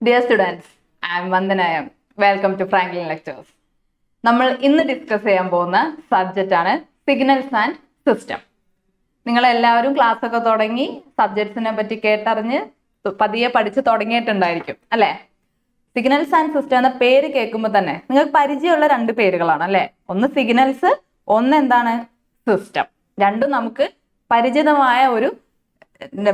Dear students, I am Vandanayam. Welcome to Franklin Lectures. നമ്മൾ ഇന്ന് discuss ചെയ്യാൻ പോകുന്ന സബ്ജക്റ്റ് ആണ് സിഗ്നൽസ് ആൻഡ് സിസ്റ്റം. നിങ്ങളെല്ലാവരും ക്ലാസ് ഒക്കെ തുടങ്ങി സബ്ജക്ട്സിനെ പറ്റി കേട്ടറിഞ്ഞ് പതിയെ പഠിച്ച് തുടങ്ങിയിട്ടുണ്ടായിരിക്കും അല്ലേ? സിഗ്നൽസ് ആൻഡ് സിസ്റ്റം എന്ന പേര് കേൾക്കുമ്പോൾ തന്നെ നിങ്ങൾക്ക് പരിചയമുള്ള രണ്ട് പേരുകളാണ് അല്ലേ? ഒന്ന് സിഗ്നൽസ്, ഒന്ന് എന്താണ് സിസ്റ്റം. രണ്ടും നമുക്ക് പരിചിതമായ ഒരു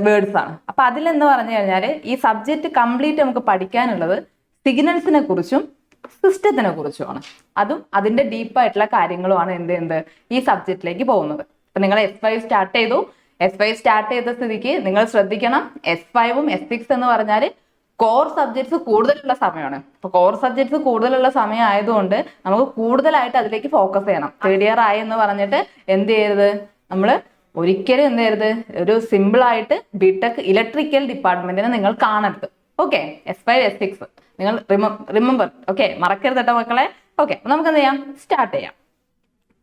വേർഡ്സ് ആണ്. അപ്പൊ അതിലെന്ന് പറഞ്ഞു കഴിഞ്ഞാൽ ഈ സബ്ജക്റ്റ് കംപ്ലീറ്റ് നമുക്ക് പഠിക്കാനുള്ളത് സിഗ്നൽസിനെ കുറിച്ചും സിസ്റ്റത്തിനെ കുറിച്ചുമാണ്. അതും അതിന്റെ ഡീപ്പായിട്ടുള്ള കാര്യങ്ങളുമാണ് എന്ത് ഈ സബ്ജക്റ്റിലേക്ക് പോകുന്നത്. അപ്പൊ നിങ്ങൾ S5 സ്റ്റാർട്ട് ചെയ്തു. S5 സ്റ്റാർട്ട് ചെയ്ത സ്ഥിതിക്ക് നിങ്ങൾ ശ്രദ്ധിക്കണം, S5ഉം S6 എന്ന് പറഞ്ഞാൽ കോർ സബ്ജക്ട്സ് കൂടുതലുള്ള സമയമാണ്. അപ്പൊ കോർ സബ്ജക്ട്സ് കൂടുതലുള്ള സമയം ആയതുകൊണ്ട് നമുക്ക് കൂടുതലായിട്ട് അതിലേക്ക് ഫോക്കസ് ചെയ്യണം. തേർഡ് ഇയർ ആയി എന്ന് പറഞ്ഞിട്ട് എന്ത് ചെയ്യരുത്, നമ്മൾ ഒരിക്കലും എന്ത് ചെയ്യരുത്, ഒരു സിമ്പിൾ ആയിട്ട് ബിടെക് ഇലക്ട്രിക്കൽ ഡിപ്പാർട്ട്മെന്റിനെ നിങ്ങൾ കാണരുത്. ഓക്കെ, S5 S6 നിങ്ങൾ റിമെമ്പർ. ഓക്കെ, മറക്കരുത് കേട്ടോ മക്കളെ. ഓക്കെ, നമുക്ക് എന്ത് ചെയ്യാം, സ്റ്റാർട്ട് ചെയ്യാം.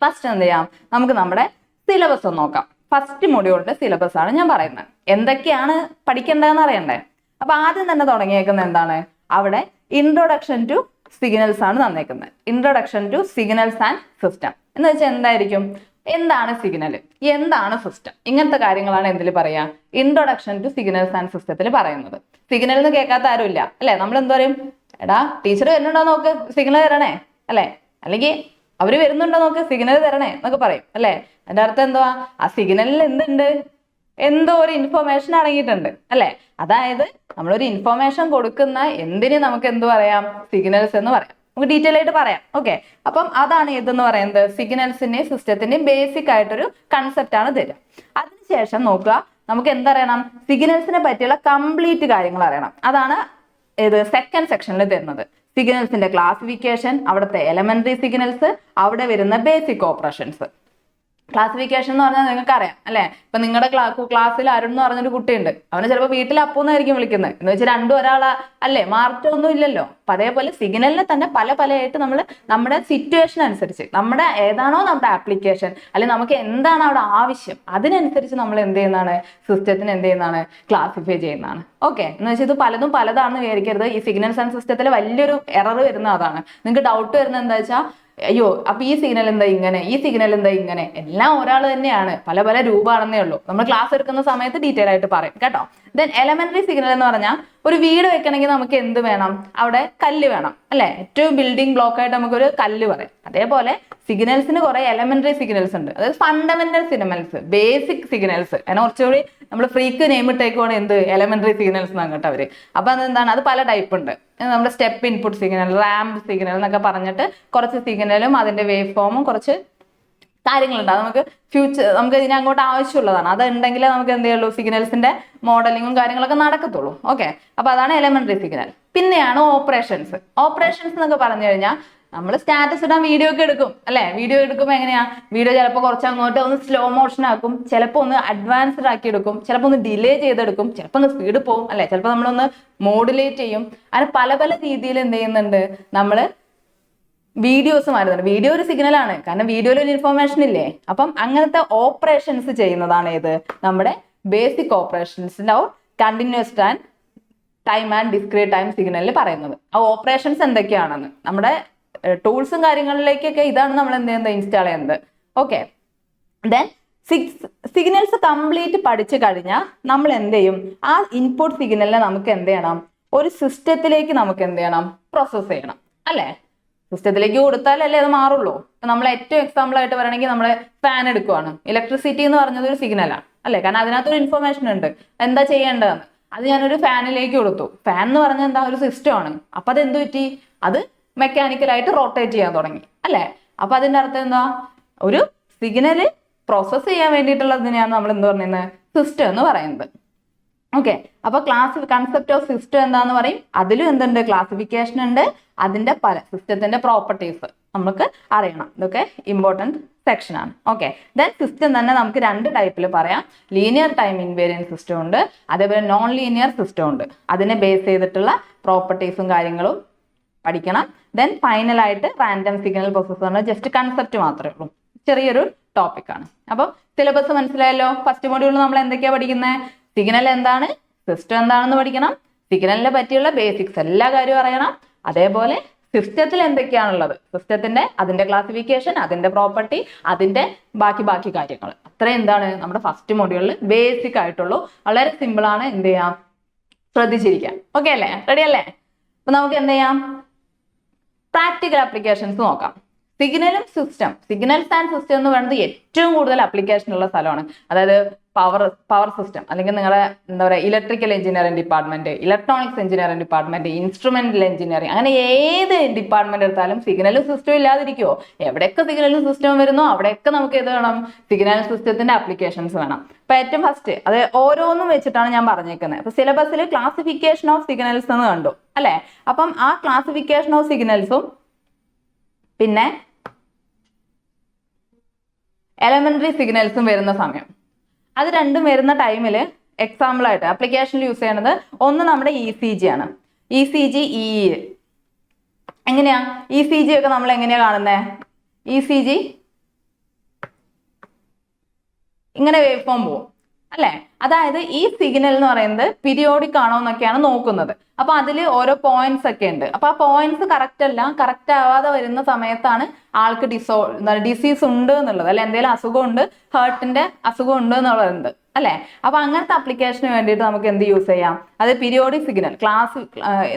ഫസ്റ്റ് എന്ത് ചെയ്യാം, നമുക്ക് നമ്മുടെ സിലബസ് ഒന്ന് നോക്കാം. ഫസ്റ്റ് മൊഡ്യൂളിന്റെ സിലബസ് ആണ് ഞാൻ പറയുന്നത്. എന്തൊക്കെയാണ് പഠിക്കേണ്ടതെന്ന് അറിയണ്ടേ? അപ്പൊ ആദ്യം തന്നെ തുടങ്ങിയേക്കുന്നത് എന്താണ്, അവിടെ ഇൻട്രൊഡക്ഷൻ ടു സിഗ്നൽസ് ആണ് തന്നേക്കുന്നത്. Introduction to signals and system എന്ന് വെച്ചാൽ എന്തായിരിക്കും, എന്താണ് സിഗ്നൽ, എന്താണ് സിസ്റ്റം, ഇങ്ങനത്തെ കാര്യങ്ങളാണ് എന്തിൽ പറയാ, ഇൻട്രൊഡക്ഷൻ ടു സിഗ്നൽസ് ആൻഡ് സിസ്റ്റത്തിൽ പറയുന്നത്. സിഗ്നൽ എന്ന് കേൾക്കാത്ത ആരും ഇല്ല അല്ലെ? നമ്മൾ എന്താ പറയും, എടാ ടീച്ചർ വരുന്നുണ്ടോ നോക്ക്, സിഗ്നൽ തരണേ അല്ലെ, അല്ലെങ്കിൽ അവര് വരുന്നുണ്ടോ നോക്ക്, സിഗ്നൽ തരണേ എന്നൊക്കെ പറയും അല്ലെ? അതിന്റെ അർത്ഥം എന്തുവാ, ആ സിഗ്നലിൽ എന്തുണ്ട്, എന്തോ ഒരു ഇൻഫർമേഷൻ അടങ്ങിയിട്ടുണ്ട് അല്ലെ? അതായത് നമ്മളൊരു ഇൻഫർമേഷൻ കൊടുക്കുന്ന എന്തിന് നമുക്ക് എന്ത് പറയാം, സിഗ്നൽസ് എന്ന് പറയാം. നമുക്ക് ഡീറ്റെയിൽ ആയിട്ട് പറയാം. ഓക്കെ, അപ്പം അതാണ് ഇതെന്ന് പറയുന്നത്. സിഗ്നൽസിന്റെയും സിസ്റ്റത്തിന്റെയും ബേസിക് ആയിട്ടൊരു കൺസെപ്റ്റ് ആണ് തരിക. അതിനുശേഷം നോക്കുക, നമുക്ക് എന്തറിയണം, സിഗ്നൽസിനെ പറ്റിയുള്ള കംപ്ലീറ്റ് കാര്യങ്ങൾ അറിയണം. അതാണ് ഇത് സെക്കൻഡ് സെക്ഷനിൽ തരുന്നത്. സിഗ്നൽസിന്റെ ക്ലാസിഫിക്കേഷൻ, അവിടുത്തെ എലമെന്ററി സിഗ്നൽസ്, അവിടെ വരുന്ന ബേസിക് ഓപ്പറേഷൻസ്. ക്ലാസിഫിക്കേഷൻ എന്ന് പറഞ്ഞാൽ നിങ്ങൾക്ക് അറിയാം അല്ലെ? ഇപ്പൊ നിങ്ങളുടെ ക്ലാസ്സിൽ അരുൺ എന്ന് പറഞ്ഞൊരു കുട്ടിയുണ്ട്, അവനെ ചിലപ്പോൾ വീട്ടിൽ അപ്പൂന്നായിരിക്കും വിളിക്കുന്നത്. എന്ന് വെച്ചാൽ രണ്ടും ഒരാളാ അല്ലെ, മാറ്റമൊന്നും ഇല്ലല്ലോ. അപ്പൊ അതേപോലെ സിഗ്നലിനെ തന്നെ പല ആയിട്ട് നമ്മൾ നമ്മുടെ സിറ്റുവേഷൻ അനുസരിച്ച്, നമ്മുടെ ഏതാണോ നമ്മുടെ ആപ്ലിക്കേഷൻ അല്ലെങ്കിൽ നമുക്ക് എന്താണ് അവിടെ ആവശ്യം, അതിനനുസരിച്ച് നമ്മൾ എന്ത് ചെയ്യുന്നതാണ്, സിസ്റ്റത്തിന് എന്ത് ചെയ്യുന്നതാണ്, ക്ലാസിഫൈ ചെയ്യുന്നതാണ്. ഓക്കെ, എന്ന് വെച്ചാൽ ഇത് പലതും പലതാണെന്ന് വിചാരിക്കരുത്. ഈ സിഗ്നൽസ് ആൻഡ് സിസ്റ്റത്തിൽ വലിയൊരു എറർ വരുന്ന അതാണ്. നിങ്ങൾക്ക് ഡൗട്ട് വരുന്നത് എന്താ വെച്ചാൽ, അയ്യോ അപ്പൊ ഈ സിഗ്നൽ എന്താ ഇങ്ങനെ, ഈ സിഗ്നൽ എന്താ ഇങ്ങനെ, എല്ലാം ഒരാൾ തന്നെയാണ്, പല രൂപമാണെന്നേ ഉള്ളൂ. നമ്മൾ ക്ലാസ് എടുക്കുന്ന സമയത്ത് ഡീറ്റെയിൽ ആയിട്ട് പറയും കേട്ടോ. ദെൻ എലമെന്ററി സിഗ്നൽ എന്ന് പറഞ്ഞാൽ ഒരു വീട് വെക്കണമെങ്കിൽ നമുക്ക് എന്ത് വേണം, അവിടെ കല്ല് വേണം അല്ലെ? ഏറ്റവും ബിൽഡിംഗ് ബ്ലോക്ക് ആയിട്ട് നമുക്കൊരു കല്ല് പറയാം. അതേപോലെ സിഗ്നൽസിന് കുറെ എലമെന്ററി സിഗ്നൽസ് ഉണ്ട്. അതായത് ഫണ്ടമെന്റൽ സിഗ്നൽസ്, ബേസിക് സിഗ്നൽസ്. അതിനെ കുറച്ചുകൂടി നമ്മൾ ഫ്രീക്ക് നെയിം ഇട്ടേക്കുവാണ് എന്ത്, എലമെന്ററി സിഗ്നൽസ് എന്നിട്ട് അവര്. അപ്പൊ അതെന്താണ്, അത് പല ടൈപ്പ് ഉണ്ട്. നമ്മുടെ step input signal, ramp signal എന്നൊക്കെ പറഞ്ഞിട്ട് കുറച്ച് സിഗ്നലും അതിന്റെ വേവ് ഫോമും കുറച്ച് കാര്യങ്ങളുണ്ട്. അത് നമുക്ക് നമുക്ക് ഇതിനെ അങ്ങോട്ട് ആവശ്യമുള്ളതാണ്. അത് ഉണ്ടെങ്കിലേ നമുക്ക് എന്ത് ചെയ്യുള്ളൂ, സിഗ്നൽസിന്റെ മോഡലിങ്ങും കാര്യങ്ങളൊക്കെ നടക്കത്തുള്ളൂ. ഓക്കെ, അപ്പൊ അതാണ് എലമെന്ററി സിഗ്നൽ. പിന്നെയാണ് ഓപ്പറേഷൻസ്. ഓപ്പറേഷൻസ് എന്നൊക്കെ പറഞ്ഞു കഴിഞ്ഞാൽ നമ്മൾ സ്റ്റാറ്റസ് ഇടാൻ വീഡിയോ ഒക്കെ എടുക്കും അല്ലെ? വീഡിയോ എടുക്കുമ്പോൾ എങ്ങനെയാ, വീഡിയോ ചിലപ്പോൾ കുറച്ച് അങ്ങോട്ട് ഒന്ന് സ്ലോ മോഷൻ ആക്കും, ചിലപ്പോൾ ഒന്ന് അഡ്വാൻസ്ഡ് ആക്കി എടുക്കും, ചിലപ്പോൾ ഒന്ന് ഡിലേ ചെയ്തെടുക്കും, ചിലപ്പോൾ ഒന്ന് സ്പീഡ് പോകും അല്ലെ, ചിലപ്പോൾ നമ്മളൊന്ന് മോഡുലേറ്റ് ചെയ്യും. അങ്ങനെ പല രീതിയിൽ എന്ത് ചെയ്യുന്നുണ്ട്, നമ്മൾ വീഡിയോസ് മാറുന്നുണ്ട്. വീഡിയോ ഒരു സിഗ്നലാണ്, കാരണം വീഡിയോയിൽ ഒരു ഇൻഫോർമേഷൻ ഇല്ലേ. അപ്പം അങ്ങനത്തെ ഓപ്പറേഷൻസ് ചെയ്യുന്നതാണ് ഏത്, നമ്മുടെ ബേസിക് ഓപ്പറേഷൻസിന്റെ continuous time and discrete time സിഗ്നലിൽ പറയുന്നത്. ആ ഓപ്പറേഷൻസ് എന്തൊക്കെയാണെന്ന് നമ്മുടെ ടൂൾസും കാര്യങ്ങളിലേക്കൊക്കെ ഇതാണ് നമ്മൾ എന്ത് ചെയ്യുന്നത്, ഇൻസ്റ്റാൾ ചെയ്യുന്നത്. ഓക്കെ, ദെൻ സിഗ്നൽസ് കംപ്ലീറ്റ് പഠിച്ചു കഴിഞ്ഞാൽ നമ്മൾ എന്ത് ചെയ്യും, ആ ഇൻപുട്ട് സിഗ്നലിനെ നമുക്ക് എന്ത് ചെയ്യണം, ഒരു സിസ്റ്റത്തിലേക്ക് നമുക്ക് എന്ത് ചെയ്യണം, പ്രോസസ് ചെയ്യണം അല്ലെ? സിസ്റ്റത്തിലേക്ക് കൊടുത്താലല്ലേ അത് മാറുള്ളൂ. ഇപ്പൊ നമ്മൾ ഏറ്റവും എക്സാമ്പിൾ ആയിട്ട് പറയണമെങ്കിൽ നമ്മൾ ഫാൻ എടുക്കുവാണ്. ഇലക്ട്രിസിറ്റി എന്ന് പറഞ്ഞത് ഒരു സിഗ്നലാണ് അല്ലെ? കാരണം അതിനകത്തൊരു ഇൻഫർമേഷൻ ഉണ്ട്, എന്താ ചെയ്യേണ്ടതെന്ന്. അത് ഞാനൊരു ഫാനിലേക്ക് കൊടുത്തു. ഫാൻ എന്ന് പറഞ്ഞാൽ എന്താ, ഒരു സിസ്റ്റം ആണ്. അപ്പൊ അത് എന്ത് പറ്റി, അത് മെക്കാനിക്കലായിട്ട് റൊട്ടേറ്റ് ചെയ്യാൻ തുടങ്ങി അല്ലെ? അപ്പൊ അതിന്റെ അർത്ഥം എന്താ, ഒരു സിഗ്നല് പ്രോസസ് ചെയ്യാൻ വേണ്ടിയിട്ടുള്ളതിനെയാണ് നമ്മൾ എന്ത് പറയുന്നത്, സിസ്റ്റം എന്ന് പറയുന്നത്. ഓക്കെ, അപ്പൊ കൺസെപ്റ്റ് ഓഫ് സിസ്റ്റം എന്താന്ന് പറയും. അതിലും എന്തുണ്ട്, ക്ലാസിഫിക്കേഷൻ ഉണ്ട്, അതിന്റെ പല സിസ്റ്റത്തിന്റെ പ്രോപ്പർട്ടീസ് നമുക്ക് അറിയണം. ഇതൊക്കെ ഇമ്പോർട്ടൻറ്റ് സെക്ഷൻ ആണ്. ഓക്കെ, ദെൻ സിസ്റ്റം തന്നെ നമുക്ക് രണ്ട് ടൈപ്പിൽ പറയാം. ലീനിയർ ടൈം ഇൻവേരിയൻറ്റ് സിസ്റ്റം ഉണ്ട്, അതേപോലെ നോൺ ലീനിയർ സിസ്റ്റം ഉണ്ട്. അതിനെ ബേസ് ചെയ്തിട്ടുള്ള പ്രോപ്പർട്ടീസും കാര്യങ്ങളും പഠിക്കണം. ദെൻ ഫൈനലായിട്ട് റാൻഡം സിഗ്നൽ പ്രോസസ്സറിന്റെ ജസ്റ്റ് കൺസെപ്റ്റ് മാത്രമേ ഉള്ളൂ, ചെറിയൊരു ടോപ്പിക് ആണ്. അപ്പം സിലബസ് മനസ്സിലായല്ലോ. ഫസ്റ്റ് മൊഡ്യൂളിൽ നമ്മൾ എന്തൊക്കെയാ പഠിക്കുന്നത്, സിഗ്നൽ എന്താണ്, സിസ്റ്റം എന്താണെന്ന് പഠിക്കണം, സിഗ്നലിനെ പറ്റിയുള്ള ബേസിക്സ് എല്ലാ കാര്യവും അറിയണം. അതേപോലെ സിസ്റ്റത്തിൽ എന്തൊക്കെയാണുള്ളത്, സിസ്റ്റത്തിന്റെ അതിന്റെ ക്ലാസിഫിക്കേഷൻ, അതിന്റെ പ്രോപ്പർട്ടി, അതിന്റെ ബാക്കി കാര്യങ്ങൾ. അത്ര എന്താണ് നമ്മുടെ ഫസ്റ്റ് മൊഡ്യൂളിൽ ബേസിക് ആയിട്ടുള്ളൂ. വളരെ സിമ്പിൾ ആണ്. എന്ത് ചെയ്യാം, ശ്രദ്ധിച്ചിരിക്കാം. ഓക്കെ അല്ലേ, റെഡി അല്ലേ? അപ്പൊ നമുക്ക് എന്ത് ചെയ്യാം, പ്രാക്ടിക്കൽ ആപ്ലിക്കേഷൻസ് നോക്കാം. സിഗ്നൽസ് ആൻഡ് സിസ്റ്റം എന്ന് പറയുന്നത് ഏറ്റവും കൂടുതൽ ആപ്ലിക്കേഷൻ ഉള്ള സ്ഥലമാണ്. അതായത് പവർ സിസ്റ്റം, അല്ലെങ്കിൽ നിങ്ങളുടെ എന്താ പറയുക electrical engineering department, electronics engineering department, instrumental engineering, അങ്ങനെ ഏത് ഡിപ്പാർട്ട്മെന്റ് എടുത്താലും സിഗ്നലും സിസ്റ്റവും ഇല്ലാതിരിക്കുമോ? എവിടെയൊക്കെ സിഗ്നലും സിസ്റ്റവും വരുന്നോ അവിടെയൊക്കെ നമുക്ക് ഏത് വേണം, സിഗ്നൽ സിസ്റ്റത്തിന്റെ ആപ്ലിക്കേഷൻസ് വേണം. അപ്പൊ ഏറ്റവും ഫസ്റ്റ് അത് ഓരോന്നും വെച്ചിട്ടാണ് ഞാൻ പറഞ്ഞേക്കുന്നത്. അപ്പൊ സിലബസിൽ ക്ലാസിഫിക്കേഷൻ ഓഫ് സിഗ്നൽസ് എന്ന് കണ്ടു അല്ലെ? അപ്പം ആ ക്ലാസിഫിക്കേഷൻ ഓഫ് സിഗ്നൽസും പിന്നെ എലമെന്ററി സിഗ്നൽസും വരുന്ന സമയം, അത് രണ്ടും വരുന്ന ടൈമിൽ എക്സാമ്പിൾ ആയിട്ട് ആപ്ലിക്കേഷനിൽ യൂസ് ചെയ്യണത് ഒന്ന് നമ്മുടെ ECG ആണ്. ECG എങ്ങനെയാ ECG ഒക്കെ നമ്മൾ എങ്ങനെയാ കാണുന്നത്? ECG ഇങ്ങനെ വേവ് ഫോം പോവും അല്ലെ? അതായത് ഈ സിഗ്നൽ എന്ന് പറയുന്നത് പീരിയോഡിക് ആണോ എന്നൊക്കെയാണ് നോക്കുന്നത്. അപ്പൊ അതിൽ ഓരോ പോയിന്റ്സ് ഒക്കെ ഉണ്ട്. അപ്പൊ ആ പോയിന്റ്സ് കറക്റ്റ് ആവാതെ വരുന്ന സമയത്താണ് ആൾക്ക് ഡിസീസ് ഉണ്ട് എന്നുള്ളത്, അല്ലെ എന്തെങ്കിലും അസുഖം ഉണ്ട്, ഹാർട്ടിന്റെ അസുഖം ഉണ്ട് എന്നുള്ളത് അല്ലെ? അപ്പൊ അങ്ങനത്തെ ആപ്ലിക്കേഷന് വേണ്ടിയിട്ട് നമുക്ക് എന്ത് യൂസ് ചെയ്യാം? അത് പീരിയോഡിക് സിഗ്നൽ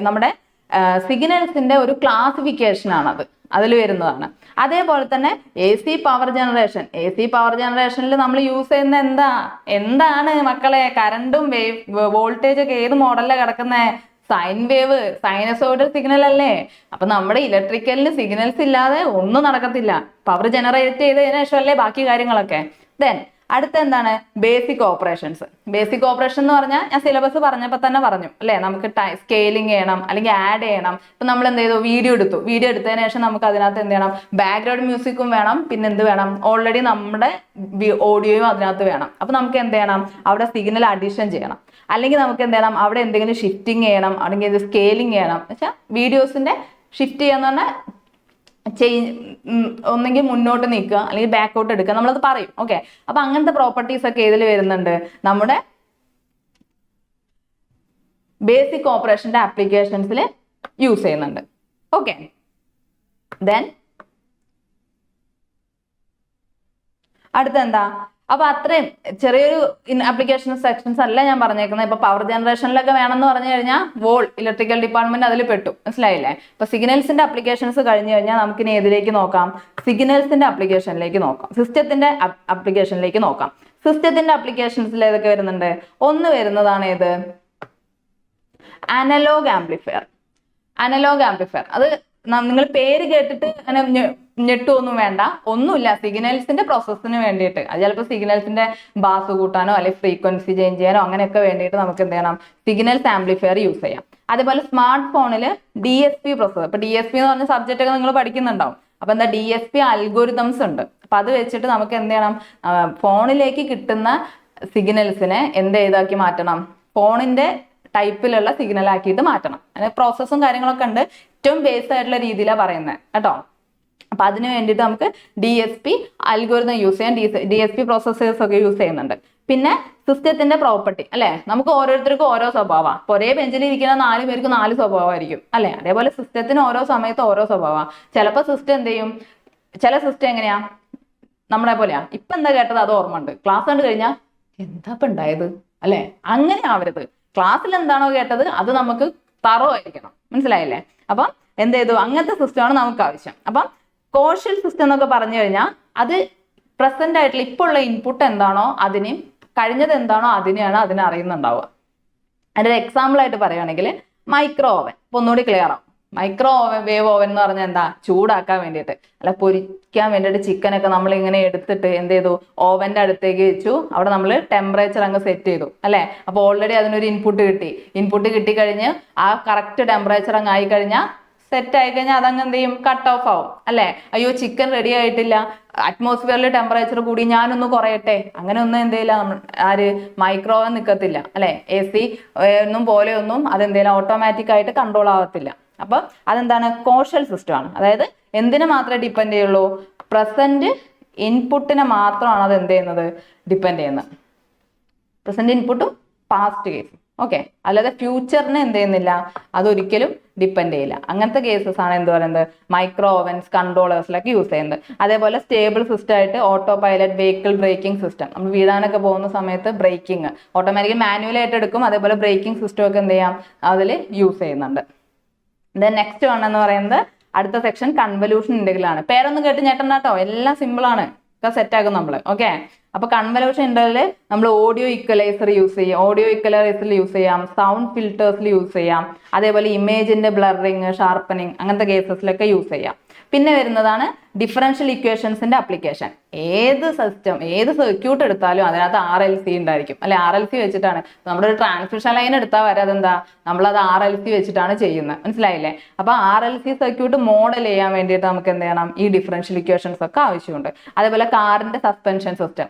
നമ്മുടെ സിഗ്നൽസിന്റെ ഒരു ക്ലാസിഫിക്കേഷൻ ആണത്, അതിൽ വരുന്നതാണ്. അതേപോലെ തന്നെ AC പവർ ജനറേഷനിൽ നമ്മൾ യൂസ് ചെയ്യുന്ന എന്താണ് മക്കളെ? കറണ്ടും വോൾട്ടേജ് ഒക്കെ ഏത് മോഡലിലാണ് കിടക്കുന്നത്? സൈൻ വേവ്, സൈനസോയിഡൽ സിഗ്നൽ അല്ലേ? അപ്പൊ നമ്മുടെ ഇലക്ട്രിക്കലിന് സിഗ്നൽസ് ഇല്ലാതെ ഒന്നും നടക്കത്തില്ല. പവർ ജനറേറ്റ് ചെയ്തതിനു ശേഷമല്ലേ ബാക്കി കാര്യങ്ങളൊക്കെ. ദെൻ അടുത്ത എന്താണ്? Basic operations. ബേസിക് ഓപ്പറേഷൻ എന്ന് പറഞ്ഞാൽ ഞാൻ സിലബസ് പറഞ്ഞപ്പോൾ തന്നെ പറഞ്ഞു അല്ലേ? നമുക്ക് സ്കെയിലിംഗ് ചെയ്യണം, അല്ലെങ്കിൽ ആഡ് ചെയ്യണം. ഇപ്പൊ നമ്മൾ എന്ത് ചെയ്തു? വീഡിയോ എടുത്തതിന് ശേഷം നമുക്ക് അതിനകത്ത് എന്ത് ചെയ്യണം? ബാക്ക്ഗ്രൗണ്ട് മ്യൂസിക്കും വേണം, പിന്നെ എന്ത് വേണം? ഓൾറെഡി നമ്മുടെ ഓഡിയോയും അതിനകത്ത് വേണം. അപ്പൊ നമുക്ക് എന്ത് ചെയ്യണം? അവിടെ സിഗ്നൽ അഡീഷൻ ചെയ്യണം, അല്ലെങ്കിൽ നമുക്ക് എന്ത് ചെയ്യണം? അവിടെ എന്തെങ്കിലും ഷിഫ്റ്റിംഗ് ചെയ്യണം, അല്ലെങ്കിൽ ഇത് സ്കെയിലിംഗ് ചെയ്യണം. വെച്ചാൽ വീഡിയോസിന്റെ ഷിഫ്റ്റ് ചെയ്യാന്ന് പറഞ്ഞാൽ ഒന്നെങ്കിൽ മുന്നോട്ട് നീക്കുക അല്ലെങ്കിൽ ബാക്കോട്ട് എടുക്കുക, നമ്മളത് പറയും. ഓക്കെ, അപ്പൊ അങ്ങനത്തെ പ്രോപ്പർട്ടീസ് ഒക്കെ ഏതിൽ വരുന്നുണ്ട്? നമ്മുടെ ബേസിക് ഓപ്പറേഷന്റെ ആപ്ലിക്കേഷൻസിൽ യൂസ് ചെയ്യുന്നുണ്ട്. ഓക്കെ, ദെൻ അടുത്ത എന്താ? അപ്പൊ അത്രയും ചെറിയൊരു ആപ്ലിക്കേഷൻ സെക്ഷൻസ് അല്ല ഞാൻ പറഞ്ഞേക്കുന്നത്. ഇപ്പൊ പവർ ജനറേഷനിലൊക്കെ വേണമെന്ന് പറഞ്ഞു കഴിഞ്ഞാൽ ഇലക്ട്രിക്കൽ ഡിപ്പാർട്ട്മെന്റ് അതിൽ പെട്ടു, മനസ്സിലായില്ലേ? ഇപ്പൊ സിഗ്നൽസിന്റെ ആപ്ലിക്കേഷൻസ് കഴിഞ്ഞു കഴിഞ്ഞാൽ നമുക്ക് ഇനി ഏതിലേക്ക് നോക്കാം? സിഗ്നൽസിന്റെ ആപ്ലിക്കേഷനിലേക്ക് നോക്കാം, സിസ്റ്റത്തിന്റെ ആപ്ലിക്കേഷനിലേക്ക് നോക്കാം. സിസ്റ്റത്തിന്റെ ആപ്ലിക്കേഷൻസിൽ ഏതൊക്കെ വരുന്നുണ്ട്? ഒന്ന് വരുന്നതാണ് ഏത്? Analogue amplifier. അത് നിങ്ങൾ പേര് കേട്ടിട്ട് അങ്ങനെ ഞെട്ടുമൊന്നും വേണ്ട, ഒന്നുമില്ല. സിഗ്നൽസിന്റെ പ്രോസസ്സിന് വേണ്ടിയിട്ട്, അത് ചിലപ്പോൾ സിഗ്നൽസിന്റെ ബാസ് കൂട്ടാനോ അല്ലെങ്കിൽ ഫ്രീക്വൻസി ചേഞ്ച് ചെയ്യാനോ അങ്ങനെയൊക്കെ വേണ്ടിയിട്ട് നമുക്ക് എന്ത് ചെയ്യണം? സിഗ്നൽസ് ആംപ്ലിഫയർ യൂസ് ചെയ്യാം. അതേപോലെ സ്മാർട്ട് ഫോണിൽ DSP പ്രോസസ്സർ. ഇപ്പൊ DSP എന്ന് പറഞ്ഞ സബ്ജക്റ്റ് ഒക്കെ നിങ്ങൾ പഠിക്കുന്നുണ്ടാവും. അപ്പൊ എന്താ? DSP അൽഗോരിതംസ് ഉണ്ട്. അപ്പൊ അത് വെച്ചിട്ട് നമുക്ക് എന്ത് ചെയ്യണം? ഫോണിലേക്ക് കിട്ടുന്ന സിഗ്നൽസിനെ എന്ത് ചെയ്താക്കി മാറ്റണം? ഫോണിന്റെ ടൈപ്പിലുള്ള സിഗ്നൽ ആക്കിയിട്ട് മാറ്റണം. അതിന് പ്രോസസ്സും കാര്യങ്ങളൊക്കെ ഉണ്ട്. ഏറ്റവും ബേസ് ആയിട്ടുള്ള രീതിയിലാണ് പറയുന്നത് കേട്ടോ. അപ്പൊ അതിന് വേണ്ടിയിട്ട് നമുക്ക് DSP അൽഗോരിതം യൂസ് ചെയ്യാൻ DSP പ്രോസസ്സേഴ്സ് ഒക്കെ യൂസ് ചെയ്യുന്നുണ്ട്. പിന്നെ സിസ്റ്റത്തിന്റെ പ്രോപ്പർട്ടി അല്ലെ? നമുക്ക് ഓരോരുത്തർക്കും ഓരോ സ്വഭാവം. ഇപ്പൊ ഒരേ ബെഞ്ചിൽ ഇരിക്കുന്ന 4 പേർക്ക് 4 സ്വഭാവമായിരിക്കും അല്ലെ? അതേപോലെ സിസ്റ്റത്തിന് ഓരോ സമയത്ത് ഓരോ സ്വഭാവം. ചിലപ്പോൾ സിസ്റ്റം എന്ത് ചെയ്യും? ചില സിസ്റ്റം എങ്ങനെയാ? നമ്മളെ പോലെയാ. ഇപ്പൊ എന്താ കേട്ടത് അത് ഓർമ്മ ഉണ്ട്, ക്ലാസ് കണ്ടു കഴിഞ്ഞാൽ എന്താ ഇപ്പൊ ഉണ്ടായത് അല്ലെ? അങ്ങനെ ആവരുത്. ക്ലാസ്സിൽ എന്താണോ കേട്ടത് അത് നമുക്ക് തറോ ആയിരിക്കണം, മനസ്സിലായില്ലേ? അപ്പം എന്ത് ചെയ്തു? അങ്ങനത്തെ സിസ്റ്റമാണ് നമുക്ക് ആവശ്യം. അപ്പം കോഷ്യൽ സിസ്റ്റം എന്നൊക്കെ പറഞ്ഞു കഴിഞ്ഞാൽ അത് പ്രസന്റ് ആയിട്ടുള്ള ഇപ്പോൾ ഉള്ള ഇൻപുട്ട് എന്താണോ അതിനെയും കഴിഞ്ഞത് എന്താണോ അതിനെയാണ് അറിയുന്നുണ്ടാവുക. അതിന്റെ എക്സാമ്പിൾ ആയിട്ട് പറയുകയാണെങ്കിൽ മൈക്രോ ഓവൻ. ഇപ്പൊ ഒന്നുകൂടി ക്ലിയർ ആവും. മൈക്രോ വേവ് ഓവൻ എന്ന് പറഞ്ഞാൽ എന്താ? ചൂടാക്കാൻ വേണ്ടിയിട്ട്, അല്ല പൊരിക്കാൻ വേണ്ടിയിട്ട് ചിക്കനൊക്കെ നമ്മൾ ഇങ്ങനെ എടുത്തിട്ട് എന്ത് ചെയ്തു? ഓവന്റെ അടുത്തേക്ക് വെച്ചു. അവിടെ നമ്മൾ ടെമ്പറേച്ചർ അങ്ങ് സെറ്റ് ചെയ്തു അല്ലെ? അപ്പൊ ഓൾറെഡി അതിനൊരു ഇൻപുട്ട് കിട്ടിക്കഴിഞ്ഞ് ആ കറക്റ്റ് ടെമ്പറേച്ചർ അങ്ങ് ആയി കഴിഞ്ഞാൽ സെറ്റ് ആയി കഴിഞ്ഞാൽ അതങ്ങ് എന്ത് ചെയ്യും? കട്ട് ഓഫ് ആവും അല്ലെ? അയ്യോ ചിക്കൻ റെഡി ആയിട്ടില്ല, അറ്റ്മോസ്ഫിയറിൽ ടെമ്പറേച്ചർ കൂടി, ഞാനൊന്ന് കുറയട്ടെ, അങ്ങനെ ഒന്നും എന്തെയില്ല, മൈക്രോ ഓവൻ നിൽക്കത്തില്ല അല്ലെ? AC ഒന്നും പോലെയൊന്നും അതെന്തേലും ഓട്ടോമാറ്റിക് ആയിട്ട് കൺട്രോൾ ആവത്തില്ല. അപ്പൊ അതെന്താണ്? കോഷ്യൽ സിസ്റ്റം ആണ്. അതായത് എന്തിനെ മാത്രമേ ഡിപ്പെൻഡ് ചെയ്യുള്ളൂ? പ്രസന്റ് ഇൻപുട്ടിനെ മാത്രമാണ് അത് എന്ത് ചെയ്യുന്നത്? ഡിപ്പെൻഡ് ചെയ്യുന്നത്. പ്രസന്റ് ഇൻപുട്ടും പാസ്റ്റ് കേസും. ഓക്കെ, അല്ലാതെ ഫ്യൂച്ചറിനെ എന്ത് ചെയ്യുന്നില്ല, അതൊരിക്കലും ഡിപ്പെൻഡ് ചെയ്യില്ല. അങ്ങനത്തെ കേസസ് ആണ് എന്ത് പറയുന്നത്, മൈക്രോ ഓവൻസ് കൺട്രോളേഴ്സിലൊക്കെ യൂസ് ചെയ്യുന്നത്. അതേപോലെ സ്റ്റേബിൾ സിസ്റ്റം ആയിട്ട് auto pilot vehicle braking system, നമ്മൾ വീഴാനൊക്കെ പോകുന്ന സമയത്ത് ബ്രേക്കിംഗ് ഓട്ടോമാറ്റിക്കലി മാനുവലായിട്ട് എടുക്കും. അതേപോലെ ബ്രേക്കിംഗ് സിസ്റ്റം ഒക്കെ എന്ത് ചെയ്യാം, അതിൽ യൂസ് ചെയ്യുന്നുണ്ട്. ദെൻ നെക്സ്റ്റ് വൺ എന്ന് പറയുന്നത് അടുത്ത സെക്ഷൻ കൺവല്യൂഷൻ ഇന്റഗ്രൽ ആണ്. പേരൊന്നും കേട്ട് ഞെട്ടണ്ട കേട്ടോ, എല്ലാം സിമ്പിൾ ആണ്, ഒക്കെ സെറ്റ് ആക്കും നമ്മൾ. ഓക്കെ, അപ്പൊ കൺവല്യൂഷൻ ഇന്റഗ്രലിൽ നമ്മൾ ഓഡിയോ ഇക്വലൈസർ യൂസ് ചെയ്യാം, ഓഡിയോ ഇക്വലൈസറിൽ യൂസ് ചെയ്യാം, സൗണ്ട് ഫിൽറ്റേഴ്സിൽ യൂസ് ചെയ്യാം, അതേപോലെ ഇമേജിന്റെ ബ്ലറിങ് ഷാർപ്പനിങ് അങ്ങനത്തെ കേസസിലൊക്കെ യൂസ് ചെയ്യാം. പിന്നെ വരുന്നതാണ് ഡിഫറൻഷ്യൽ ഇക്വേഷൻസിന്റെ അപ്ലിക്കേഷൻ. ഏത് സിസ്റ്റം ഏത് സർക്യൂട്ട് എടുത്താലും അതിനകത്ത് RLC ഉണ്ടായിരിക്കും അല്ലെ. RLC വെച്ചിട്ടാണ് നമ്മുടെ ഒരു ട്രാൻസ്മിഷൻ ലൈൻ എടുത്താൽ വരെ അതെന്താ, നമ്മളത് RLC വെച്ചിട്ടാണ് ചെയ്യുന്നത്, മനസ്സിലായില്ലേ. അപ്പൊ RLC സർക്യൂട്ട് മോഡൽ ചെയ്യാൻ വേണ്ടിയിട്ട് നമുക്ക് എന്ത് ചെയ്യണം, ഈ ഡിഫറൻഷ്യൽ ഇക്വേഷൻസ് ഒക്കെ ആവശ്യമുണ്ട്. അതേപോലെ കാറിന്റെ സസ്പെൻഷൻ സിസ്റ്റം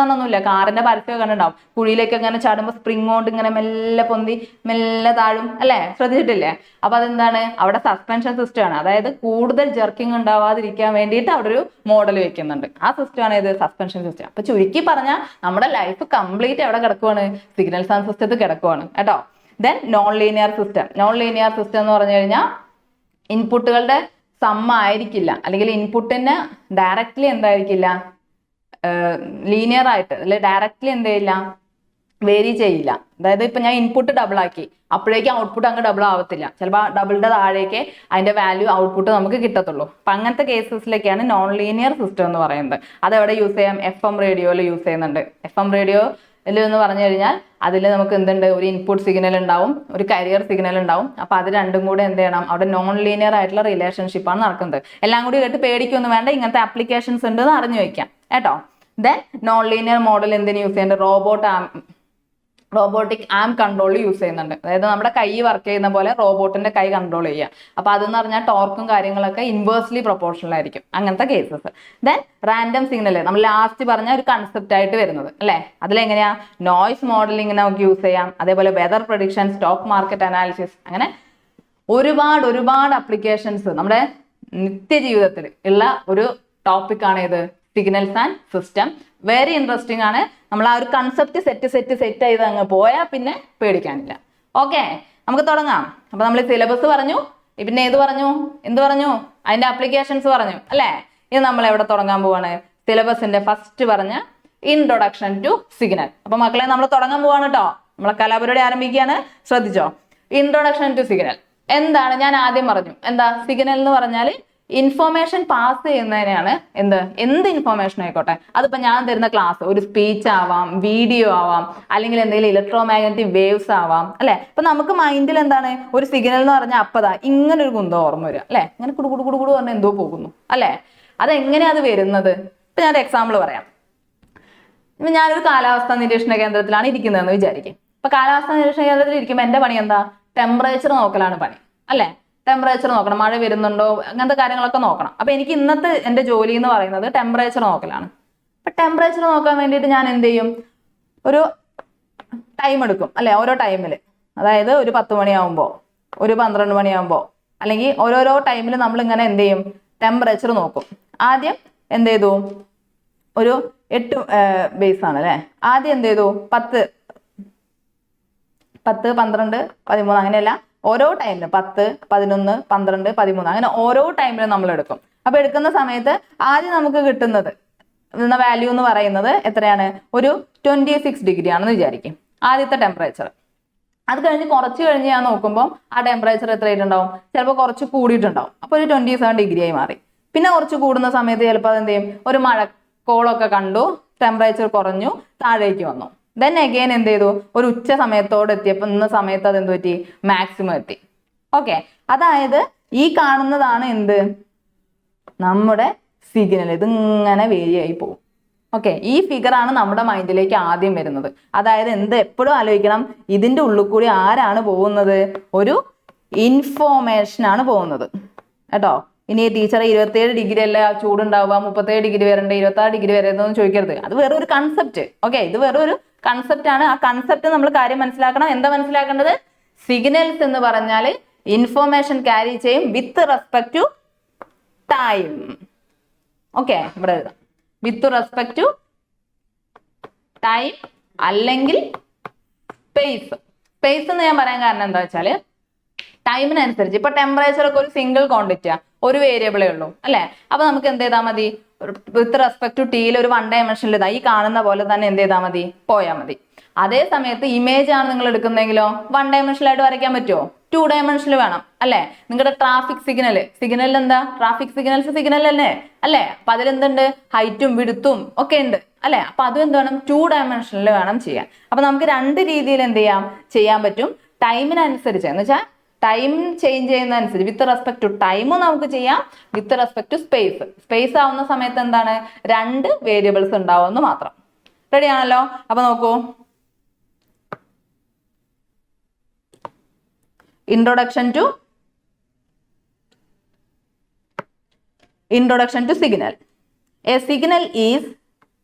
ഒന്നുമില്ല, കാറിന്റെ പരസ്യമൊക്കെ കണ്ടിട്ടുണ്ടാവും, കുഴിയിലേക്ക് അങ്ങനെ ചാടുമ്പോൾ സ്പ്രിങ് കൊണ്ട് ഇങ്ങനെ മെല്ലെ പൊന്തി മെല്ലെ താഴും അല്ലെ, ശ്രദ്ധിച്ചിട്ടില്ലേ. അപ്പൊ അതെന്താണ്, അവിടെ സസ്പെൻഷൻ സിസ്റ്റം ആണ്. അതായത് കൂടുതൽ ജെർക്കിംഗ് ഉണ്ടാവാതിരിക്കാൻ വേണ്ടിയിട്ട് അവിടെ ഒരു മോഡൽ വെക്കുന്നുണ്ട്. ആ സിസ്റ്റം ആണ് ഇത് സസ്പെൻഷൻ സിസ്റ്റം. അപ്പൊ ചുരുക്കി പറഞ്ഞാൽ നമ്മുടെ ലൈഫ് കംപ്ലീറ്റ് എവിടെ കിടക്കുവാണ്, സിഗ്നൽസ് ആൻഡ് സിസ്റ്റത്തിൽ കിടക്കുവാണ് കേട്ടോ. Then non linear system. Non linear system എന്ന് പറഞ്ഞു കഴിഞ്ഞാൽ ഇൻപുട്ടുകളുടെ സമ്മ ആയിരിക്കില്ല, അല്ലെങ്കിൽ ഇൻപുട്ടിന് ഡയറക്റ്റ്ലി എന്തായിരിക്കില്ല, ലീനിയർ ആയിട്ട് അല്ലെ ഡയറക്റ്റ്ലി എന്ത് ചെയ്യില്ല, വേരി ചെയ്യില്ല. അതായത് ഇപ്പൊ ഞാൻ ഇൻപുട്ട് ഡബിൾ ആക്കി, അപ്പോഴേക്കും ഔട്ട്പുട്ട് അങ്ങ് ഡബിൾ ആവത്തില്ല, ചിലപ്പോൾ ഡബിളിന്റെ താഴേക്ക് അതിന്റെ വാല്യൂ ഔട്ട്പുട്ട് നമുക്ക് കിട്ടത്തുള്ളൂ. അപ്പൊ അങ്ങനത്തെ കേസസിലേക്കാണ് നോൺ ലീനിയർ സിസ്റ്റം എന്ന് പറയുന്നത്. അതെവിടെ യൂസ് ചെയ്യാം, FM റേഡിയോയിൽ യൂസ് ചെയ്യുന്നുണ്ട്. FM റേഡിയോ എന്ന് പറഞ്ഞു കഴിഞ്ഞാൽ അതിൽ നമുക്ക് എന്തുണ്ട്, ഒരു ഇൻപുട്ട് സിഗ്നൽ ഉണ്ടാവും, ഒരു കരിയർ സിഗ്നൽ ഉണ്ടാവും. അപ്പൊ അത് രണ്ടും കൂടെ എന്ത് ചെയ്യണം, അവിടെ നോൺ ലീനിയർ ആയിട്ടുള്ള റിലേഷൻഷിപ്പാണ് നടക്കുന്നത്. എല്ലാം കൂടി കേട്ട് പേടിക്കൊന്നും വേണ്ട, ഇങ്ങനത്തെ ആപ്ലിക്കേഷൻസ് ഉണ്ട് എന്ന് അറിഞ്ഞു വെക്കാം കേട്ടോ. ദെൻ നോൺ ലീനിയർ മോഡൽ എന്തിനു യൂസ് ചെയ്യുന്നുണ്ട്, റോബോട്ടിക് ആം കൺട്രോൾ യൂസ് ചെയ്യുന്നുണ്ട്. അതായത് നമ്മുടെ കൈ വർക്ക് ചെയ്യുന്ന പോലെ റോബോട്ടിന്റെ കൈ കൺട്രോൾ ചെയ്യുക. അപ്പൊ അതെന്ന് പറഞ്ഞാൽ ടോർക്കും കാര്യങ്ങളൊക്കെ ഇൻവേഴ്സ്ലി പ്രൊപ്പോർഷണൽ ആയിരിക്കും, അങ്ങനത്തെ കേസസ്. ദെൻ റാൻഡം സിഗ്നൽ, നമ്മൾ ലാസ്റ്റ് പറഞ്ഞ ഒരു കൺസെപ്റ്റ് ആയിട്ട് വരുന്നത് അല്ലെ. അതിലെങ്ങനെയാ, നോയ്സ് മോഡലിംഗ് നമുക്ക് യൂസ് ചെയ്യാം. അതേപോലെ weather prediction, stock market analysis, അങ്ങനെ ഒരുപാട് അപ്ലിക്കേഷൻസ് നമ്മുടെ നിത്യജീവിതത്തിൽ ഉള്ള ഒരു ടോപ്പിക്കാണ് ഇത്, signals and system. Very interesting ആണ്. നമ്മൾ ആ ഒരു കൺസെപ്റ്റ് സെറ്റ് ചെയ്ത് അങ്ങ് പോയാൽ പിന്നെ പേടിക്കാനില്ല. ഓക്കെ, നമുക്ക് തുടങ്ങാം. അപ്പൊ നമ്മൾ സിലബസ് പറഞ്ഞു, പിന്നെ എന്ത് പറഞ്ഞു, അതിന്റെ അപ്ലിക്കേഷൻസ് പറഞ്ഞു അല്ലേ. ഇത് നമ്മൾ എവിടെ തുടങ്ങാൻ പോവാണ്, സിലബസിന്റെ ഫസ്റ്റ് പറഞ്ഞ ഇൻട്രൊഡക്ഷൻ ടു സിഗ്നൽ. അപ്പൊ മക്കളെ നമ്മൾ തുടങ്ങാൻ പോവാണ് കേട്ടോ, നമ്മളെ കലാപരിപാടി ആരംഭിക്കുകയാണ്, ശ്രദ്ധിച്ചോ. ഇൻട്രൊഡക്ഷൻ ടു സിഗ്നൽ എന്താണ്, ഞാൻ ആദ്യം പറഞ്ഞു എന്താ, സിഗ്നൽ എന്ന് പറഞ്ഞാൽ ഇൻഫോർമേഷൻ പാസ് ചെയ്യുന്നതിനാണ് എന്ത് ഇൻഫോർമേഷൻ ആയിക്കോട്ടെ, അതിപ്പോ ഞാൻ തരുന്ന ക്ലാസ് ഒരു സ്പീച്ച് ആവാം, വീഡിയോ ആവാം, അല്ലെങ്കിൽ എന്തെങ്കിലും ഇലക്ട്രോ മാഗ്നറ്റിക് വേവ്സ് ആവാം അല്ലെ. അപ്പൊ നമുക്ക് മൈൻഡിൽ എന്താണ്, ഒരു സിഗ്നൽ എന്ന് പറഞ്ഞാൽ അപ്പതാ ഇങ്ങനെ ഒരു കുന്തം ഓർമ്മ വരിക അല്ലെ, ഇങ്ങനെ കുടു പറഞ്ഞാൽ എന്തോ പോകുന്നു അല്ലെ. അതെങ്ങനെയാ അത് വരുന്നത്, ഇപ്പൊ ഞാനൊരു എക്സാമ്പിൾ പറയാം. ഇപ്പൊ ഞാനൊരു കാലാവസ്ഥാ നിരീക്ഷണ കേന്ദ്രത്തിലാണ് ഇരിക്കുന്നതെന്ന് വിചാരിക്കും. അപ്പൊ കാലാവസ്ഥാ നിരീക്ഷണ കേന്ദ്രത്തിൽ ഇരിക്കുമ്പോൾ എന്റെ പണി എന്താ, ടെമ്പറേച്ചർ നോക്കലാണ് പണി അല്ലെ. ടെമ്പറേച്ചർ നോക്കണം, മഴ വരുന്നുണ്ടോ, അങ്ങനത്തെ കാര്യങ്ങളൊക്കെ നോക്കണം. അപ്പൊ എനിക്ക് ഇന്നത്തെ എന്റെ ജോലി എന്ന് പറയുന്നത് ടെമ്പറേച്ചർ നോക്കലാണ്. അപ്പൊ ടെമ്പറേച്ചർ നോക്കാൻ വേണ്ടിയിട്ട് ഞാൻ എന്ത് ചെയ്യും, ഒരു ടൈം എടുക്കും അല്ലെ. ഓരോ ടൈമിൽ, അതായത് ഒരു 10 മണിയാവുമ്പോൾ, ഒരു 12 മണിയാവുമ്പോൾ, അല്ലെങ്കിൽ ഓരോരോ ടൈമിൽ നമ്മൾ ഇങ്ങനെ എന്ത് ചെയ്യും, ടെമ്പറേച്ചർ നോക്കും. ആദ്യം എന്ത് ചെയ്തു, ഒരു 8 ബേസ് ആണ് അല്ലെ. ആദ്യം എന്ത് ചെയ്തു, 10, 12, 13 അങ്ങനെയല്ല, ഓരോ ടൈമിലും 10, 11, 12, 13 അങ്ങനെ ഓരോ ടൈമിലും നമ്മൾ എടുക്കും. അപ്പൊ എടുക്കുന്ന സമയത്ത് ആദ്യം നമുക്ക് കിട്ടുന്നത് വാല്യൂ എന്ന് പറയുന്നത് എത്രയാണ്, ഒരു 26 ഡിഗ്രി ആണെന്ന് വിചാരിക്കും ആദ്യത്തെ ടെമ്പറേച്ചർ. അത് കഴിഞ്ഞ് കുറച്ച് കഴിഞ്ഞ് ഞാൻ നോക്കുമ്പോൾ ആ ടെമ്പറേച്ചർ എത്രയായിട്ടുണ്ടാവും, ചിലപ്പോൾ കുറച്ച് കൂടിയിട്ടുണ്ടാവും. അപ്പൊ ഒരു 27 ഡിഗ്രി ആയി മാറി. പിന്നെ കുറച്ച് കൂടുന്ന സമയത്ത് ചിലപ്പോൾ അതെന്ത് ചെയ്യും, ഒരു മഴക്കോളൊക്കെ കണ്ടു, ടെമ്പറേച്ചർ കുറഞ്ഞു, താഴേക്ക് വന്നു. ദെൻ അഗെയിൻ എന്ത് ചെയ്തു, ഒരു ഉച്ച സമയത്തോട് എത്തിയപ്പോൾ ഇന്ന സമയത്ത് അതെന്ത് പറ്റി, മാക്സിമം എത്തി. ഓക്കെ, അതായത് ഈ കാണുന്നതാണ് എന്ത്, നമ്മുടെ സിഗ്നൽ. ഇതിങ്ങനെ വേരി ആയി പോകും. ഓക്കെ, ഈ ഫിഗറാണ് നമ്മുടെ മൈൻഡിലേക്ക് ആദ്യം വരുന്നത്. അതായത് എപ്പോഴും ആലോചിക്കണം, ഇതിന്റെ ഉള്ളിൽ കൂടി ആരാണ് പോകുന്നത്, ഒരു ഇൻഫോർമേഷൻ ആണ് പോകുന്നത് കേട്ടോ. ഇനി ടീച്ചർ 27 ഡിഗ്രി അല്ല ചൂടുണ്ടാവുക, 37 ഡിഗ്രി വരണ്ട, 26 ഡിഗ്രി വരരുതെന്ന് ചോദിക്കരുത്. അത് വേറൊരു കൺസെപ്റ്റ്. ഓക്കെ, ഇത് വേറൊരു കൺസെപ്റ്റ് ആണ്. ആ കൺസെപ്റ്റ് നമ്മൾ കാര്യം മനസ്സിലാക്കണം. എന്താ മനസ്സിലാക്കേണ്ടത്, സിഗ്നൽസ് എന്ന് പറഞ്ഞാൽ ഇൻഫോർമേഷൻ ക്യാരി ചെയ്യും with respect to time. Okay, ഇവിടെ എഴുതാം, വിത്ത് റെസ്പെക്ട് ടു ടൈം അല്ലെങ്കിൽ സ്പേസ്. സ്പേസ് എന്ന് ഞാൻ പറയാൻ കാരണം എന്താ വെച്ചാൽ ടൈമിനനുസരിച്ച് ഇപ്പൊ ടെമ്പറേച്ചർ ഒക്കെ ഒരു സിംഗിൾ ക്വാണ്ടിറ്റിയാ, ഒരു വേരിയബിളേ ഉള്ളൂ അല്ലെ. അപ്പൊ നമുക്ക് എന്ത് ചെയ്താൽ മതി, വിത്ത് റെസ്പെക്ട് ടു ടിയിൽ ഒരു 1 ഡയമെൻഷനിൽ ഇതാ ഈ കാണുന്ന പോലെ തന്നെ എന്ത് ചെയ്താൽ മതി, പോയാൽ മതി. അതേ സമയത്ത് ഇമേജ് ആണ് നിങ്ങൾ എടുക്കുന്നതെങ്കിലോ 1 ഡയമെൻഷനിലായിട്ട് വരയ്ക്കാൻ പറ്റുമോ? 2 ഡയമെൻഷനിൽ വേണം അല്ലെ. നിങ്ങളുടെ ട്രാഫിക് സിഗ്നൽ എന്താ, ട്രാഫിക് സിഗ്നൽ അല്ലേ അല്ലെ. അപ്പൊ അതിലെന്തുണ്ട്, ഹൈറ്റും വിഡ്ത്തും ഒക്കെ ഉണ്ട് അല്ലെ. അപ്പൊ അതും എന്ത് വേണം, 2 ഡയമെൻഷനിൽ വേണം ചെയ്യാൻ. അപ്പൊ നമുക്ക് 2 രീതിയിൽ എന്ത് ചെയ്യാൻ പറ്റും. ടൈമിനനുസരിച്ച് എന്ന് വെച്ചാൽ ടൈം ചേഞ്ച് ചെയ്യുന്നതനുസരിച്ച് വിത്ത് റെസ്പെക്ട് ടു ടൈമും നമുക്ക് ചെയ്യാം, വിത്ത് റെസ്പെക്ട് ടു സ്പേസ് ആവുന്ന സമയത്ത് എന്താണ് 2 വേരിയബിൾസ് ഉണ്ടാവുമെന്ന് മാത്രം. റെഡി ആണല്ലോ. അപ്പൊ നോക്കൂ, introduction to signal. A signal is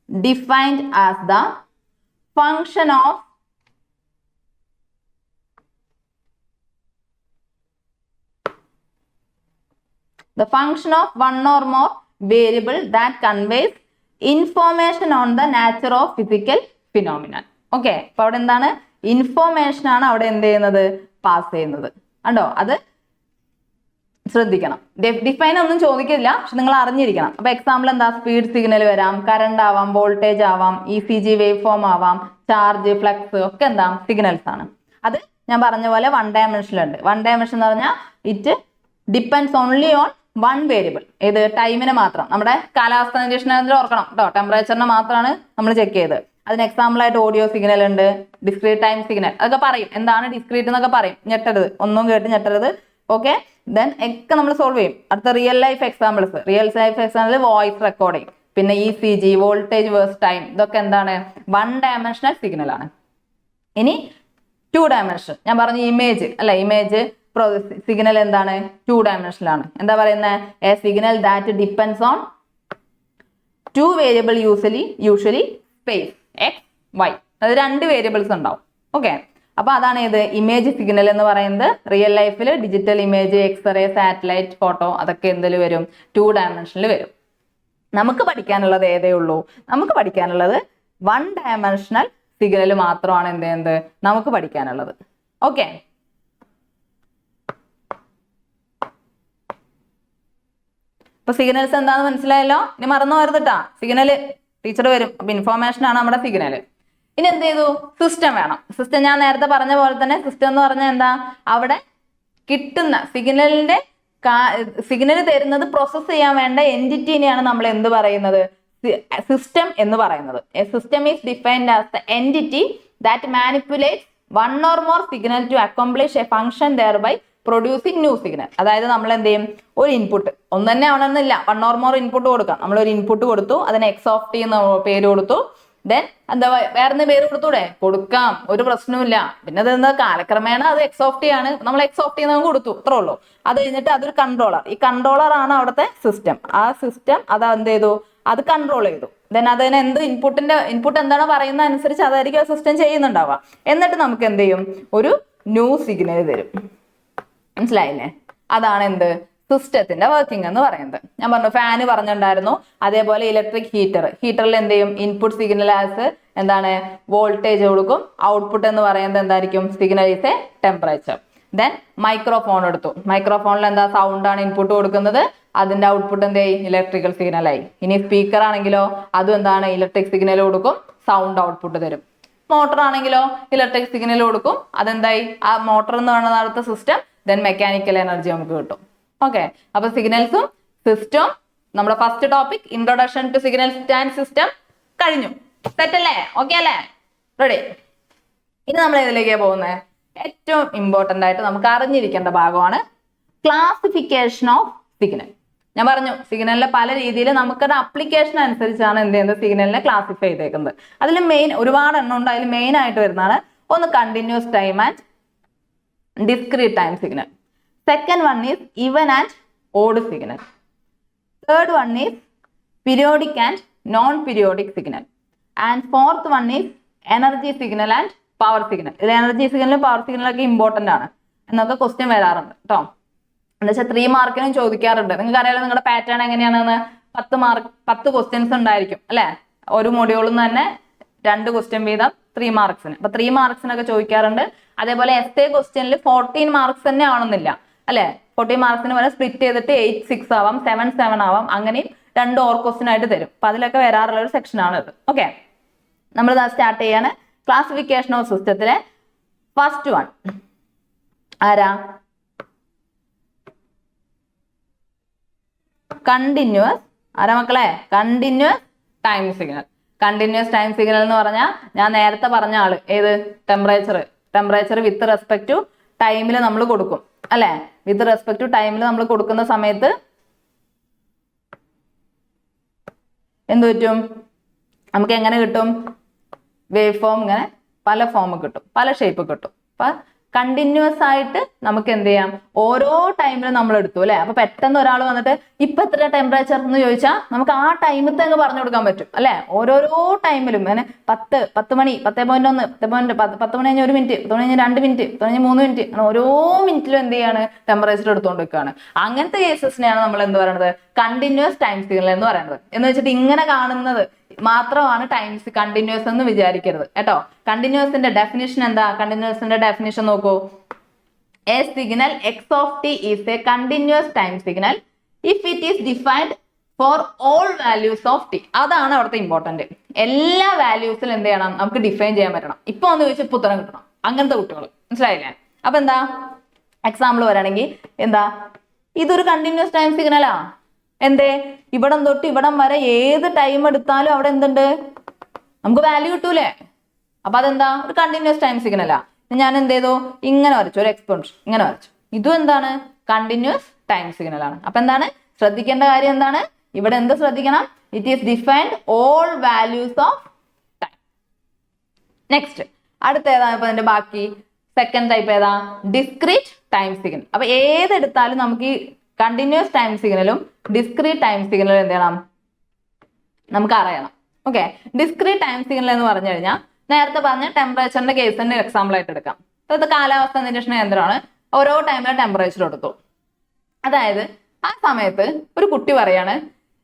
defined as the function of one or more variable that conveys information on the nature of physical phenomenon. Okay, അപ്പൊ അവിടെ എന്താണ്, ഇൻഫോർമേഷൻ ആണ് അവിടെ എന്ത് ചെയ്യുന്നത്, പാസ് ചെയ്യുന്നത്. കണ്ടോ, അത് ശ്രദ്ധിക്കണം. ഡിഫൈൻ ഒന്നും ചോദിക്കില്ല, പക്ഷെ നിങ്ങൾ അറിഞ്ഞിരിക്കണം. അപ്പൊ എക്സാമ്പിൾ എന്താ, സ്പീഡ് സിഗ്നൽ വരാം, കറണ്ട് ആവാം, വോൾട്ടേജ് ആവാം, ECG വേവ് ഫോം ആവാം, ചാർജ്, ഫ്ലക്സ് ഒക്കെ എന്താ സിഗ്നൽസ് ആണ്. അത് ഞാൻ പറഞ്ഞ പോലെ 1 ഡയമെൻഷനിലുണ്ട്. 1 ഡയമെൻഷൻ എന്ന് പറഞ്ഞാൽ it depends only on 1 variable. ഏത്, ടൈമിനെ മാത്രം. നമ്മുടെ കാലാവസ്ഥ നിരീക്ഷണത്തിൽ ഓർക്കണം കേട്ടോ, ടെമ്പറേച്ചറിനെ മാത്രമാണ് നമ്മൾ ചെക്ക് ചെയ്ത്. അതിന് എക്സാമ്പിൾ ആയിട്ട് ഓഡിയോ സിഗ്നൽ ഉണ്ട്, ഡിസ്ക്രീറ്റ് ടൈം സിഗ്നൽ, അതൊക്കെ പറയും. എന്താണ് ഡിസ്ക്രീറ്റ് എന്നൊക്കെ പറയും, ഞെട്ടരുത്, ഒന്നും കേട്ട് ഞെട്ടരുത്. ഓക്കെ, ദെൻ ഒക്കെ നമ്മൾ സോൾവ് ചെയ്യും. അടുത്ത real life examples voice recording, പിന്നെ ECG, വോൾട്ടേജ് വേഴ്സ് ടൈം, ഇതൊക്കെ എന്താണ് 1 ഡയമെൻഷണൽ സിഗ്നൽ ആണ്. ഇനി 2 ഡയമെൻഷൻ ഞാൻ പറഞ്ഞു, ഇമേജ് അല്ലെ, ഇമേജ് സിഗ്നൽ എന്താണ് 2 ഡയമെൻഷനിലാണ്. എന്താ പറയുന്നത്, A signal that depends on 2 variable usually space X, Y, അത് 2 വേരിയബിൾസ് ഉണ്ടാവും. ഓക്കെ, അപ്പൊ അതാണ് ഇത് ഇമേജ് സിഗ്നൽ എന്ന് പറയുന്നത്. റിയൽ ലൈഫിൽ digital image, X-ray, satellite photo അതൊക്കെ എന്തിൽ വരും, 2 ഡയമെൻഷനിൽ വരും. നമുക്ക് പഠിക്കാനുള്ളത് ഏതേ ഉള്ളൂ, നമുക്ക് പഠിക്കാനുള്ളത് 1 ഡയമെൻഷണൽ സിഗ്നൽ മാത്രമാണ് എന്ത് നമുക്ക് പഠിക്കാനുള്ളത്. ഓക്കെ, ഇപ്പൊ സിഗ്നൽസ് എന്താണെന്ന് മനസ്സിലായല്ലോ. ഇനി മറന്നു വരുന്നിട്ടാ, സിഗ്നല് ടീച്ചർ വരും. അപ്പൊ ഇൻഫോർമേഷൻ ആണ് നമ്മുടെ സിഗ്നൽ. ഇനി എന്ത് ചെയ്തു, സിസ്റ്റം വേണം. സിസ്റ്റം ഞാൻ നേരത്തെ പറഞ്ഞ പോലെ തന്നെ സിസ്റ്റം എന്ന് പറഞ്ഞാൽ എന്താ, അവിടെ കിട്ടുന്ന സിഗ്നൽ തരുന്നത് പ്രോസസ് ചെയ്യാൻ വേണ്ട എൻറ്റിറ്റിനെയാണ് നമ്മൾ എന്ത് പറയുന്നത്, സിസ്റ്റം എന്ന് പറയുന്നത്. A system is defined as the entity that manipulates 1 or more signal to accomplish a function thereby producing new signal. അതായത് നമ്മൾ എന്ത് ചെയ്യും, ഒരു ഇൻപുട്ട് ഒന്ന് തന്നെ ആവണമെന്നില്ല, 1 or more ഇൻപുട്ട് കൊടുക്കാം. നമ്മളൊരു ഇൻപുട്ട് കൊടുത്തു, അതിന് XOT എന്ന് പേര് കൊടുത്തു. ദെൻ എന്താ വേറെ പേര് കൊടുക്കാം, ഒരു പ്രശ്നവുമില്ല. പിന്നെ അതെന്താ, കാലക്രമേണ അത് XOT ആണ്, നമ്മൾ XOT എന്ന് കൊടുത്തു, അത്രേ ഉള്ളൂ. അത് കഴിഞ്ഞിട്ട് അതൊരു കൺട്രോളർ, ഈ കൺട്രോളർ ആണ് അവിടുത്തെ സിസ്റ്റം. ആ സിസ്റ്റം അത് എന്ത് ചെയ്തു, അത് കൺട്രോൾ ചെയ്തു. ദെൻ അതിന് ഇൻപുട്ട് എന്താണോ പറയുന്നത് അനുസരിച്ച് അതായിരിക്കും സിസ്റ്റം ചെയ്യുന്നുണ്ടാവുക. എന്നിട്ട് നമുക്ക് എന്ത് ചെയ്യും, ഒരു ന്യൂ സിഗ്നൽ തരും. മനസ്സിലായില്ലേ, അതാണ് എന്ത് സിസ്റ്റത്തിന്റെ വർക്കിംഗ് എന്ന് പറയുന്നത്. ഞാൻ പറഞ്ഞു ഫാന് പറഞ്ഞിട്ടുണ്ടായിരുന്നു. അതേപോലെ ഇലക്ട്രിക് ഹീറ്ററിൽ എന്ത് ചെയ്യും, ഇൻപുട്ട് സിഗ്നൽ ആസ് എന്താണ് വോൾട്ടേജ് കൊടുക്കും, ഔട്ട്പുട്ട് എന്ന് പറയുന്നത് എന്തായിരിക്കും, signal is A temperature. Then microphone എടുത്തു, മൈക്രോഫോണിൽ എന്താ സൗണ്ട് ആണ് ഇൻപുട്ട് കൊടുക്കുന്നത്, അതിന്റെ ഔട്ട്പുട്ട് എന്തായി, ഇലക്ട്രിക്കൽ സിഗ്നലായി. ഇനി സ്പീക്കർ ആണെങ്കിലോ അതും എന്താണ് ഇലക്ട്രിക് സിഗ്നൽ കൊടുക്കും, സൗണ്ട് ഔട്ട്പുട്ട് തരും. മോട്ടർ ആണെങ്കിലോ ഇലക്ട്രിക് സിഗ്നൽ കൊടുക്കും, അതെന്തായി ആ മോട്ടർ എന്ന് പറയുന്ന അടുത്ത സിസ്റ്റം, ദെൻ മെക്കാനിക്കൽ എനർജി നമുക്ക് കിട്ടും. ഓക്കെ, അപ്പൊ സിഗ്നൽസും സിസ്റ്റം നമ്മുടെ first topic introduction to signals and system കഴിഞ്ഞു. സെറ്റ് അല്ലേ, ഓക്കെ അല്ലേ, റെഡി. ഇനി നമ്മൾ ഇതിലേക്ക് പോകുന്നത് ഏറ്റവും ഇമ്പോർട്ടന്റ് ആയിട്ട് നമുക്ക് അറിഞ്ഞിരിക്കേണ്ട ഭാഗമാണ് ക്ലാസിഫിക്കേഷൻ ഓഫ് സിഗ്നൽ. ഞാൻ പറഞ്ഞു സിഗ്നലിലെ പല രീതിയിൽ നമുക്കൊരു അപ്ലിക്കേഷൻ അനുസരിച്ചാണ് എന്ത് ചെയ്യുന്നത്, സിഗ്നലിനെ ക്ലാസിഫൈ ചെയ്തേക്കുന്നത്. അതിൽ മെയിൻ ഒരുപാട് എണ്ണം ഉണ്ട്. അതിൽ മെയിൻ ആയിട്ട് വരുന്നതാണ് ഒന്ന് continuous time and discrete time signal. Second one is even and odd signal. Third one is periodic and non-periodic signal. And fourth one is energy signal and power signal. ഇതിൽ energy സിഗ്നലും power സിഗ്നലും ഒക്കെ important ആണ് എന്നൊക്കെ question വരാറുണ്ട് കേട്ടോ. എന്താ വെച്ചാൽ 3 മാർക്കിനും ചോദിക്കാറുണ്ട്. നിങ്ങൾക്ക് അറിയാലോ നിങ്ങളുടെ പാറ്റേൺ എങ്ങനെയാണെന്ന്. 10 ക്വസ്റ്റ്യൻസ് ഉണ്ടായിരിക്കും അല്ലെ, ഒരു മൊഡ്യൂളിൽ നിന്ന് തന്നെ 2 ക്വസ്റ്റ്യൻ വീതം 3 മാർക്സിന്. അപ്പൊ 3 മാർക്സിനൊക്കെ ചോദിക്കാറുണ്ട്. അതേപോലെ എസ്സേ ക്വസ്റ്റ്യനിൽ 14 മാർക്സ് തന്നെ ആവണമെന്നില്ല അല്ലെ. 14 മാർക്സിന് വരെ സ്പ്ലിറ്റ് ചെയ്തിട്ട് 8-6 ആവാം, 7-7 ആവാം, അങ്ങനെയും 2 ഓർ ക്വസ്റ്റ്യൻ ആയിട്ട് തരും. അപ്പൊ അതിലൊക്കെ വരാറുള്ള ഒരു സെക്ഷൻ ആണ് ഇത്. ഓക്കെ, നമ്മൾ സ്റ്റാർട്ട് ചെയ്യാണ്. ക്ലാസിഫിക്കേഷൻ ഓഫ് സിസ്റ്റത്തിലെ ഫസ്റ്റ് വൺ ആരാ? കണ്ടിന്യൂസ്. ആരാ മക്കളെ? Continuous time signal. Continuous time signal എന്ന് പറഞ്ഞാൽ ഞാൻ നേരത്തെ പറഞ്ഞ ആള് ഏത്? ടെമ്പറേച്ചർ വിത്ത് റെസ്പെക്ട് ടു ടൈമിൽ നമ്മൾ കൊടുക്കും അല്ലെ. വിത്ത് റെസ്പെക്ട് ടു ടൈമിൽ നമ്മൾ കൊടുക്കുന്ന സമയത്ത് എന്ത് പറ്റും? നമുക്ക് എങ്ങനെ കിട്ടും? വേവ് ഫോം, ഇങ്ങനെ പല ഫോം കിട്ടും, പല ഷേപ്പ് കിട്ടും. അപ്പൊ കണ്ടിന്യൂസ് ആയിട്ട് നമുക്ക് എന്ത് ചെയ്യാം? ഓരോ ടൈമിലും നമ്മൾ എടുത്തു അല്ലെ. അപ്പൊ പെട്ടെന്ന് ഒരാൾ വന്നിട്ട് ഇപ്പൊ എത്ര ടെമ്പറേച്ചർ എന്ന് ചോദിച്ചാൽ നമുക്ക് ആ ടൈമിൽ തന്നെ പറഞ്ഞു കൊടുക്കാൻ പറ്റും അല്ലെ. ഓരോരോ ടൈമിലും ഇങ്ങനെ 10 മണി, 10.1, 10 മണി കഴിഞ്ഞ് 1 മിനിറ്റ്, 10 മണി കഴിഞ്ഞ് 2 മിനിറ്റ്, 10 കഴിഞ്ഞ് 3 മിനിറ്റ്, അങ്ങനെ ഓരോ മിനിറ്റിലും എന്ത് ചെയ്യാണ്? ടെമ്പറേച്ചർ എടുത്തുകൊണ്ട് വെക്കുകയാണ്. അങ്ങനത്തെ കേസസിനെയാണ് നമ്മൾ എന്ത് പറയുന്നത്? കണ്ടിന്യൂസ് ടൈം സിഗ്നൽ എന്ന് പറയുന്നത്. എന്ന് വെച്ചിട്ട് ഇങ്ങനെ കാണുന്നത് മാത്രമാണ് ടൈംസ് കണ്ടിന്യൂസ് എന്ന് വിചാരിക്കരുത് കേട്ടോ. കണ്ടിന്യൂസിന്റെ ഡെഫിനിഷൻ എന്താ? കണ്ടിന്യൂസിന്റെ ഡെഫിനിഷൻ നോക്കൂ. A signal x of t is A continuous time signal if it is defined for all values of T. അതാണ് അവിടുത്തെ ഇമ്പോർട്ടന്റ്. എല്ലാ വാല്യൂസിലും എന്ത് ചെയ്യണം? നമുക്ക് ഡിഫൈൻ ചെയ്യാൻ പറ്റണം. ഇപ്പൊ ഒന്ന് ചോദിച്ചാൽ ഇപ്പൊ ഉത്തരം കിട്ടണം. അങ്ങനത്തെ കുട്ടികൾ, മനസ്സിലായില്ലേ? അപ്പൊ എന്താ എക്സാമ്പിൾ വരാണെങ്കിൽ എന്താ? ഇതൊരു കണ്ടിന്യൂസ് ടൈം സിഗ്നലാ. എന്തേ? ഇവിടം തൊട്ട് ഇവിടം വരെ ഏത് ടൈം എടുത്താലും അവിടെ എന്തുണ്ട്? നമുക്ക് വാല്യൂ കിട്ടൂലേ? അപ്പൊ അതെന്താ? ഒരു കണ്ടിന്യൂസ് ടൈം സിഗ്നലാ. ഞാൻ എന്ത് ചെയ്തു? ഇങ്ങനെ വരച്ചു, ഒരു എക്സ്പോണൻഷ്യൽ ഇങ്ങനെ വരച്ചു. ഇതും എന്താണ്? കണ്ടിന്യൂസ് ടൈം സിഗ്നൽ ആണ്. അപ്പൊ എന്താണ് ശ്രദ്ധിക്കേണ്ട കാര്യം? എന്താണ് ഇവിടെ? എന്ത് ശ്രദ്ധിക്കണം? It is defined all values of time. Next അടുത്ത ഏതാ? ഇപ്പൊ അതിന്റെ ബാക്കി സെക്കൻഡ് ടൈപ്പ് ഏതാ? Discrete time signal. അപ്പൊ ഏതെടുത്താലും നമുക്ക് ഈ കണ്ടിന്യൂസ് ടൈം സിഗ്നലും ഡിസ്ക്രീറ്റ് ടൈം സിഗ്നലും എന്ത് ചെയ്യണം? നമുക്ക് അറിയണം. ഓക്കെ, ഡിസ്ക്രീറ്റ് ടൈം സിഗ്നൽ എന്ന് പറഞ്ഞു കഴിഞ്ഞാൽ നേരത്തെ പറഞ്ഞ ടെമ്പറേച്ചറിന്റെ കേസ് തന്നെ എക്സാമ്പിൾ ആയിട്ട് എടുക്കാം. ഇത് കാലാവസ്ഥ നിരീക്ഷണ കേന്ദ്രമാണ്. ഓരോ ടൈമിലും ടെമ്പറേച്ചർ എടുത്തു. അതായത് ആ സമയത്ത് ഒരു കുട്ടി പറയാണ്,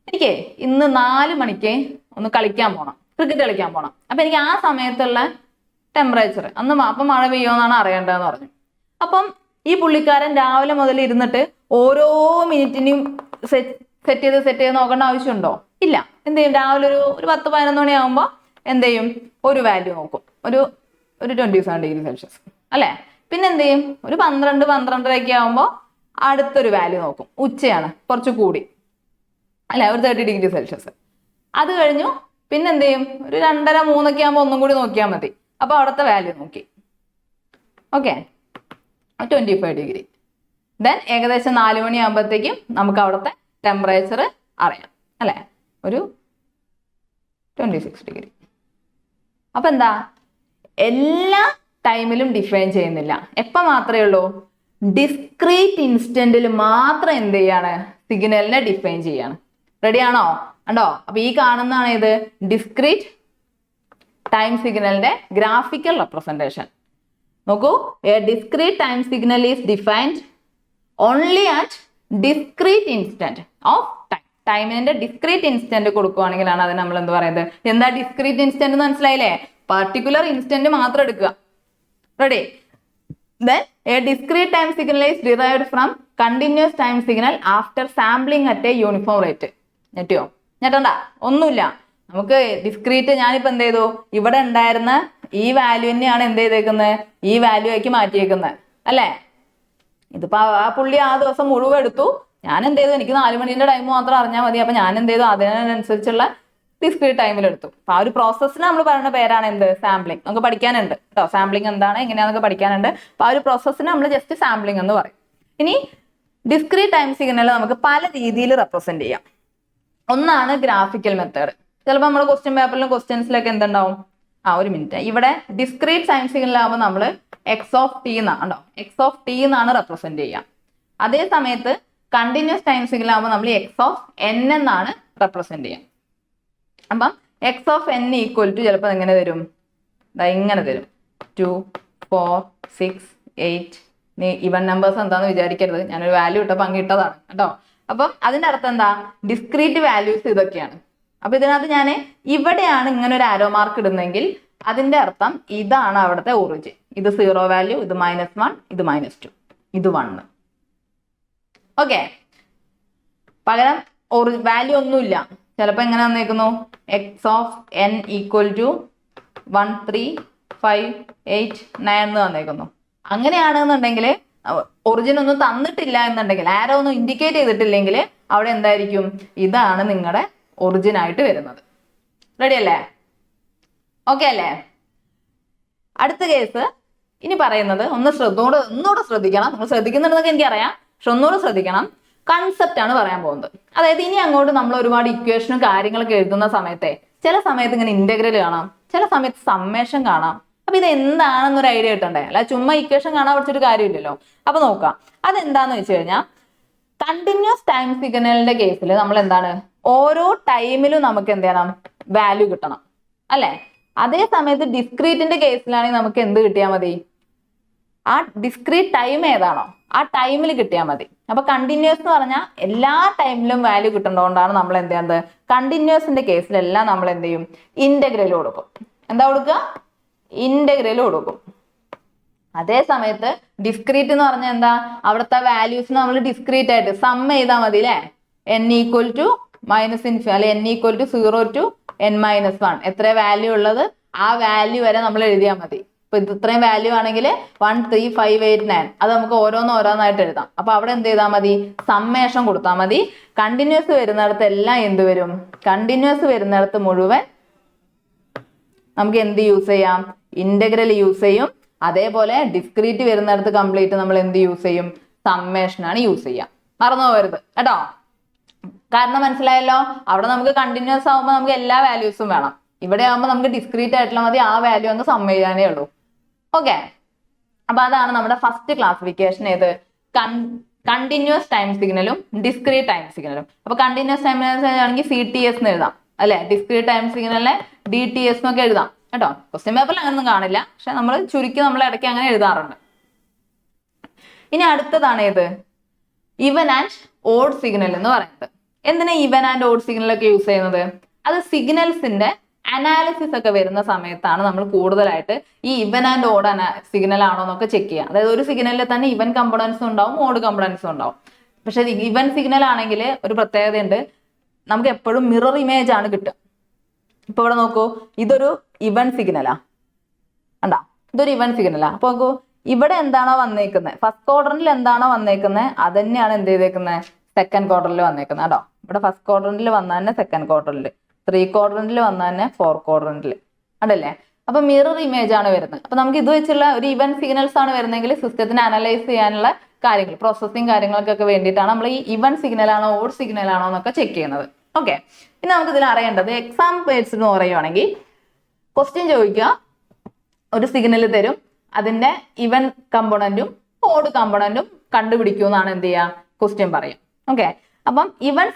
എനിക്ക് ഇന്ന് 4 മണിക്ക് ഒന്ന് കളിക്കാൻ പോകണം, ക്രിക്കറ്റ് കളിക്കാൻ പോകണം. അപ്പൊ എനിക്ക് ആ സമയത്തുള്ള ടെമ്പറേച്ചർ അപ്പം മഴ പെയ്യുമെന്നാണ് അറിയേണ്ടതെന്ന് പറഞ്ഞു. അപ്പം ഈ പുള്ളിക്കാരൻ രാവിലെ മുതൽ ഇരുന്നിട്ട് ഓരോ മിനിറ്റിനും സെറ്റ് ചെയ്ത് നോക്കേണ്ട ആവശ്യമുണ്ടോ? ഇല്ല. എന്ത് ചെയ്യും? രാവിലെ ഒരു 10-11 മണിയാകുമ്പോൾ എന്ത് ചെയ്യും? ഒരു വാല്യൂ നോക്കും, ഒരു 27 ഡിഗ്രി സെൽഷ്യസ് അല്ലെ. പിന്നെ എന്ത് ചെയ്യും? ഒരു 12-12:30 ആകുമ്പോൾ അടുത്തൊരു വാല്യൂ നോക്കും. ഉച്ചയാണ്, കുറച്ച് കൂടി അല്ലെ, ഒരു 30 ഡിഗ്രി സെൽഷ്യസ്. അത് കഴിഞ്ഞു പിന്നെ എന്ത് ചെയ്യും? ഒരു 2:30-3 ആകുമ്പോൾ ഒന്നും കൂടി നോക്കിയാൽ മതി. അപ്പൊ അവിടുത്തെ വാല്യൂ നോക്കി. Okay, 25 degree. ദെൻ ഏകദേശം 4 മണിയാകുമ്പോഴത്തേക്കും നമുക്ക് അവിടുത്തെ ടെമ്പറേച്ചർ അറിയാം അല്ലെ, ഒരു 26 ഡിഗ്രി. അപ്പൊ എന്താ? എല്ലാ ടൈമിലും ഡിഫൈൻ ചെയ്യുന്നില്ല. എപ്പോൾ മാത്രമേ ഉള്ളൂ? ഡിസ്ക്രീറ്റ് ഇൻസ്റ്റന്റിൽ മാത്രം എന്ത് ചെയ്യാണ്? സിഗ്നലിനെ ഡിഫൈൻ ചെയ്യാണ്. റെഡി ആണോ? കണ്ടോ? അപ്പൊ ഈ കാണുന്നതാണ് ഇത് ഡിസ്ക്രീറ്റ് ടൈം സിഗ്നലിന്റെ ഗ്രാഫിക്കൽ റെപ്രസെന്റേഷൻ. നോക്കൂ, A discrete time signal is defined only at discrete instant of time. ടൈമിന്റെ ഡിസ്ക്രീറ്റ് ഇൻസ്റ്റന്റ് കൊടുക്കുകയാണെങ്കിലാണ് അത് നമ്മൾ എന്ത് പറയുന്നത്? എന്താ ഡിസ്ക്രീറ്റ് ഇൻസ്റ്റന്റ് എന്ന് മനസ്സിലായില്ലേ? പർട്ടിക്കുലർ ഇൻസ്റ്റന്റ് മാത്രം എടുക്കുക. Ready? Then a discrete time signal is derived from continuous time signal after sampling at a uniform rate. ഞെട്ടിയോ? ഞെട്ടണ്ട, ഒന്നുമില്ല. നമുക്ക് ഡിസ്ക്രീറ്റ് ഞാനിപ്പോ എന്ത് ചെയ്തു? ഇവിടെ ഉണ്ടായിരുന്ന ഈ വാല്യൂ തന്നെയാണ് എന്ത് ചെയ്തേക്കുന്നത്? ഈ വാല്യൂ ആക്കി മാറ്റിയേക്കുന്നത് അല്ലേ? ഇതിപ്പോ ആ പുള്ളി ആ ദിവസം മുഴുവൻ എടുത്തു. ഞാൻ എന്ത് ചെയ്തു? എനിക്ക് 4 മണിന്റെ ടൈം മാത്രം അറിഞ്ഞാൽ മതി. അപ്പൊ ഞാൻ എന്ത് ചെയ്തു? അതിനനുസരിച്ചുള്ള ഡിസ്ക്രീറ്റ് ടൈമിൽ എടുത്തു. അപ്പൊ ആ ഒരു പ്രോസസ്സിന് നമ്മൾ പറയുന്ന പേരാണ് എന്ത്? സാമ്പിളിങ്. നമുക്ക് പഠിക്കാനുണ്ട് കേട്ടോ. സാമ്പിളിങ് എന്താണ്, എങ്ങനെയാണെന്നൊക്കെ പഠിക്കാനുണ്ട്. അപ്പൊ ആ ഒരു പ്രോസസ്സിന് നമ്മൾ ജസ്റ്റ് സാമ്പിളിങ് എന്ന് പറയും. ഇനി ഡിസ്ക്രീറ്റ് ടൈം സിഗ്നൽ നമുക്ക് പല രീതിയിൽ റെപ്രസെന്റ് ചെയ്യാം. ഒന്നാണ് ഗ്രാഫിക്കൽ മെത്തേഡ്. ചിലപ്പോൾ നമ്മൾ ക്വസ്റ്റ്യൻ പേപ്പറിലും ക്വസ്റ്റ്യൻസിലൊക്കെ എന്തുണ്ടാവും? ഒരു മിനിറ്റ്. ഇവിടെ ഡിസ്ക്രീറ്റ് ടൈം സിഗ്നൽ ആകുമ്പോൾ നമ്മൾ എക്സ് ഓഫ് ടി എന്നാണോ, എക്സ് ഓഫ് ടി എന്നാണ് റെപ്രസെന്റ് ചെയ്യുക. അതേ സമയത്ത് കണ്ടിന്യൂസ് ടൈം സിഗ്നൽ ആകുമ്പോൾ നമ്മൾ എക്സ് ഓഫ് എൻ എന്നാണ് റെപ്രസെന്റ് ചെയ്യുക. അപ്പം x of n equal to ചിലപ്പോൾ എങ്ങനെ തരും? ഇങ്ങനെ തരും, 2, 4, 6, 8. ഇവൻ നമ്പേഴ്സ് എന്താന്ന് വിചാരിക്കരുത്, ഞാനൊരു വാല്യൂ ഇട്ടപ്പോൾ അങ്ങ് ഇട്ടതാണ് കേട്ടോ. അപ്പം അതിന്റെ അർത്ഥം എന്താ? ഡിസ്ക്രീറ്റ് വാല്യൂസ് ഇതൊക്കെയാണ്. അപ്പൊ ഇതിനകത്ത് ഞാൻ ഇവിടെയാണ് ഇങ്ങനെ ഒരു ആരോ മാർക്ക് ഇടുന്നെങ്കിൽ അതിന്റെ അർത്ഥം ഇതാണ് അവിടുത്തെ ഒറിജിൻ. ഇത് 0 വാല്യൂ, ഇത് -1, ഇത് -2, ഇത് 1. ഓക്കെ, പകരം വാല്യൂ ഒന്നുമില്ല. ചിലപ്പോൾ എങ്ങനെ വന്നേക്കുന്നു, x(n) = 1 3 5 8 9 എന്ന് വന്നേക്കുന്നു. അങ്ങനെയാണെന്നുണ്ടെങ്കിൽ ഒറിജിൻ ഒന്നും തന്നിട്ടില്ല എന്നുണ്ടെങ്കിൽ, ആരോ ഒന്നും ഇൻഡിക്കേറ്റ് ചെയ്തിട്ടില്ലെങ്കിൽ അവിടെ എന്തായിരിക്കും, ഇതാണ് നിങ്ങളുടെ ഒറിജിൻ ആയിട്ട് വരുന്നത്. റെഡി അല്ലേ? ഓക്കെ അല്ലേ? അടുത്ത കേസ് ഇനി പറയുന്നത് ഒന്നുകൂടെ ശ്രദ്ധിക്കണം. നിങ്ങൾ ശ്രദ്ധിക്കുന്നുണ്ടെന്നൊക്കെ എനിക്കറിയാം, പക്ഷെ ഒന്നുകൂടെ ശ്രദ്ധിക്കണം. കൺസെപ്റ്റ് ആണ് പറയാൻ പോകുന്നത്. അതായത് ഇനി അങ്ങോട്ട് നമ്മൾ ഒരുപാട് ഇക്വേഷനും കാര്യങ്ങളൊക്കെ എഴുതുന്ന സമയത്തെ ചില സമയത്ത് ഇങ്ങനെ ഇന്റഗ്രൽ കാണാം, ചില സമയത്ത് സമ്മേഷൻ കാണാം. അപ്പൊ ഇത് എന്താണെന്നൊരു ഐഡിയ കിട്ടണ്ടേ? അല്ല ചുമ്മാ ഇക്വേഷൻ കാണാൻ പഠിച്ചൊരു കാര്യമില്ലല്ലോ. അപ്പൊ നോക്കാം, അതെന്താന്ന് വെച്ച് കഴിഞ്ഞാൽ കണ്ടിന്യൂസ് ടൈം സിഗ്നലിന്റെ കേസിൽ നമ്മൾ എന്താണ്, ഓരോ ടൈമിലും നമുക്ക് എന്ത് ചെയ്യണം, വാല്യൂ കിട്ടണം അല്ലെ? അതേ സമയത്ത് ഡിസ്ക്രീറ്റിന്റെ കേസിലാണെങ്കിൽ നമുക്ക് എന്ത് കിട്ടിയാൽ മതി, ആ ഡിസ്ക്രീറ്റ് ടൈം ഏതാണോ ആ ടൈമിൽ കിട്ടിയാൽ മതി. അപ്പൊ കണ്ടിന്യൂസ് എന്ന് പറഞ്ഞാൽ എല്ലാ ടൈമിലും വാല്യൂ കിട്ടുന്നതുകൊണ്ടാണ് നമ്മൾ എന്ത് ചെയ്യുന്നത്, കണ്ടിന്യൂസിന്റെ കേസിലെല്ലാം നമ്മൾ എന്ത് ചെയ്യും, ഇന്റഗ്രൽ കൊടുക്കും. എന്താ കൊടുക്കുക, ഇന്റഗ്രൽ കൊടുക്കും. അതേ സമയത്ത് ഡിസ്ക്രീറ്റ് എന്ന് പറഞ്ഞാൽ എന്താ, അവിടുത്തെ വാല്യൂസ് നമ്മൾ ഡിസ്ക്രീറ്റ് ആയിട്ട് സം ചെയ്താൽ മതി അല്ലെ? n = -∞ അല്ലെ n = 0 to n - 1 എത്ര വാല്യൂ ഉള്ളത് ആ വാല്യൂ വരെ നമ്മൾ എഴുതിയാൽ മതി. ഇപ്പൊ ഇത് ഇത്രയും വാല്യൂ ആണെങ്കിൽ 1 3 5 8 9 അത് നമുക്ക് ഓരോന്നായിട്ട് എഴുതാം. അപ്പൊ അവിടെ എന്ത് ചെയ്താൽ മതി, സമ്മേഷൻ കൊടുത്താൽ മതി. കണ്ടിന്യൂസ് വരുന്നിടത്ത് എല്ലാം എന്ത് വരും, കണ്ടിന്യൂസ് വരുന്നിടത്ത് മുഴുവൻ നമുക്ക് എന്ത് യൂസ് ചെയ്യാം, ഇന്റഗ്രൽ യൂസ് ചെയ്യും. അതേപോലെ ഡിസ്ക്രീറ്റ് വരുന്നിടത്ത് കംപ്ലീറ്റ് നമ്മൾ എന്ത് യൂസ് ചെയ്യും, സമ്മേഷൻ ആണ് യൂസ് ചെയ്യാം. മറന്നു പോകരുത് കേട്ടോ. കാരണം മനസ്സിലായല്ലോ, അവിടെ നമുക്ക് കണ്ടിന്യൂസ് ആകുമ്പോൾ നമുക്ക് എല്ലാ വാല്യൂസും വേണം. ഇവിടെ ആകുമ്പോൾ നമുക്ക് ഡിസ്ക്രീറ്റ് ആയിട്ടുള്ള മതി, ആ വാല്യൂ അങ്ങ് സം ചെയ്യാനേ ഉള്ളൂ. ഓക്കെ, അപ്പൊ അതാണ് നമ്മുടെ ഫസ്റ്റ് ക്ലാസിഫിക്കേഷൻ. ഏത്, കണ്ടിന്യൂസ് ടൈം സിഗ്നലും ഡിസ്ക്രീറ്റ് ടൈം സിഗ്നലും. അപ്പൊ കണ്ടിന്യൂസ് ടൈം ആണെങ്കിൽ CTS എന്ന് എഴുതാം അല്ലെ, ഡിസ്ക്രീറ്റ് ടൈം സിഗ്നലിനെ DTS എന്നൊക്കെ എഴുതാം കേട്ടോ. ക്വസ്റ്റ്യൻ പേപ്പറിൽ അങ്ങനൊന്നും കാണില്ല, പക്ഷെ നമ്മൾ ചുരുക്കി നമ്മൾ ഇടയ്ക്ക് അങ്ങനെ എഴുതാറുണ്ട്. ഇനി അടുത്തതാണ് ഏത്, ഇവൻ ആൻഡ് ഓഡ് സിഗ്നൽ എന്ന് പറയുന്നത്. എന്തിനാ ഇവൻ ആൻഡ് ഓഡ് സിഗ്നൽ ഒക്കെ യൂസ് ചെയ്യുന്നത്, അത് സിഗ്നൽസിന്റെ അനാലിസിസ് ഒക്കെ വരുന്ന സമയത്താണ് നമ്മൾ കൂടുതലായിട്ട് ഈ ഇവൻ ആൻഡ് ഓഡ് സിഗ്നൽ ആണോ എന്നൊക്കെ ചെക്ക് ചെയ്യുക. അതായത് ഒരു സിഗ്നലിൽ തന്നെ ഇവൻ കമ്പോണൻസും ഉണ്ടാവും, ഓഡ് കമ്പോണൻസും ഉണ്ടാവും. പക്ഷെ ഇവൻ സിഗ്നൽ ആണെങ്കിൽ ഒരു പ്രത്യേകതയുണ്ട്, നമുക്ക് എപ്പോഴും മിറർ ഇമേജ് ആണ് കിട്ടുക. ഇപ്പൊ ഇവിടെ നോക്കൂ, ഇതൊരു ഇവൻ സിഗ്നലാ കണ്ടാ, ഇതൊരു ഇവൻ സിഗ്നലാ. അപ്പൊ നോക്കൂ, ഇവിടെ എന്താണോ വന്നേക്കുന്നത്, ഫസ്റ്റ് ക്വാഡ്രന്റിൽ എന്താണോ വന്നേക്കുന്നത് അത് തന്നെയാണ് എന്ത് ചെയ്തേക്കുന്നത്, സെക്കൻഡ് ക്വാഡ്രന്റിൽ വന്നേക്കുന്നത് കേട്ടോ. ഇവിടെ ഫസ്റ്റ് ക്വാഡ്രന്റിൽ വന്ന തന്നെ സെക്കൻഡ് ക്വാഡ്രന്റിൽ, 3 ക്വാഡ്രന്റിൽ വന്ന തന്നെ 4 ക്വാഡ്രന്റിൽ അതല്ലേ. അപ്പൊ മിറർ ഇമേജ് ആണ് വരുന്നത്. അപ്പൊ നമുക്ക് ഇത് വെച്ചുള്ള ഒരു ഇവൻ സിഗ്നൽസ് ആണ് വരുന്നതെങ്കിൽ സിസ്റ്റത്തിനെ അനലൈസ് ചെയ്യാനുള്ള കാര്യങ്ങൾ, പ്രോസസ്സിങ് കാര്യങ്ങൾക്കൊക്കെ വേണ്ടിയിട്ടാണ് നമ്മൾ ഈ ഇവൻ സിഗ്നൽ ആണോ ഓഡ് സിഗ്നൽ ആണോ എന്നൊക്കെ ചെക്ക് ചെയ്യുന്നത്. ഓക്കെ, ഇനി നമുക്ക് ഇതിൽ അറിയേണ്ടത് എക്സാം ബേസ്ഡ് എന്ന് പറയുവാണെങ്കിൽ ക്വസ്റ്റ്യൻ ചോദിക്കുക, ഒരു സിഗ്നൽ തരും, അതിന്റെ ഇവൻ കമ്പോണന്റും ഓഡ് കമ്പോണന്റും കണ്ടുപിടിക്കൂ എന്നാണ് എന്ത് ചെയ്യുക, ക്വസ്റ്റ്യൻ പറയും. ഓക്കെ, അപ്പം ഇവൻ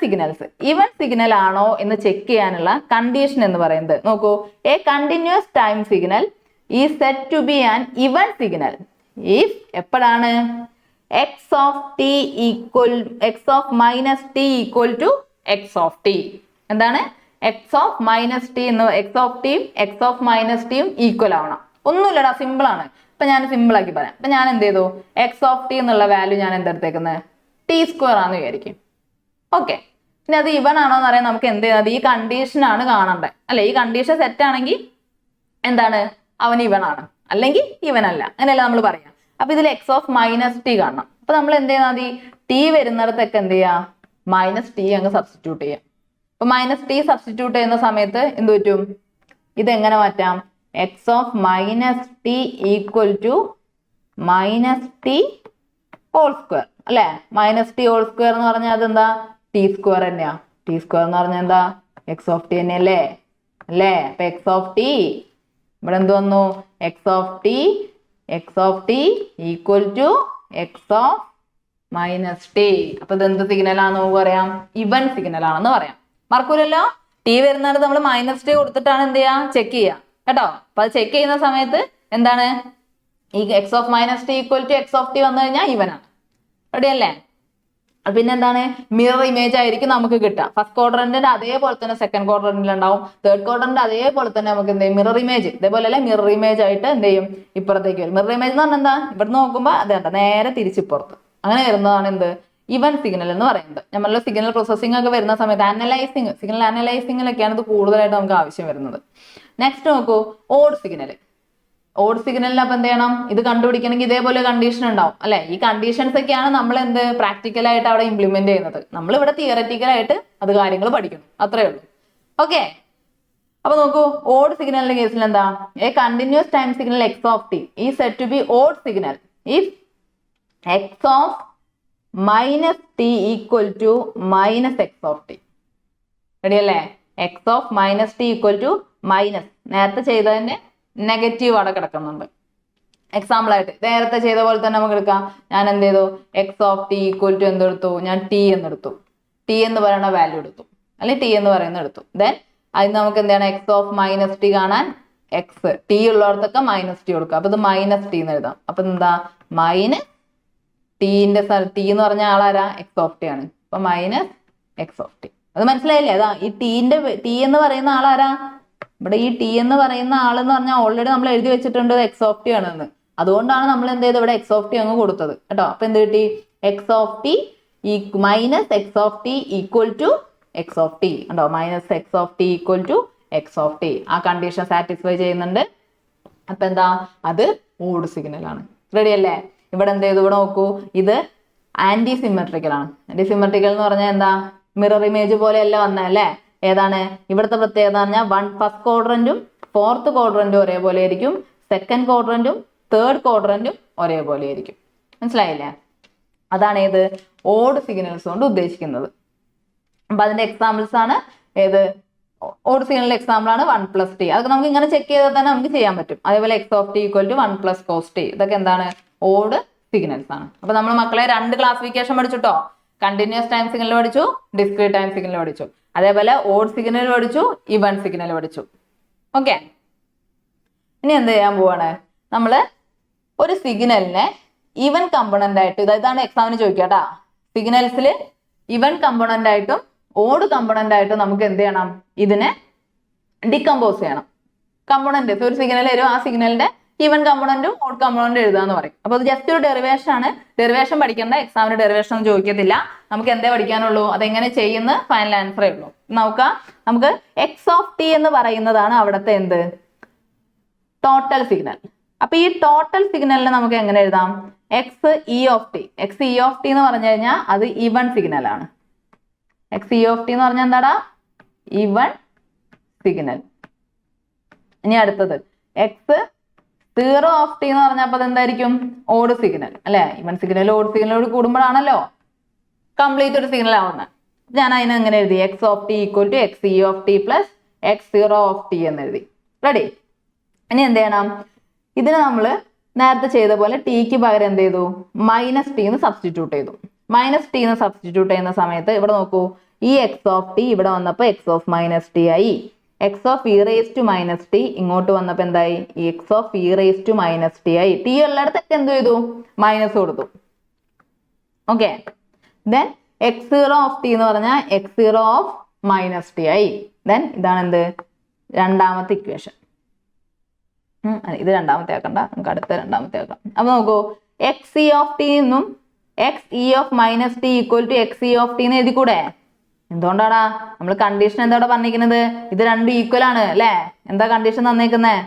സിഗ്നൽ ആണോ എന്ന് ചെക്ക് ചെയ്യാനുള്ള കണ്ടീഷൻ എന്ന് പറയുന്നത് നോക്കൂ, എ കണ്ടിന്യൂസ് ടൈം സിഗ്നൽ ഈ സെറ്റ് ടു ബി ആൻ ഇവൻ സിഗ്നൽ ഇഫ് എപ്പോഴാണ് x of t equal to x of t. എന്താണ്, x of minus t എന്ന്, x of t യും x of minus t യും ഈക്വൽ ആവണം. ഒന്നുമില്ലടാ, സിമ്പിൾ ആണ്. ഇപ്പൊ ഞാൻ സിമ്പിൾ ആക്കി പറയാം. അപ്പൊ ഞാൻ എന്ത് ചെയ്തു, x of t എന്നുള്ള വാല്യൂ ഞാൻ എന്തെടുത്തേക്കുന്നത് t² ആണെന്ന് വിചാരിക്കും. ഓക്കെ, പിന്നെ അത് ഇവൻ ആണോ എന്ന് അറിയാൻ നമുക്ക് എന്ത് ചെയ്യുന്നത്, ഈ കണ്ടീഷൻ ആണ് കാണണ്ടേ അല്ലെ. ഈ കണ്ടീഷൻ സെറ്റ് ആണെങ്കിൽ എന്താണ്, അവൻ ഇവൻ ആണ്, അല്ലെങ്കിൽ ഇവൻ അല്ല, അങ്ങനെയല്ല നമ്മൾ പറയാം. അപ്പൊ ഇതിൽ x of minus t കാണണം. അപ്പൊ നമ്മൾ എന്ത് ചെയ്താൽ മതി, t വരുന്നിടത്തൊക്കെ എന്ത് ചെയ്യാം, -t അങ്ങ് സബ്സ്റ്റിറ്റ്യൂട്ട് ചെയ്യാം. അപ്പൊ -t സബ്സ്റ്റിറ്റ്യൂട്ട് ചെയ്യുന്ന സമയത്ത് എന്ത് പറ്റും, ഇതെങ്ങനെ മാറ്റാം, x of -t equal to -t whole square അല്ലെ. -t whole square എന്ന് പറഞ്ഞാൽ അതെന്താ, t² തന്നെയാ. t² എന്ന് പറഞ്ഞാൽ എന്താ, x of t തന്നെയല്ലേ അല്ലേ. അപ്പൊ x of t ഇവിടെ എന്ത് വന്നു, x of t equal to x of -t. അപ്പൊ ഇതെന്ത് സിഗ്നൽ ആണെന്ന് നമുക്ക് പറയാം, ഇവൻ സിഗ്നൽ ആണെന്ന് പറയാം. മറക്കൂലല്ലോ, t വരുന്നത് നമ്മൾ -t കൊടുത്തിട്ടാണ് എന്ത് ചെയ്യാ, ചെക്ക് ചെയ്യാം കേട്ടോ. അപ്പൊ അത് ചെക്ക് ചെയ്യുന്ന സമയത്ത് എന്താണ്, ഈ x of -t equal to x of t വന്നു കഴിഞ്ഞാൽ ഇവനാണ്. റെഡി അല്ലേ? പിന്നെ എന്താണ്, മിറർ ഇമേജ് ആയിരിക്കും നമുക്ക് കിട്ടുക. ഫസ്റ്റ് ക്വാഡ്രന്റിന്റെ അതേപോലെ തന്നെ സെക്കൻഡ് ക്വാഡ്രന്റിൽ ഉണ്ടാവും, തേർഡ് ക്വാഡ്രന്റ് അതേപോലെ തന്നെ നമുക്ക് എന്ത് ചെയ്യും, മിറർ ഇമേജ് ഇതേപോലെ അല്ലെ മിറർ ഇമേജ് ആയിട്ട് എന്ത് ചെയ്യും, ഇപ്പുറത്തേക്ക് വരും. മിറർ ഇമേജ് എന്ന് പറഞ്ഞാൽ എന്താ, ഇവിടെ നോക്കുമ്പോൾ അതേണ്ട നേരെ തിരിച്ചിപ്പുറത്ത് അങ്ങനെ വരുന്നതാണ് എന്ത്, ഇവന്റ് സിഗ്നൽ എന്ന് പറയുന്നത്. നമ്മളുടെ സിഗ്നൽ പ്രോസസ്സിംഗ് ഒക്കെ വരുന്ന സമയത്ത് സിഗ്നൽ അനലൈസിങ്ങിലൊക്കെയാണ് ഇത് കൂടുതലായിട്ട് നമുക്ക് ആവശ്യം വരുന്നത്. നെക്സ്റ്റ് നോക്കൂ, ഓഡ് സിഗ്നൽ. ഓഡ് സിഗ്നലിൽ അപ്പൊ എന്ത് ചെയ്യണം, ഇത് കണ്ടുപിടിക്കണമെങ്കിൽ ഇതേപോലെ കണ്ടീഷൻ ഉണ്ടാവും അല്ലെ. ഈ കണ്ടീഷൻസ് ഒക്കെയാണ് നമ്മൾ എന്ത് പ്രാക്ടിക്കലായിട്ട് അവിടെ ഇംപ്ലിമെന്റ് ചെയ്യുന്നത്. നമ്മൾ ഇവിടെ തിയററ്റിക്കലായിട്ട് അത് കാര്യങ്ങൾ പഠിക്കണം, അത്രേ ഉള്ളൂ. ഓക്കെ, അപ്പൊ നോക്കൂ, ഓഡ് സിഗ്നലിന്റെ കേസിൽ എന്താ, a continuous time signal x of t is said to be odd signal if x of minus t equal to minus x of t. Ready അല്ലേ? X of minus t equal to minus, നേരത്തെ ചെയ്തതിന്റെ negative അവിടെ കിടക്കുന്നുണ്ട്. Example ആയിട്ട് നേരത്തെ ചെയ്ത പോലെ തന്നെ നമുക്ക് എടുക്കാം. ഞാൻ എന്ത് ചെയ്തു, x of t equal to എന്തെടുത്തു, ഞാൻ ടി എന്നെടുത്തു, ടി എന്ന് പറയുന്ന വാല്യൂ എടുത്തു, അല്ലെങ്കിൽ ടി എന്ന് പറയുന്നത് എടുത്തു. ദെൻ അതിന് നമുക്ക് എന്താണ്, എക്സ് ഓഫ് മൈനസ് ടി കാണാൻ എക്സ് ടി ഉള്ളിടത്തൊക്കെ മൈനസ് ടി കൊടുക്കുക. അപ്പൊ ഇത് മൈനസ് ടി എന്ന് എഴുതാം. അപ്പൊ എന്താ, മൈനസ് ടീന്റെ ടി എന്ന് പറഞ്ഞ ആളാരാ, എക്സ് ഓഫ് ടി ആണ്. അപ്പൊ മൈനസ് എക്സ് ഓഫ് ടി. അത് മനസ്സിലായില്ലേ? അതാ ഈ ടി എന്ന് പറയുന്ന ആളാരാ, ഇവിടെ ഈ ടി എന്ന് പറയുന്ന ആളെന്ന് പറഞ്ഞാൽ ഓൾറെഡി നമ്മൾ എഴുതി വെച്ചിട്ടുണ്ട് എക്സ് ഓഫ് ടി ആണെന്ന്. അതുകൊണ്ടാണ് നമ്മൾ എന്ത് ചെയ്തത്, ഇവിടെ എക്സ് ഓഫ് ടി അങ്ങ് കൊടുത്തത് കേട്ടോ. അപ്പൊ എന്ത് കിട്ടി, x of t minus x of t equal to x of t ഉണ്ടോ, minus x of t equal to x of t. ആ കണ്ടീഷൻ സാറ്റിസ്ഫൈ ചെയ്യുന്നുണ്ട്. അപ്പൊ എന്താ, അത് ഓഡ് സിഗ്നൽ ആണ്. റെഡി അല്ലേ? ഇവിടെ എന്ത് ചെയ്തു, ഇവിടെ നോക്കൂ, ഇത് ആന്റി സിമെട്രിക്കൽ ആണ്. ആന്റി സിമെട്രിക്കൽ എന്ന് പറഞ്ഞാൽ എന്താ, മിറർ ഇമേജ് പോലെയല്ല വന്നല്ലേ. ഏതാണ് ഇവിടുത്തെ പ്രത്യേകത പറഞ്ഞാൽ ഫസ്റ്റ് ക്വാഡ്രന്റും ഫോർത്ത് ക്വാഡ്രന്റും ഒരേപോലെ ആയിരിക്കും, സെക്കൻഡ് ക്വാഡ്രന്റും തേർഡ് ക്വാഡ്രന്റും ഒരേപോലെ ആയിരിക്കും. മനസ്സിലായില്ലേ? അതാണ് ഏത് ഓഡ് സിഗ്നൽസ് കൊണ്ട് ഉദ്ദേശിക്കുന്നത്. അപ്പൊ അതിന്റെ എക്സാമ്പിൾസ് ആണ് ഏത്, ഓഡ് സിഗ്നലിന്റെ എക്സാമ്പിൾ ആണ് 1+t. അതൊക്കെ നമുക്ക് ഇങ്ങനെ ചെക്ക് ചെയ്താൽ തന്നെ നമുക്ക് ചെയ്യാൻ പറ്റും. അതേപോലെ x of t equal to 1 + cos t. ഇതൊക്കെ എന്താണ്, ഓഡ് സിഗ്നൽസ് ആണ്. അപ്പൊ നമ്മൾ മക്കളെ രണ്ട് ക്ലാസിഫിക്കേഷൻ പഠിച്ചുട്ടോ. കണ്ടിന്യൂസ് ടൈം സിഗ്നൽ പഠിച്ചു, ഡിസ്ക്രീറ്റ് ടൈം സിഗ്നൽ പഠിച്ചു. അതേപോലെ ഓഡ് സിഗ്നൽ പഠിച്ചു, ഇവന്റ് സിഗ്നൽ പഠിച്ചു. ഓക്കെ, ഇനി എന്ത് ചെയ്യാൻ പോവാണ്, നമ്മള് ഒരു സിഗ്നലിനെ ഇവന്റ് കമ്പോണന്റ് ആയിട്ട്, ഇതാണ് എക്സാമിന് ചോദിക്കാട്ടാ. സിഗ്നൽസിൽ ഇവന്റ് കമ്പോണന്റ് ആയിട്ടും ഓഡ് കമ്പോണന്റ് ആയിട്ടും നമുക്ക് എന്ത് ചെയ്യണം, ഇതിനെ ഡികമ്പോസ് ചെയ്യണം. കമ്പോണന്റ് ഒരു സിഗ്നൽ വരും, ആ സിഗ്നലിന്റെ ഈവൻ കമ്പോണന്റും ഓഡ് കമ്പോണന്റും എഴുതാന്ന് പറയും. അപ്പൊ അത് ജസ്റ്റ് ഒരു ഡെറിവേഷൻ ആണ്. ഡെറിവേഷൻ പഠിക്കേണ്ട, എക്സാമിന് ഡെറിവേഷൻ ഒന്നും ചോദിക്കത്തില്ല. നമുക്ക് എന്തേ പഠിക്കാനുള്ളൂ, അതെങ്ങനെ ചെയ്യുന്ന ഫൈനൽ ആൻസറേ ഉള്ളൂ. നമുക്ക് എക്സ് ഓഫ് ടി എന്ന് പറയുന്നതാണ് അവിടുത്തെ എന്ത്, ടോട്ടൽ സിഗ്നൽ. അപ്പൊ ഈ ടോട്ടൽ സിഗ്നലിനെ നമുക്ക് എങ്ങനെ എഴുതാം, X e of t. X e of t എന്ന് പറഞ്ഞു കഴിഞ്ഞാൽ അത് ഇവൻ സിഗ്നൽ ആണ്. എക്സ് ഇ ഓഫ് ടി എന്ന് പറഞ്ഞാൽ എന്താടാ, ഇവൻ സിഗ്നൽ. ഇനി അടുത്തത് എക്സ് 0 ഓഫ് ടി എന്ന് പറഞ്ഞപ്പോൾ അതെന്തായിരിക്കും, ഓഡ് സിഗ്നൽ അല്ലെ. ഇവൻ സിഗ്നൽ ഓഡ് സിഗ്നലോട് കൂടുമ്പോഴാണല്ലോ കംപ്ലീറ്റ് ഒരു സിഗ്നൽ ആവുന്നത്. ഞാൻ അതിനെ എങ്ങനെ എഴുതി, x of t equal to x e of t plus x 0 of t എന്ന് എഴുതി. റെഡി? ഇനി എന്ത് ചെയ്യണം, ഇതിന് നമ്മൾ നേരത്തെ ചെയ്ത പോലെ ടിക്ക് പകരം എന്ത് ചെയ്തു, മൈനസ് ടി എന്ന് സബ്സ്റ്റിറ്റ്യൂട്ട് ചെയ്തു. മൈനസ് ടി എന്ന് സബ്സ്റ്റിറ്റ്യൂട്ട് ചെയ്യുന്ന സമയത്ത് ഇവിടെ നോക്കൂ, ഈ എക്സ് ഓഫ് ടി ഇവിടെ വന്നപ്പോൾ എക്സ് ഓഫ് മൈനസ് ടി ആയി. X of e raise to minus t ഇങ്ങോട്ട് വന്നപ്പോൾ എന്തായി, x of e raise to minus t ആയി. ടി ഉള്ളിടത്തൊക്കെ എന്ത് ചെയ്തു, മൈനസ് കൊടുത്തു. Okay, then x 0 of t എന്ന് പറഞ്ഞാൽ എക്സ് 0 ഓഫ് മൈനസ് ടി ആയി. ദെൻ ഇതാണ് എന്ത്, രണ്ടാമത്തെ ഇക്വേഷൻ. ഇത് രണ്ടാമത്തെ ആക്കണ്ട, നമുക്ക് അടുത്ത രണ്ടാമത്തെ ആക്കാം. അപ്പൊ നോക്കൂ, എക്സ് ഇ ഓഫ് ടി എന്നും x e of minus t equal to x e of t എന്ന് എഴുതി കൂടെ? എന്തുകൊണ്ടാടാ, നമ്മൾ കണ്ടീഷൻ എന്താ പറഞ്ഞിരിക്കുന്നത്, ഇത് രണ്ടും ഈക്വൽ ആണ് അല്ലെ. എന്താ കണ്ടീഷൻ തന്നേക്കുന്നത്,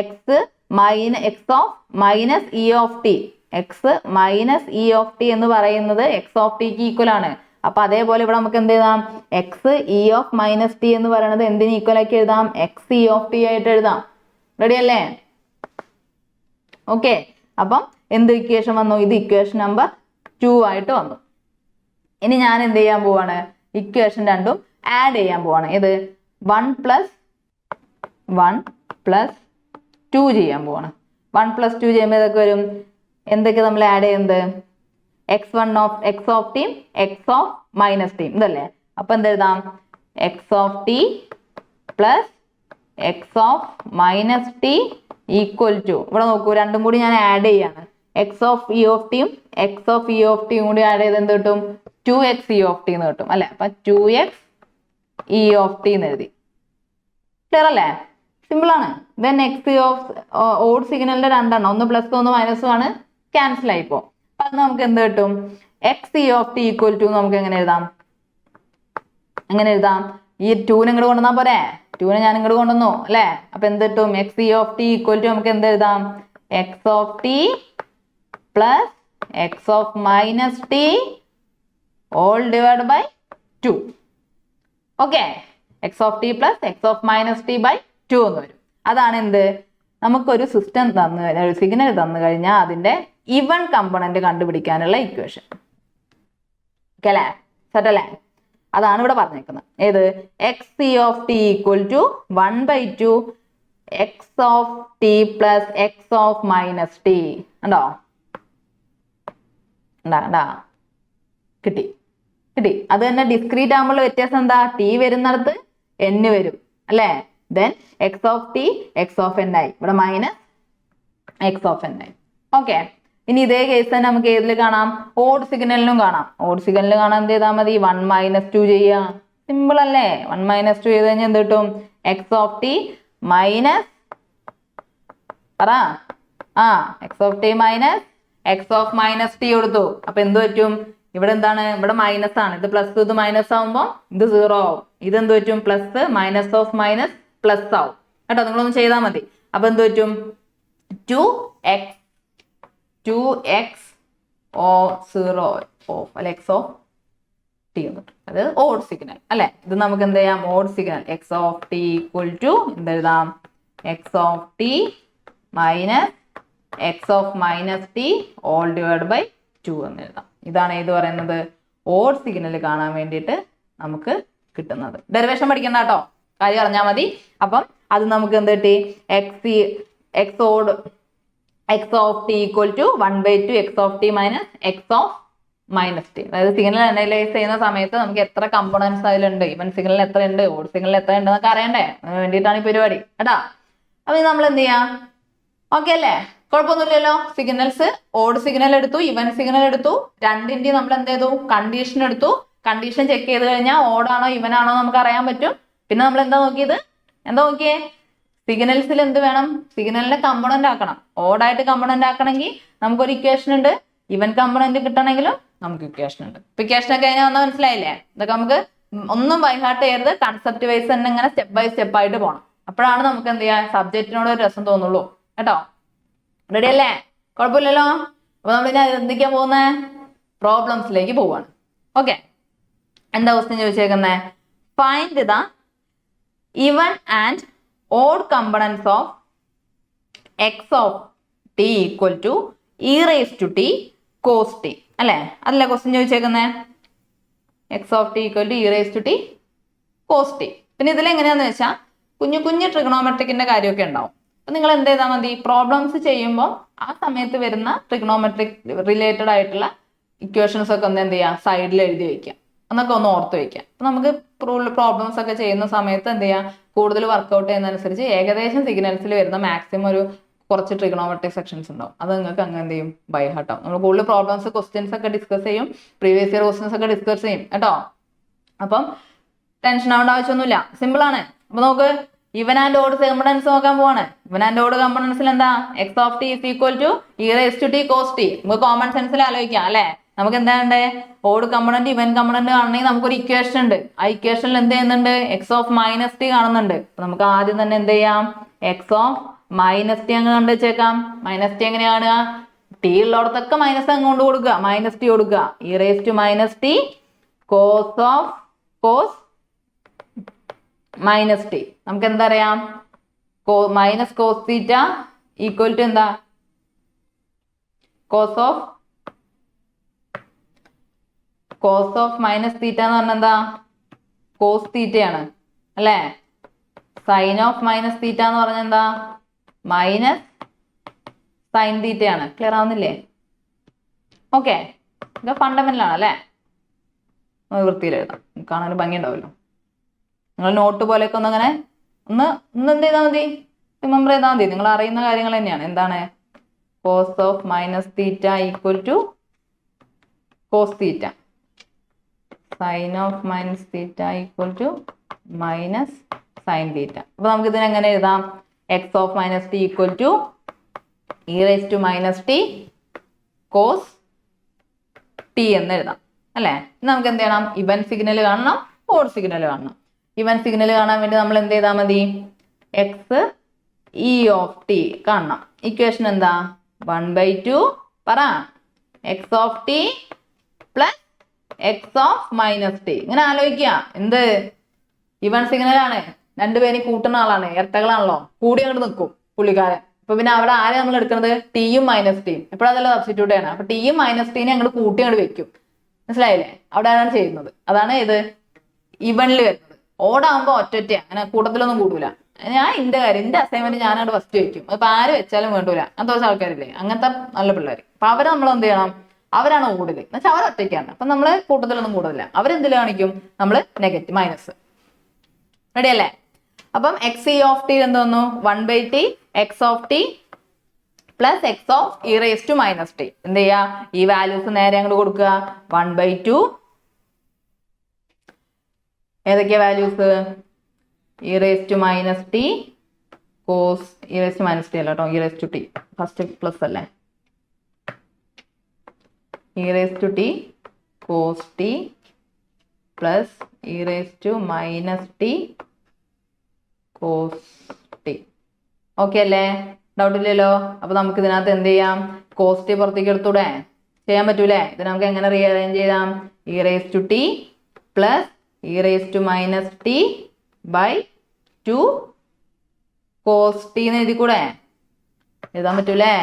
x of minus e of t, x minus e of t എന്ന് പറയുന്നത് എക്സ് ഓഫ് ടിക്ക് ഈക്വൽ ആണ്. അപ്പൊ അതേപോലെ ഇവിടെ നമുക്ക് എന്ത് എഴുതാം, X e of minus t എന്ന് പറയുന്നത് എന്തിന് ഈക്വൽ ആക്കി എഴുതാം, എക്സ് ഇ ഓഫ് ടി ആയിട്ട് എഴുതാം. റെഡി അല്ലേ? ഓക്കെ, അപ്പം എന്ത് ഇക്വേഷൻ വന്നു, ഇത് ഇക്വേഷൻ നമ്പർ 2 ആയിട്ട് വന്നു. ഇനി ഞാൻ എന്ത് ചെയ്യാൻ പോവാണ്, ഇക്വേഷൻ രണ്ടും ആഡ് ചെയ്യാൻ പോവാണ്. ഇത് 1 + 2 ചെയ്യാൻ പോവാണ്. 1 + 2 ചെയ്യുമ്പോൾ ഇതൊക്കെ വരും. എന്തൊക്കെ നമ്മൾ ആഡ് ചെയ്യുന്നത്, x1 of x of t, x of minus t, ഇതല്ലേ. അപ്പൊ എന്തെഴുതാം, x of t plus x of minus t equal to, ഇവിടെ നോക്കൂ രണ്ടും കൂടി ഞാൻ ആഡ് ചെയ്യാണ്. എക്സ് ഓഫ് ഇ ഓഫ് ടിയും എക്സ് ഓഫ് ഇ ഓഫ് ടിയും കൂടി ആഡ് ചെയ്ത് എന്ത് കിട്ടും, 2x e of t എന്ന് കിട്ടും അല്ലെ. അപ്പൊ 2x e of t എന്ന് എഴുതി. ക്ലിയർ അല്ലേ? സിമ്പിൾ ആണ്. Then X e of odd സിഗ്നലിന്റെ രണ്ടെണ്ണം, ഒന്ന് പ്ലസ് ഒന്ന് മൈനസും ആണ്, ക്യാൻസൽ ആയിപ്പോ. അപ്പൊ അത് നമുക്ക് എന്ത് കിട്ടും? X e of t equal to നമുക്ക് എങ്ങനെ എഴുതാം? ഈ 2 ഇങ്ങോട്ട് കൊണ്ടുവന്നാ പോരെ? 2 ഞാൻ ഇങ്ങോട്ട് കൊണ്ടുവന്നു അല്ലെ. അപ്പൊ എന്ത് കിട്ടും? X e of t equal to നമുക്ക് എന്ത് എഴുതാം? X of t plus x of minus t all divide by 2. Okay, x of t plus x of minus t by 2 എന്ന് വരും. അതാണ് എന്ത്? നമുക്കൊരു സിസ്റ്റം ഒരു സിഗ്നൽ തന്നു കഴിഞ്ഞാൽ അതിന്റെ ഇവൺ കമ്പോണന്റ് കണ്ടുപിടിക്കാനുള്ള ഇക്വേഷൻ. ഓക്കെ അല്ലേ? സെറ്റ് അല്ലേ? അതാണ് ഇവിടെ പറഞ്ഞേക്കുന്നത്. ഏത്? X e of t equal to 1/2 x of t plus x of minus t. ഉണ്ടോ? ഉണ്ടാ കിട്ടി. അത് തന്നെ ഡിസ്ക്രീറ്റ് ആകുമ്പോൾ വ്യത്യാസം എന്താ? ടി വരുന്നിടത്ത് n വരും അല്ലേ. Then X of t x of N ആയി, ഇവിടെ മൈനസ് എക്സ് ഓഫ് എൻ ആയി. ഓക്കെ, ഇനി ഇതേ കേസ് തന്നെ നമുക്ക് ഏതിൽ കാണാം? ഓഡ് സിഗ്നലിനും കാണാം. ഓഡ് സിഗ്നലിൽ കാണാൻ എന്ത് ചെയ്താൽ മതി? 1 - 2 ചെയ്യാം. സിമ്പിൾ അല്ലേ? 1 - 2 ചെയ്ത് കഴിഞ്ഞാൽ എന്ത് കിട്ടും? X of t minus x of t minus x of minus T കൊടുത്തു. അപ്പൊ എന്ത് പറ്റും? ഇവിടെ എന്താണ്? ഇവിടെ മൈനസ് ആണ്. ഇത് പ്ലസ് ഇത് മൈനസ് ആവുമ്പോൾ ഇത് 0 ആവും. ഇതെന്ത് പറ്റും? Plus minus of minus plus ആവും കേട്ടോ. നിങ്ങളൊന്ന് ചെയ്താൽ മതി. അപ്പൊ എന്ത് പറ്റും? 2x ഓ 0 ഓഫ് അല്ലെ എക്സ് ഓഫ് ടി എന്ന് കിട്ടും. അത് ഓഡ് സിഗ്നൽ അല്ലെ. ഇത് നമുക്ക് എന്ത് ചെയ്യാം? Odd signal x of t equal to എന്തെഴുതാം? X of t minus x of minus t all divide by 2 എന്ന് എഴുതാം. ഇതാണ് ഏത് പറയുന്നത്? ഓഡ് സിഗ്നൽ കാണാൻ വേണ്ടിയിട്ട് നമുക്ക് കിട്ടുന്നത്. ഡെറിവേഷൻ പഠിക്കണ്ട കേട്ടോ, കാര്യം അറിഞ്ഞാൽ മതി. അപ്പം അത് നമുക്ക് എന്ത് കിട്ടി? X of t equal to 1/2 x of t minus x of minus t. അതായത് സിഗ്നൽ അനലൈസ് ചെയ്യുന്ന സമയത്ത് നമുക്ക് എത്ര കമ്പോണൻസ് അതിലുണ്ട്, ഇവൻ സിഗ്നൽ എത്ര ഉണ്ട്, ഓഡ് സിഗ്നൽ എത്ര ഉണ്ട് എന്നൊക്കെ അറിയണ്ടേ? അതിന് വേണ്ടിയിട്ടാണ് ഈ പരിപാടി കേട്ടാ. അപ്പൊ നമ്മൾ എന്ത് ചെയ്യാം? ഓക്കെ അല്ലേ? കുഴപ്പമൊന്നുമില്ലല്ലോ. സിഗ്നൽസ് ഓഡ് സിഗ്നൽ എടുത്തു, ഇവൻ സിഗ്നൽ എടുത്തു, രണ്ടിന്റെയും നമ്മൾ എന്ത് ചെയ്തു? കണ്ടീഷൻ എടുത്തു. കണ്ടീഷൻ ചെക്ക് ചെയ്ത് കഴിഞ്ഞാൽ ഓടാണോ ഇവൻ ആണോ നമുക്ക് അറിയാൻ പറ്റും. പിന്നെ നമ്മൾ എന്താ നോക്കിയത്? നോക്കിയേ, സിഗ്നൽസിൽ എന്ത് വേണം? സിഗ്നലിനെ കമ്പോണന്റ് ആക്കണം. ഓടായിട്ട് കമ്പോണന്റ് ആക്കണമെങ്കിൽ നമുക്കൊരു ഇക്വേഷൻ ഉണ്ട്. ഇവൻ കമ്പോണന്റ് കിട്ടണമെങ്കിലും നമുക്ക് ഇക്വേഷൻ ഉണ്ട്. ഇപ്പൊ ഇക്വേഷൻ ഒക്കെ അതിനെ വന്നാൽ മനസ്സിലായില്ലേ? ഇതൊക്കെ നമുക്ക് ഒന്നും ബൈഹാർട്ട് ചെയ്യരുത്. കൺസെപ്റ്റ് വൈസ് തന്നെ ഇങ്ങനെ സ്റ്റെപ്പ് ബൈ സ്റ്റെപ്പ് ആയിട്ട് പോകണം. അപ്പോഴാണ് നമുക്ക് എന്ത് ചെയ്യാം? സബ്ജക്റ്റിനോട് ഒരു രസം തോന്നുള്ളൂ കേട്ടോ. റെഡി അല്ലേ? കുഴപ്പമില്ലല്ലോ. അപ്പൊ നമ്മൾ ഇനി എന്തൊക്കെയാ പോകുന്നത്? പ്രോബ്ലംസിലേക്ക് പോവാണ്. ഓക്കെ, എന്താ ക്വസ്റ്റ്യൻ ചോദിച്ചേക്കുന്നത്? Find the even and odd components of x of t equal to e raise to t cos t അല്ലേ? അതല്ലേ ക്വസ്റ്റ്യൻ ചോദിച്ചേക്കുന്നത്? X of t equal to e raise to t cos t. പിന്നെ ഇതിലെങ്ങനെയാന്ന് വെച്ചാൽ കുഞ്ഞു ട്രിഗണോമെട്രിക്കിന്റെ കാര്യമൊക്കെ ഉണ്ടാവും. അപ്പൊ നിങ്ങൾ എന്ത് ചെയ്താൽ മതി? പ്രോബ്ലംസ് ചെയ്യുമ്പോൾ ആ സമയത്ത് വരുന്ന ട്രിഗണോമെട്രിക് റിലേറ്റഡ് ആയിട്ടുള്ള ഇക്വേഷൻസ് ഒക്കെ ഒന്ന് എന്ത് ചെയ്യുക? സൈഡിൽ എഴുതി വെക്കുക, എന്നൊക്കെ ഒന്ന് ഓർത്ത് വെക്കുക. അപ്പൊ നമുക്ക് പ്രോബ്ലംസ് ഒക്കെ ചെയ്യുന്ന സമയത്ത് എന്ത് ചെയ്യാം? കൂടുതൽ വർക്ക്ഔട്ട് ചെയ്യുന്നതനുസരിച്ച് ഏകദേശം സിഗ്നൽസിൽ വരുന്ന മാക്സിമം ഒരു കുറച്ച് ട്രിഗണോമെട്രിക് സെക്ഷൻസ് ഉണ്ടാവും. അത് നിങ്ങൾക്ക് അങ്ങനെ എന്ത് ചെയ്യും? ബൈ ഹാർട്ട് ആവും. നമ്മൾ കൂടുതൽ പ്രോബ്ലംസ് ക്വസ്റ്റ്യൻസ് ഒക്കെ ഡിസ്കസ് ചെയ്യും, പ്രീവിയസ് ഇയർ ക്വസ്റ്റ്യൻസ് ഒക്കെ ഡിസ്കസ് ചെയ്യും കേട്ടോ. അപ്പം ടെൻഷൻ ആവേണ്ട ആവശ്യമൊന്നുമില്ല, സിമ്പിൾ ആണ്. അപ്പൊ നമുക്ക് ഇവൻ ആൻഡ് ഓഡ് കമ്പോണൻസ് നോക്കാൻ പോവാണ്. ഇവൻ ആൻഡ് ഓഡ് കമ്പോണൻസിൽ എന്താ? X of t is equal to e raise to t cos t. നമുക്ക് കോമൺ സെൻസിൽ ആലോചിക്കാം അല്ലെ? നമുക്ക് എന്താണ്ട്? ഓഡ് കമ്പോണന്റ് ഇവൻ കമ്പോണന്റ് കാണണമെങ്കിൽ നമുക്കൊരു ഇക്വേഷൻ ഉണ്ട്. ആ ഇക്വേഷനിൽ എന്ത് ചെയ്യുന്നുണ്ട്? എക്സ് ഓഫ് മൈനസ് ടി കാണുന്നുണ്ട്. അപ്പൊ നമുക്ക് ആദ്യം തന്നെ എന്ത് ചെയ്യാം? എക്സ് ഓഫ് മൈനസ് ടി അങ്ങ് കണ്ടു വെച്ചേക്കാം. മൈനസ് ടി എങ്ങനെ കാണുക? ടി ഉള്ളിടത്തൊക്കെ മൈനസ് അങ്ങ് കൊണ്ട് കൊടുക്കുക, മൈനസ് ടി കൊടുക്കുക. E raise to minus t cos minus t. നമുക്ക് എന്താ അറിയാം? Minus cos theta equal to എന്താ? കോസ് ഓഫ് മൈനസ് തീറ്റ എന്ന് പറഞ്ഞാൽ എന്താ? കോസ് തീറ്റയാണ് അല്ലേ? സൈൻ ഓഫ് മൈനസ് തീറ്റ എന്ന് പറഞ്ഞാൽ എന്താ? മൈനസ് സൈൻ തീറ്റയാണ്. ക്ലിയർ ആവുന്നില്ലേ? ഓക്കെ, ഇത് ഫണ്ടമെന്റൽ ആണ് അല്ലേ? വൃത്തിയിൽ എഴുതാം, കാണാൻ ഭംഗി ഉണ്ടാവുമല്ലോ. നിങ്ങൾ നോട്ട് പോലെയൊക്കെ ഒന്ന് എന്ത് ചെയ്താൽ മതി? റിമെമ്പർ ചെയ്താൽ മതി. നിങ്ങൾ അറിയുന്ന കാര്യങ്ങൾ തന്നെയാണ്. എന്താണ്? Cos of minus theta equal to cos theta. Sine of minus theta equal to minus sine theta. അപ്പൊ നമുക്ക് ഇതിനെ എങ്ങനെ എഴുതാം? X of minus t equal to e raise to minus t cos t എന്ന് എഴുതാം അല്ലേ? നമുക്ക് എന്ത് ചെയ്യണം? ഇവൻ സിഗ്നൽ കാണണം, ഓഡ് സിഗ്നൽ കാണണം. ഇവൻ സിഗ്നൽ കാണാൻ വേണ്ടി നമ്മൾ എന്ത് ചെയ്താൽ മതി? എക്സ് ഇ ഓഫ് ടി കാണണം. ഇക്വേഷൻ എന്താ? 1/2 പറ X of t plus x of minus T. ഇങ്ങനെ ആലോചിക്കുക. എന്ത് ഇവൻ സിഗ്നൽ ആണ്, രണ്ടുപേരും കൂട്ടുന്ന ആളാണ്, ഇരട്ടകളാണല്ലോ, കൂടി അങ്ങോട്ട് നിൽക്കും പുള്ളിക്കാരൻ. അപ്പൊ പിന്നെ അവിടെ ആരെ നമ്മൾ എടുക്കുന്നത്? ടിയും മൈനസ് ടിയും. എപ്പോഴതല്ല സബ്സ്റ്റിറ്റ്യൂട്ട് ചെയ്യണം. അപ്പൊ ടിയും മൈനസ് ടീനെ അങ്ങോട്ട് കൂട്ടി അങ്ങോട്ട് വെക്കും. മനസ്സിലായില്ലേ? അവിടെയാണ് ചെയ്യുന്നത്. അതാണ് ഇത് ഇവനിൽ വരുന്നത്. ഓടാകുമ്പോ ഒറ്റ അങ്ങനെ കൂട്ടത്തിലൊന്നും കൂടൂല. ഞാൻ എന്റെ അസൈൻമെന്റ് ഞാനവിടെ ഫസ്റ്റ് വെക്കും. അപ്പൊ ആര് വെച്ചാലും വേണ്ടൂല. അങ്ങനത്തെ കുറച്ച് ആൾക്കാരില്ലേ, അങ്ങനത്തെ നല്ല പിള്ളേർ. അപ്പൊ അവരെ നമ്മൾ എന്ത് ചെയ്യണം? അവരാണ് ഓടില് എന്ന് വെച്ചാൽ അവർ ഒറ്റയ്ക്കാണ്. അപ്പൊ നമ്മള് കൂട്ടത്തിലൊന്നും കൂടുതലില്ല. അവരെന്തിൽ കാണിക്കും? നമ്മള് നെഗറ്റീവ് മൈനസ്. റെഡി അല്ലേ? അപ്പം എക്സ് ഇ ഓഫ് ടി എന്ത് വന്നു? 1/t x of t plus x of e raise to minus t. എന്ത് ചെയ്യാ? ഈ വാല്യൂസ് നേരെ അങ്ങോട്ട് കൊടുക്കുക. 1/2 ഏതൊക്കെയാ values? E raise to minus t cos e raise to minus t അല്ല കേട്ടോ, e raise to t. First plus അല്ലേ? E raise to t cos t plus e raise to minus t cos t. Okay അല്ലേ? Doubt ഇല്ലല്ലോ? അപ്പൊ നമുക്ക് ഇതിനകത്ത് എന്ത് ചെയ്യാം? കോസ് ടി പുറത്തേക്ക് എടുത്തൂടെ? ചെയ്യാൻ പറ്റൂലേ? ഇത് നമുക്ക് എങ്ങനെ റീഅറേഞ്ച് ചെയ്യാം? E raise to t plus e raise to minus t by 2 cos t എന്ന് എഴുതി കൂടെ? എഴുതാൻ പറ്റൂലേ?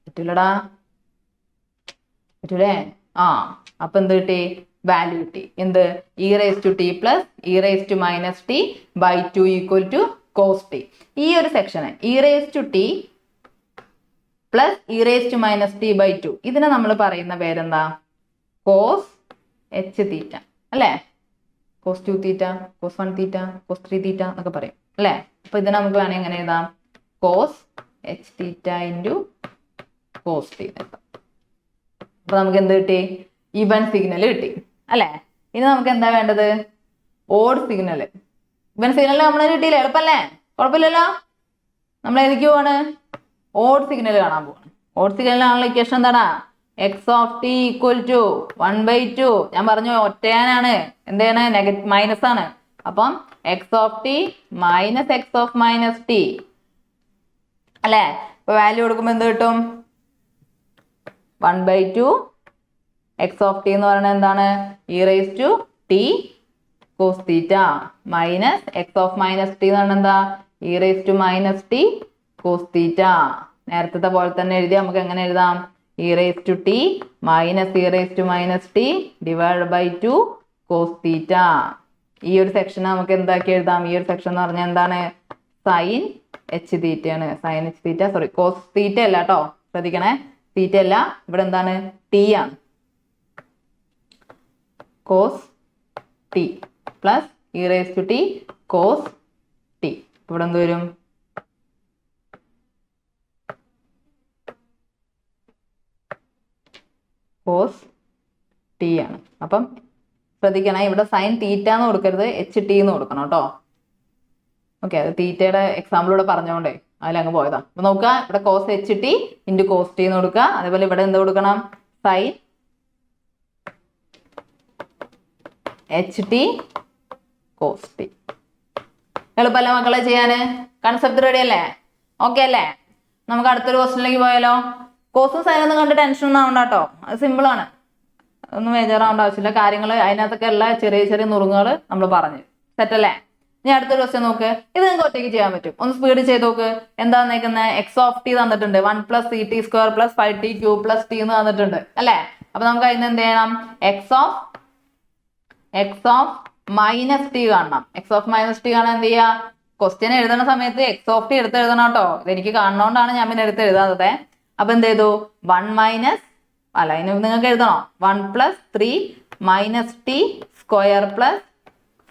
പറ്റൂലടാ? പറ്റൂലേ? അപ്പൊ എന്ത് കിട്ടി? വാല്യൂ കിട്ടി. എന്ത്? E raise to t plus e raise to minus t by 2 equal to cos t. ഈ ഒരു സെക്ഷന് e raise to t plus e raise to minus t by 2, ഇതിനെ നമ്മൾ പറയുന്ന പേരെന്താ? കോസ് എച്ച് തീറ്റ അല്ലേ? Cos 2 theta, cos 1 theta, cos 3 theta എന്നൊക്കെ പറയും അല്ലേ? അപ്പൊ ഇതിനെ നമുക്ക് വേണമെങ്കിൽ എങ്ങനെ എഴുതാം? Cos h theta into cos t എഴുതാം. അപ്പൊ നമുക്ക് എന്ത് കിട്ടി? ഇവൻ സിഗ്നൽ കിട്ടി അല്ലേ? ഇനി നമുക്ക് എന്താ വേണ്ടത്? Odd signal. ഇവൻ സിഗ്നൽ നമ്മൾ കിട്ടിയില്ല, എളുപ്പല്ലേ? കുഴപ്പമില്ലല്ലോ. നമ്മൾ ഏതിക്ക് പോവാണ്? ഓഡ് സിഗ്നൽ കാണാൻ പോവാണ്. ഓഡ് സിഗ്നലിനാണല്ലോ ഇക്വേഷൻ എന്താടാ? X of t equal to 1/2. ഞാൻ പറഞ്ഞു ഒറ്റയാനാണ്, എന്താണ്? നെഗറ്റീവ് മൈനസ് ആണ്. അപ്പം x of t minus x of minus t അല്ലേ? ഇപ്പൊ വാല്യൂ കൊടുക്കുമ്പോ എന്ത് കിട്ടും? 1/2 എക്സ് ഓഫ് ടി എന്ന് പറയുന്നത് എന്താണ്? E raise to t cos theta minus x of minus t എന്ന് പറഞ്ഞാൽ എന്താ? E raise to minus t cos theta. നേരത്തെ പോലെ തന്നെ എഴുതി നമുക്ക് എങ്ങനെ എഴുതാം? E raise to t minus e raise to minus t divide by 2 cos theta. ഈ ഒരു സെക്ഷൻ നമുക്ക് എന്താക്കി എഴുതാം? ഈ ഒരു സെക്ഷൻ എന്ന് പറഞ്ഞാൽ എന്താണ്? സൈൻ എച്ച് തീറ്റയാണ്. Sine h theta, sorry cos theta അല്ല കേട്ടോ, ശ്രദ്ധിക്കണേ. തീറ്റ അല്ല, ഇവിടെ എന്താണ്? ടി ആണ്. Cos t plus e raise to t cos t. ഇവിടെ എന്ത് വരും? കോസ് ടി ആണ്. അപ്പം ശ്രദ്ധിക്കണേ, ഇവിടെ സൈൻ തീറ്റ എന്ന് കൊടുക്കരുത്, എച്ച് ടി എന്ന് കൊടുക്കണം കേട്ടോ. ഓക്കെ, അത് തീറ്റയുടെ എക്സാമ്പിളൂടെ പറഞ്ഞോണ്ടേ അതിലങ്ങ് പോയതാ. അപ്പൊ നോക്കുക, ഇവിടെ cos h t into cos t എന്ന് കൊടുക്കുക. അതേപോലെ ഇവിടെ എന്ത് കൊടുക്കണം? Sine h t cos t. എളുപ്പമല്ലേ മക്കളെ ചെയ്യാന്? കൺസെപ്റ്റ് റെഡി അല്ലേ? ഓക്കെ അല്ലേ? നമുക്ക് അടുത്തൊരു ക്വസ്റ്റ്യനിലേക്ക് പോയാലോ? കോസും സൈനൊന്നും കണ്ട് ടെൻഷൻ ഒന്നും ആവണ്ട കേട്ടോ, അത് സിമ്പിളാണ്. ഒന്നും മേജറാവേണ്ട ആവശ്യമില്ല. കാര്യങ്ങൾ അതിനകത്തൊക്കെ എല്ലാ ചെറിയ ചെറിയ നുറുങ്ങുകൾ നമ്മൾ പറഞ്ഞു. സെറ്റല്ലേ? ഇനി അടുത്തൊരു ക്വസ്റ്റ്യൻ നോക്ക്. ഇത് നിങ്ങൾക്ക് ഒറ്റയ്ക്ക് ചെയ്യാൻ പറ്റും. ഒന്ന് സ്പീഡ് ചെയ്ത് നോക്ക്. എന്താ തന്നേക്കുന്നത്? എക്സ് ഓഫ് ടി തന്നിട്ടുണ്ട്. 1 + CT² + 5t³ + t എന്ന് തന്നിട്ടുണ്ട് അല്ലേ? അപ്പൊ നമുക്ക് അതിന് എന്ത് ചെയ്യണം? എക്സ് ഓഫ് മൈനസ് ടി കാണണം. എക്സ് ഓഫ് മൈനസ് ടി കാണാൻ എന്ത് ചെയ്യാ? ക്വസ്റ്റ്യൻ എഴുതുന്ന സമയത്ത് എക്സ് ഓഫ് ടി എടുത്ത് എഴുതണം കേട്ടോ. ഇതെനിക്ക് കാണുന്നോണ്ടാണ് ഞാൻ പിന്നെ എടുത്ത് എഴുതാത്തത്. അപ്പൊ എന്ത് ചെയ്തു? 1 - അല്ല, അതിന് നിങ്ങൾക്ക് എഴുതണോ? 1 + 3 - t² +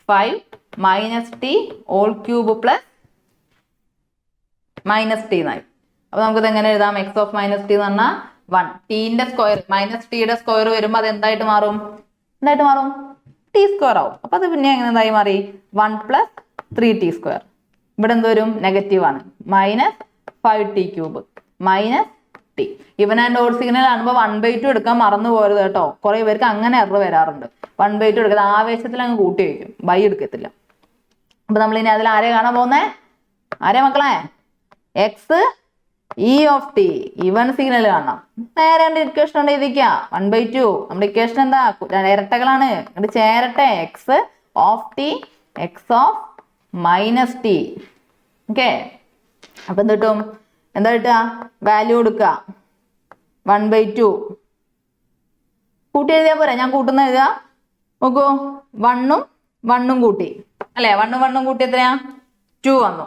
5 - t (3) + -t എന്നായി. അപ്പൊ നമുക്കിത് എങ്ങനെ എഴുതാം? എക്സ് ഓഫ് മൈനസ് ടി എന്ന് പറഞ്ഞാൽ 1. ടീന്റെ സ്ക്വയർ മൈനസ് ടിയുടെ സ്ക്വയർ വരുമ്പോൾ അത് എന്തായിട്ട് മാറും? എന്തായിട്ട് മാറും? ടി സ്ക്വയർ ആവും. അപ്പൊ അത് പിന്നെ എങ്ങനെ എന്തായി മാറി? 1 + 3t സ്ക്വയർ. ഇവിടെ എന്ത് വരും? നെഗറ്റീവ് ആണ്. -5t³ -t. ഇവൻ ആൻഡ് ഓഡ് സിഗ്നൽ ആകുമ്പോൾ 1/2 എടുക്കാൻ മറന്നു പോരുത് കേട്ടോ. കുറെ പേർക്ക് അങ്ങനെ എറർ വരാറുണ്ട്. 1/2 എടുക്കുന്നത് ആവേശത്തിൽ അങ്ങ് കൂട്ടി വയ്ക്കും, ബൈ എടുക്കത്തില്ല. അപ്പൊ നമ്മൾ ഇനി അതിൽ ആരെ കാണാൻ പോകുന്നേ? ആരെ മക്കളെ? എക്സ് ഇ ഓഫ് ടി ഇവൻ സിഗ്നൽ കാണണം. നേരെ ഇക്വേഷൻ ഉണ്ട് എഴുതിക്കുക. 1/2 നമ്മുടെ ഇക്വേഷൻ എന്താ? ഇരട്ടകളാണ്. ഇത് ചേരട്ടെ. X of t x of -t. Okay. അപ്പൊ എന്ത് കിട്ടും? എന്താ കിട്ടുക? വാല്യൂ കൊടുക്കുക. 1/2 കൂട്ടി എഴുതിയാ പോരാ. ഞാൻ കൂട്ടുന്ന എഴുതുക. നോക്കൂ, 1ഉം 1ഉം കൂട്ടി അല്ലെ? 1ഉം 1ഉം കൂട്ടി എത്രയാ? 2 വന്നു.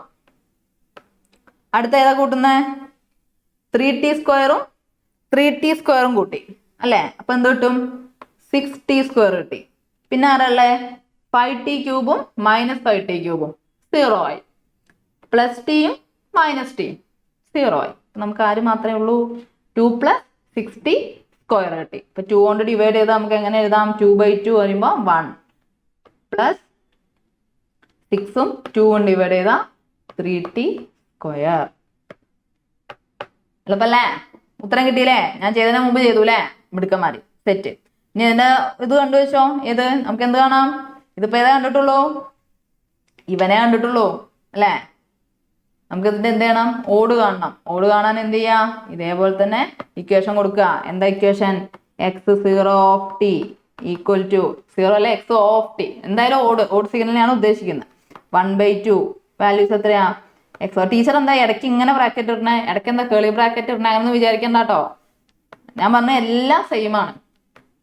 അടുത്ത ഏതാ കൂട്ടുന്നേ? 3t സ്ക്വയറും 3t സ്ക്വയറും കൂട്ടി അല്ലെ? അപ്പൊ എന്ത് കിട്ടും? 6t സ്ക്വയർ കിട്ടി. പിന്നെ ആരല്ലേ? 5t³ -5t³ 0 ആയി. +tയും -tയും 0 ആയി. നമുക്ക് ആര് മാത്രമേ ഉള്ളൂ? 2 + 6t സ്ക്വയർ കിട്ടി. ഇപ്പൊ 2 കൊണ്ട് ഡിവൈഡ് ചെയ്താൽ നമുക്ക് എങ്ങനെ എഴുതാം? 2/2 വരുമ്പോ 1 + 6ഉം 2 കൊണ്ട് ഡിവൈഡ് ചെയ്താ 3t സ്ക്വയർ. എളുപ്പല്ലേ? ഉത്തരം കിട്ടിയില്ലേ? ഞാൻ ചെയ്തതിന് മുമ്പ് ചെയ്തു അല്ലേ? മിടുക്കന്മാര്. സെറ്റ്. ഇനി ഇതിന്റെ ഇത് കണ്ടുവെച്ചോ. ഏത്? നമുക്ക് എന്ത് കാണാം? ഇതിപ്പോ ഏതാ കണ്ടിട്ടുള്ളൂ? ഇവനെ കണ്ടിട്ടുള്ളൂ അല്ലേ? നമുക്ക് ഇതിന്റെ എന്ത് ചെയ്യണം? ഓട് കാണണം. ഓട് കാണാൻ എന്ത് ചെയ്യാ? ഇതേപോലെ തന്നെ ഇക്വേഷൻ കൊടുക്കുക. എന്താ equation? x0 of t equal to 0 അല്ലെ? x of t. എന്തായാലും ഓട് സിഗ്നലിനെയാണ് ഉദ്ദേശിക്കുന്നത്. 1/2 വാല്യൂസ് എത്രയാ? ടീച്ചർ എന്താ ഇടയ്ക്ക് ഇങ്ങനെ ബ്രാക്കറ്റ് ഇടണേ? ഇടയ്ക്ക് എന്താ കേളി ബ്രാക്കറ്റ് ഇടണേ? അങ്ങനെ വിചാരിക്കണ്ട കേട്ടോ. ഞാൻ പറഞ്ഞ എല്ലാം സെയിം ആണ്.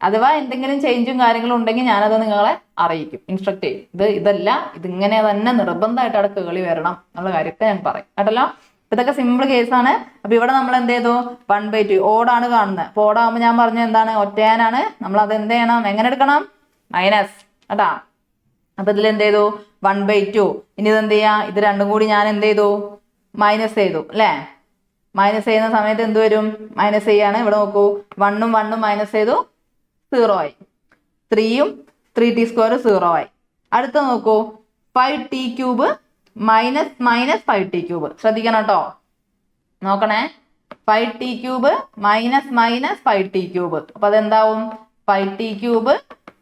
അഥവാ എന്തെങ്കിലും ചേഞ്ചും കാര്യങ്ങളും ഉണ്ടെങ്കിൽ ഞാനത് നിങ്ങളെ അറിയിക്കും, ഇൻസ്ട്രക്ട് ചെയ്യും. ഇതല്ല, ഇതിങ്ങനെ തന്നെ നിർബന്ധമായിട്ട് അവിടെ കേളി വരണം എന്നുള്ള കാര്യമൊക്കെ ഞാൻ പറയും കേട്ടല്ലോ. ഇതൊക്കെ സിമ്പിൾ കേസാണ്. അപ്പൊ ഇവിടെ നമ്മൾ എന്ത് ചെയ്തു? 1/2 ഓടാണ് കാണുന്നത്. അപ്പൊ ഓടാകുമ്പോൾ ഞാൻ പറഞ്ഞു എന്താണ്? ഒറ്റയാനാണ്. നമ്മൾ അത് എന്ത് ചെയ്യണം? എങ്ങനെ എടുക്കണം? മൈനസ് കേട്ടാ. അപ്പൊ ഇതിൽ എന്ത് ചെയ്തു? 1/2. ഇനി ഇതെന്ത് ചെയ്യാ? ഇത് രണ്ടും കൂടി ഞാൻ എന്ത് ചെയ്തു? മൈനസ് ചെയ്തു അല്ലേ? മൈനസ് ചെയ്യുന്ന സമയത്ത് എന്ത് വരും? മൈനസ് ചെയ്യാണ്. ഇവിടെ നോക്കൂ, 1ഉം 1ഉം മൈനസ് ചെയ്തു, 0 ആയി. 3ഉം 3t സ്ക്വയർ 0 ആയി. അടുത്ത നോക്കൂ, 5t³ -5t³. ശ്രദ്ധിക്കണം കേട്ടോ. നോക്കണേ. 5t³ -5t³. അപ്പൊ അതെന്താവും? 5t³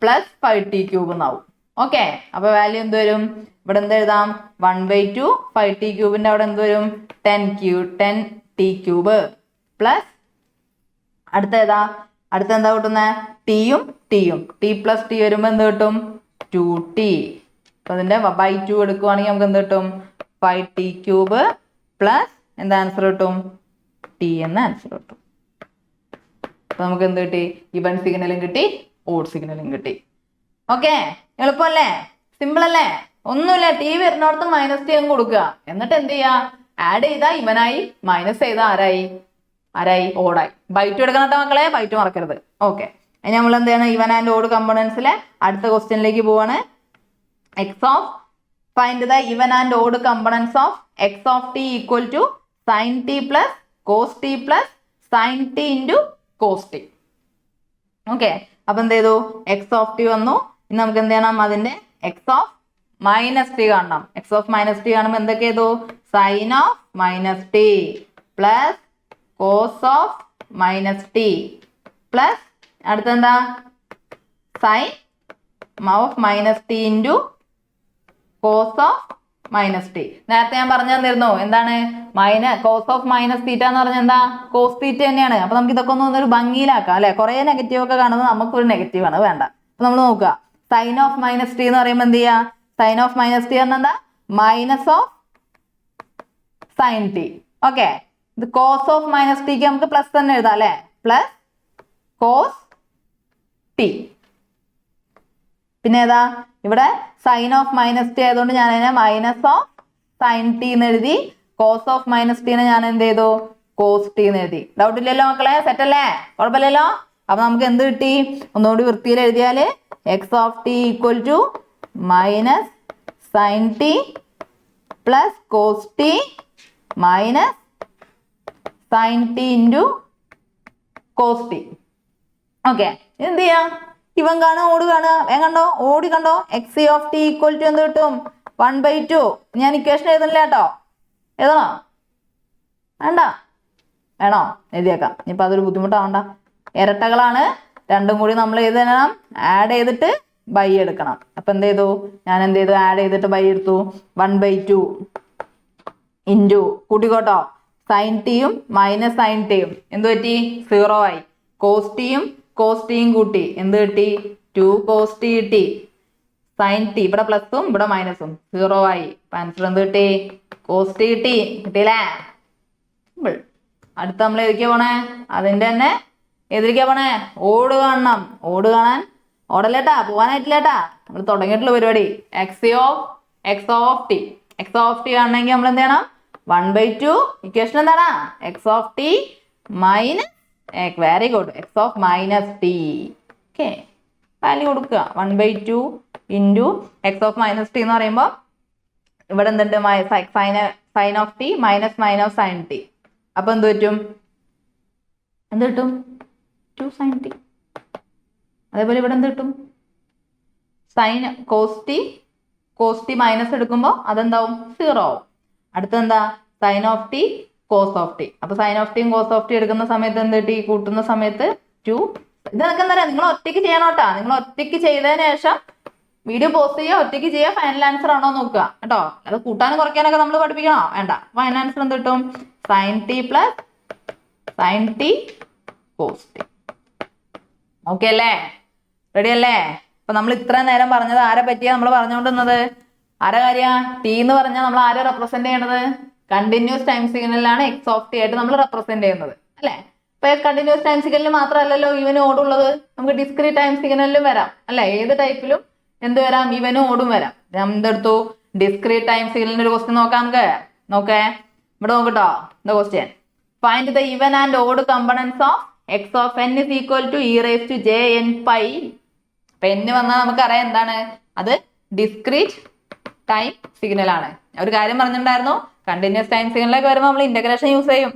+ 5t³ എന്നാവും. ഓക്കെ. അപ്പൊ വാല്യൂ എന്ത് വരും? ഇവിടെ എന്ത് എഴുതാം? 1/2 5t³ അവിടെ എന്ത് വരും? 10t³ പ്ലസ് അടുത്ത ഏതാ? അടുത്ത എന്താ കിട്ടുന്നത്? ടിയും ടിയും. t + t വരുമ്പോ എന്ത് കിട്ടും? 2t. അപ്പൊ അതിന്റെ 2 എടുക്കുവാണെങ്കിൽ നമുക്ക് എന്ത് കിട്ടും? 5t³ പ്ലസ് എന്താ ആൻസർ കിട്ടും? t എന്ന ആൻസർ കിട്ടും. അപ്പൊ നമുക്ക് എന്ത് കിട്ടി? ഇവൻ സിഗ്നലും കിട്ടി, ഓഡ് സിഗ്നലും കിട്ടി. ഓക്കെ. എളുപ്പമല്ലേ? സിമ്പിൾ അല്ലേ? ഒന്നുമില്ല. ടി വരുന്നിടത്ത് -t അങ്ങ് കൊടുക്കുക. എന്നിട്ട് എന്ത് ചെയ്യാ? ആഡ് ചെയ്താ ഇവനായി, മൈനസ് ചെയ്താ ആരായി? ഓടായി. ബൈ2 എടുക്കണം കേട്ടോ മക്കളെ, ബൈ2 മറക്കരുത്. ഓക്കെ. ഇനി നമ്മൾ എന്ത് ചെയ്യണം? ഇവൻ ആൻഡ് ഓഡ് കമ്പോണൻസിലെ അടുത്ത ക്വസ്റ്റ്യനിലേക്ക് പോവാണ്. Find the even and odd components of x of t equal to sin t + cos t + sin t × cos t. Okay. അപ്പൊ എന്ത് ചെയ്തു? x of t വന്നു. ഇനി നമുക്ക് എന്ത് ചെയ്യണം? അതിന്റെ x of -t കാണണം. x of -t കാണുമ്പോൾ എന്തൊക്കെ ചെയ്തു? sin of -t plus cos of -t plus അടുത്തെന്താ? sin of -t × cos of -t. നേരത്തെ ഞാൻ പറഞ്ഞു തന്നിരുന്നു എന്താണ്? cos of -θ എന്ന് പറഞ്ഞാൽ എന്താ? cos θ തന്നെയാണ്. അപ്പൊ നമുക്ക് ഇതൊക്കെ ഒരു ഭംഗിയിലാക്കാം അല്ലെ? കുറെ നെഗറ്റീവ് ഒക്കെ കാണുമ്പോൾ നമുക്കൊരു നെഗറ്റീവ് ആണ് വേണ്ട. അപ്പൊ നമ്മൾ നോക്കുക, sin of -t എന്ന് പറയുമ്പോൾ എന്ത് ചെയ്യാ? sin of -t പറഞ്ഞാൽ എന്താ? Minus of sin t. Okay. ഇത് cos of -t ക്ക് നമുക്ക് പ്ലസ് തന്നെ എഴുതാം അല്ലെ? Plus cos t. പിന്നെ ഏതാ? ഇവിടെ sin of -t ആയതുകൊണ്ട് ഞാൻ അതിനെ മൈനസ് ഓഫ് sin t എന്ന് എഴുതി. cos of -t നെ ഞാൻ എന്ത് ചെയ്തു? cos t എന്ന് എഴുതി. ഡൗട്ട് ഇല്ലല്ലോ മക്കളെ? സെറ്റ് അല്ലേ? കുഴപ്പമില്ലല്ലോ? അപ്പൊ നമുക്ക് എന്ത് കിട്ടി? ഒന്നുകൂടി വൃത്തിയിൽ എഴുതിയാല് x of t equal to minus sin t plus cos t minus sin t × cos t. Okay. എന്ത് ചെയ്യാം? ഇവൻ കാണുക ഓട് കാണുക കണ്ടോ ഓടി കണ്ടോ x of t equal to എന്ത് കിട്ടും 1/2. ഞാൻ ഇക്വേഷൻ എഴുതണില്ല കേട്ടോ, എഴുതണോ വേണ്ട വേണോ എഴുതിയേക്കാം. ഇനിയിപ്പോൾ അതൊരു ബുദ്ധിമുട്ടാവണ്ട. ഇരട്ടകളാണ് രണ്ടും കൂടി നമ്മൾ ഏത് ചെയ്യണം ആഡ് ചെയ്തിട്ട് ബൈ എടുക്കണം. അപ്പം എന്ത് ചെയ്തു ഞാൻ എന്ത് ചെയ്തു ആഡ് ചെയ്തിട്ട് ബൈ എടുത്തു 1/2 ഇൻറ്റു കൂട്ടിക്കോട്ടോ സൈൻ ടിയും മൈനസ് സൈൻ ടിയും എന്ത് പറ്റി 0 ആയി. കോസ് ടിയും കൂട്ടി എന്ത് കിട്ടി 2 കോസ് ടി കിട്ടി. സൈൻ ടി ഇവിടെ പ്ലസും ഇവിടെ മൈനസും 0 ആയി. ആൻസർ എന്ത് കിട്ടി കോസ് ടി കിട്ടി. കിട്ടിയില്ലേ? അടുത്ത നമ്മൾ ഏതിരിക്കാ പോണേ അതിന്റെ തന്നെ ഏതിരിക്കാ പോണേ ഓട് കാണണം. ഓട് കാണാൻ ഓടല്ലേട്ടാ പോകാനായിട്ടില്ലേട്ടാ നമ്മൾ തുടങ്ങിയിട്ടുള്ള പരിപാടി. എക്സ് ഓഫ് ടി കാണണമെങ്കിൽ നമ്മൾ എന്ത് ചെയ്യണം 1/2 ഇക്വേഷൻ എന്താണ് x of t minus very good x of minus t. Okay value കൊടുക്കുക 1/2 into x of minus t എന്ന് പറയുമ്പോൾ ഇവിടെ എന്തുണ്ട് sine of t minus sine t. അപ്പൊ എന്ത് പറ്റും എന്ത് കിട്ടും 2 സൈൻ ടി. അതേപോലെ ഇവിടെ എന്ത് കിട്ടും സൈൻ കോസ് ടി മൈനസ് എടുക്കുമ്പോൾ അതെന്താവും 0 ആവും. അടുത്തെന്താ sine of t cos of t. അപ്പൊ സൈൻ ഓഫ് ടിയും കോസ് ഓഫ് ടി എടുക്കുന്ന സമയത്ത് എന്ത് കിട്ടി കൂട്ടുന്ന സമയത്ത് 2. ഇതൊക്കെ എന്താ പറയാ നിങ്ങൾ ഒറ്റയ്ക്ക് ചെയ്യണം കേട്ടോ. നിങ്ങൾ ഒറ്റയ്ക്ക് ചെയ്തതിന് ശേഷം വീഡിയോ പോസ്റ്റ് ചെയ്യുക, ഒറ്റയ്ക്ക് ചെയ്യുക, ഫൈനൽ ആൻസർ ആണോ നോക്കുക കേട്ടോ. അത് കൂട്ടാനും കുറയ്ക്കാനൊക്കെ നമ്മൾ പഠിപ്പിക്കണോ വേണ്ട. ഫൈനൽ ആൻസർ എന്ത് കിട്ടും sine t plus sine t cos t. Okay അല്ലേ? റെഡി അല്ലേ? അപ്പൊ നമ്മൾ ഇത്ര നേരം പറഞ്ഞത് ആരെ പറ്റിയാ നമ്മൾ പറഞ്ഞുകൊണ്ടിരുന്നത്? ആരെ കാര്യ ടി എന്ന് പറഞ്ഞാൽ നമ്മൾ ആരെ റെപ്രസെന്റ് ചെയ്യണത്? കണ്ടിന്യൂസ് ടൈം സിഗ്നലാണ് എക്സ് ഓഫ് ടി ആയിട്ട് നമ്മൾ റെപ്രസെന്റ് ചെയ്യുന്നത് അല്ലേ? ഇപ്പൊ കണ്ടിന്യൂസ് ടൈം സിഗ്നലിൽ മാത്രമല്ലല്ലോ ഈവനും ഓടും ഉള്ളത്, നമുക്ക് ഡിസ്ക്രീറ്റ് ടൈം സിഗ്നലിലും വരാം അല്ലെ? ഏത് ടൈപ്പിലും എന്ത് വരാം ഈവനും ഓടും വരാം. എന്തെടുത്തു ഡിസ്ക്രീറ്റ് ടൈം സിഗ്നലിന്റെ ഒരു ക്വസ്റ്റ്യൻ നോക്കാം നമുക്ക്. നോക്കേ ഇവിടെ നോക്കട്ടോ എന്താ question. Find the even and odd components of x of n is equal to e raise to j n pi. അപ്പൊ n വന്നാൽ നമുക്കറിയാം എന്താണ് അത് ഡിസ്ക്രീറ്റ് ടൈം സിഗ്നൽ ആണ്. ഒരു കാര്യം പറഞ്ഞിട്ടുണ്ടായിരുന്നു കണ്ടിന്യൂസ് ടൈം സിഗ്നലൊക്കെ വരുമ്പോൾ നമ്മൾ ഇന്റഗ്രേഷൻ യൂസ് ചെയ്യും,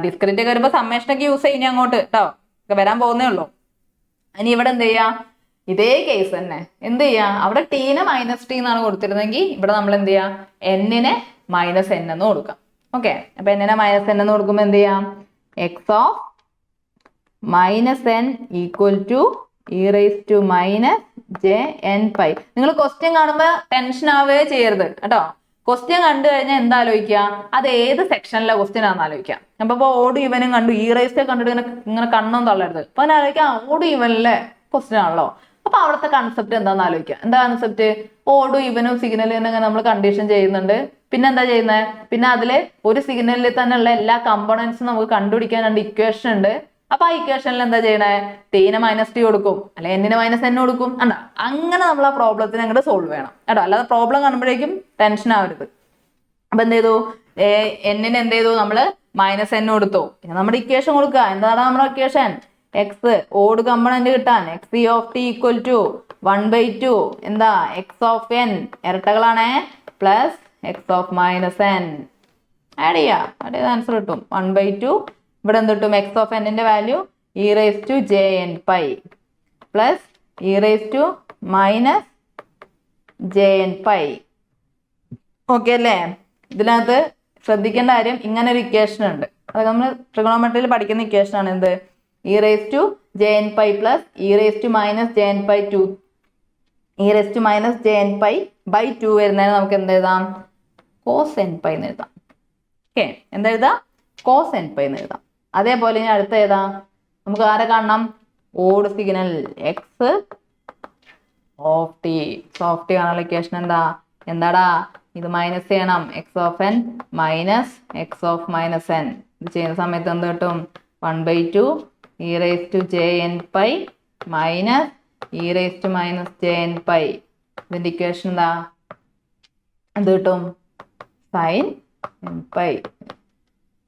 ഡിസ്ക്രീറ്റ് ഒക്കെ വരുമ്പോൾ സമ്മേഷൻ ഒക്കെ യൂസ് ചെയ്യും അങ്ങോട്ട് കേട്ടോ. ഒക്കെ വരാൻ പോകുന്നേ ഉള്ളൂ. ഇനി ഇവിടെ എന്ത് ചെയ്യാ ഇതേ കേസ് തന്നെ എന്ത് ചെയ്യാ അവിടെ ടീനെ മൈനസ് ടി എന്നാണ് കൊടുത്തിരുന്നെങ്കിൽ ഇവിടെ നമ്മൾ എന്ത് ചെയ്യാം എന്നിനെ മൈനസ് എൻ എന്ന് കൊടുക്കാം. ഓക്കെ അപ്പൊ എന്നിനെ മൈനസ് എൻ എന്ന് കൊടുക്കുമ്പോൾ എന്ത് ചെയ്യാം x of minus n equal to e raise to minus j n pi. നിങ്ങൾ ക്വസ്റ്റ്യൻ കാണുമ്പോൾ ടെൻഷൻ ആവുകയേ ചെയ്യരുത് കേട്ടോ. ക്വസ്റ്റ്യൻ കണ്ടു കഴിഞ്ഞാൽ എന്താ ആലോചിക്കുക അത് ഏത് സെക്ഷനിലെ ക്വസ്റ്റ്യൻ ആണെന്ന് ആലോചിക്കാം. അപ്പൊ ഓട് ഇവനും കണ്ടു ഇ റേസ് കണ്ടിട്ട് ഇങ്ങനെ കണ്ണും തള്ളരുത്. അപ്പൊ അങ്ങനെ ആലോചിക്കാം ഓട് ഇവനിലെ ക്വസ്റ്റ്യൻ ആണല്ലോ. അപ്പൊ അവിടുത്തെ കൺസെപ്റ്റ് എന്താണെന്ന് ആലോചിക്കുക. എന്താ കൺസെപ്റ്റ് ഓടും ഇവനും സിഗ്നലിനും നമ്മൾ കണ്ടീഷൻ ചെയ്യുന്നുണ്ട്. പിന്നെ എന്താ ചെയ്യുന്നത് പിന്നെ അതില് ഒരു സിഗ്നലിൽ തന്നെ ഉള്ള എല്ലാ കമ്പോണൻസും നമുക്ക് കണ്ടുപിടിക്കാൻ രണ്ട് ഇക്വേഷൻ ഉണ്ട്. അപ്പൊ ആ ഇക്വേഷനിൽ എന്താ ചെയ്യണേ ടീനെ മൈനസ് ടി കൊടുക്കും അല്ലെ എന്നിനെ മൈനസ് എൻ കൊടുക്കും. അണ്ട അങ്ങനെ നമ്മൾ ആ പ്രോബ്ലത്തിന് അങ്ങോട്ട് സോൾവ് ചെയ്യണം കേട്ടോ. അല്ലാതെ പ്രോബ്ലം കാണുമ്പോഴേക്കും ടെൻഷൻ ആവരുത്. അപ്പൊ എന്ത് ചെയ്തു എന്നിന് എന്ത് ചെയ്തു നമ്മള് മൈനസ് എൻ കൊടുത്തു. പിന്നെ നമ്മുടെ ഇക്വേഷൻ കൊടുക്കുക. എന്താണ് നമ്മുടെ ഇക്വേഷൻ എക്സ് ഓഡ് കമ്പണന്റ് കിട്ടാൻ x of t equal to 1/2 എന്താ എക്സ് ഓഫ് എൻ ഇരട്ടകളാണേ plus x of minus n add ചെയ്ത് ആൻസർ കിട്ടും 1/2. ഇവിടെ എന്ത് കിട്ടും എക്സ് ഓഫ് എന്നിന്റെ value e raise to j n pi plus e raise to minus j n pi. Okay അല്ലേ? ഇതിനകത്ത് ശ്രദ്ധിക്കേണ്ട കാര്യം ഇങ്ങനെ ഒരു ഇക്വേഷൻ ഉണ്ട്. അത് നമ്മൾ ട്രിഗണോമെട്രിയിൽ പഠിക്കുന്ന ഇക്വേഷൻ ആണ്. എന്ത് e raise to j n pi plus e raise to minus j n pi 2 e raise to minus j n pi by 2 വരുന്നതിന് നമുക്ക് എന്ത് എഴുതാം കോസ് എൻ പൈ എന്ന് എഴുതാം. ഓക്കെ എന്തെഴുതാം കോസ് എൻ പൈ എന്ന് എഴുതാം. അതേപോലെ ഇനി അടുത്ത ഏതാ നമുക്ക് ആരെ കാണണം odd signal x of t. Of t കാണാനുള്ള ഇക്വേഷൻ എന്താടാ ഇത് മൈനസ് ചെയ്യണം x of n minus x of minus n. ഇത് ചെയ്യുന്ന സമയത്ത് എന്ത് കിട്ടും 1/2 e raise to j n pi minus e raise to minus j n pi. ഇതിന്റെ ഇക്വേഷൻ എന്താ എന്ത് കിട്ടും സൈൻ എൻ പൈ.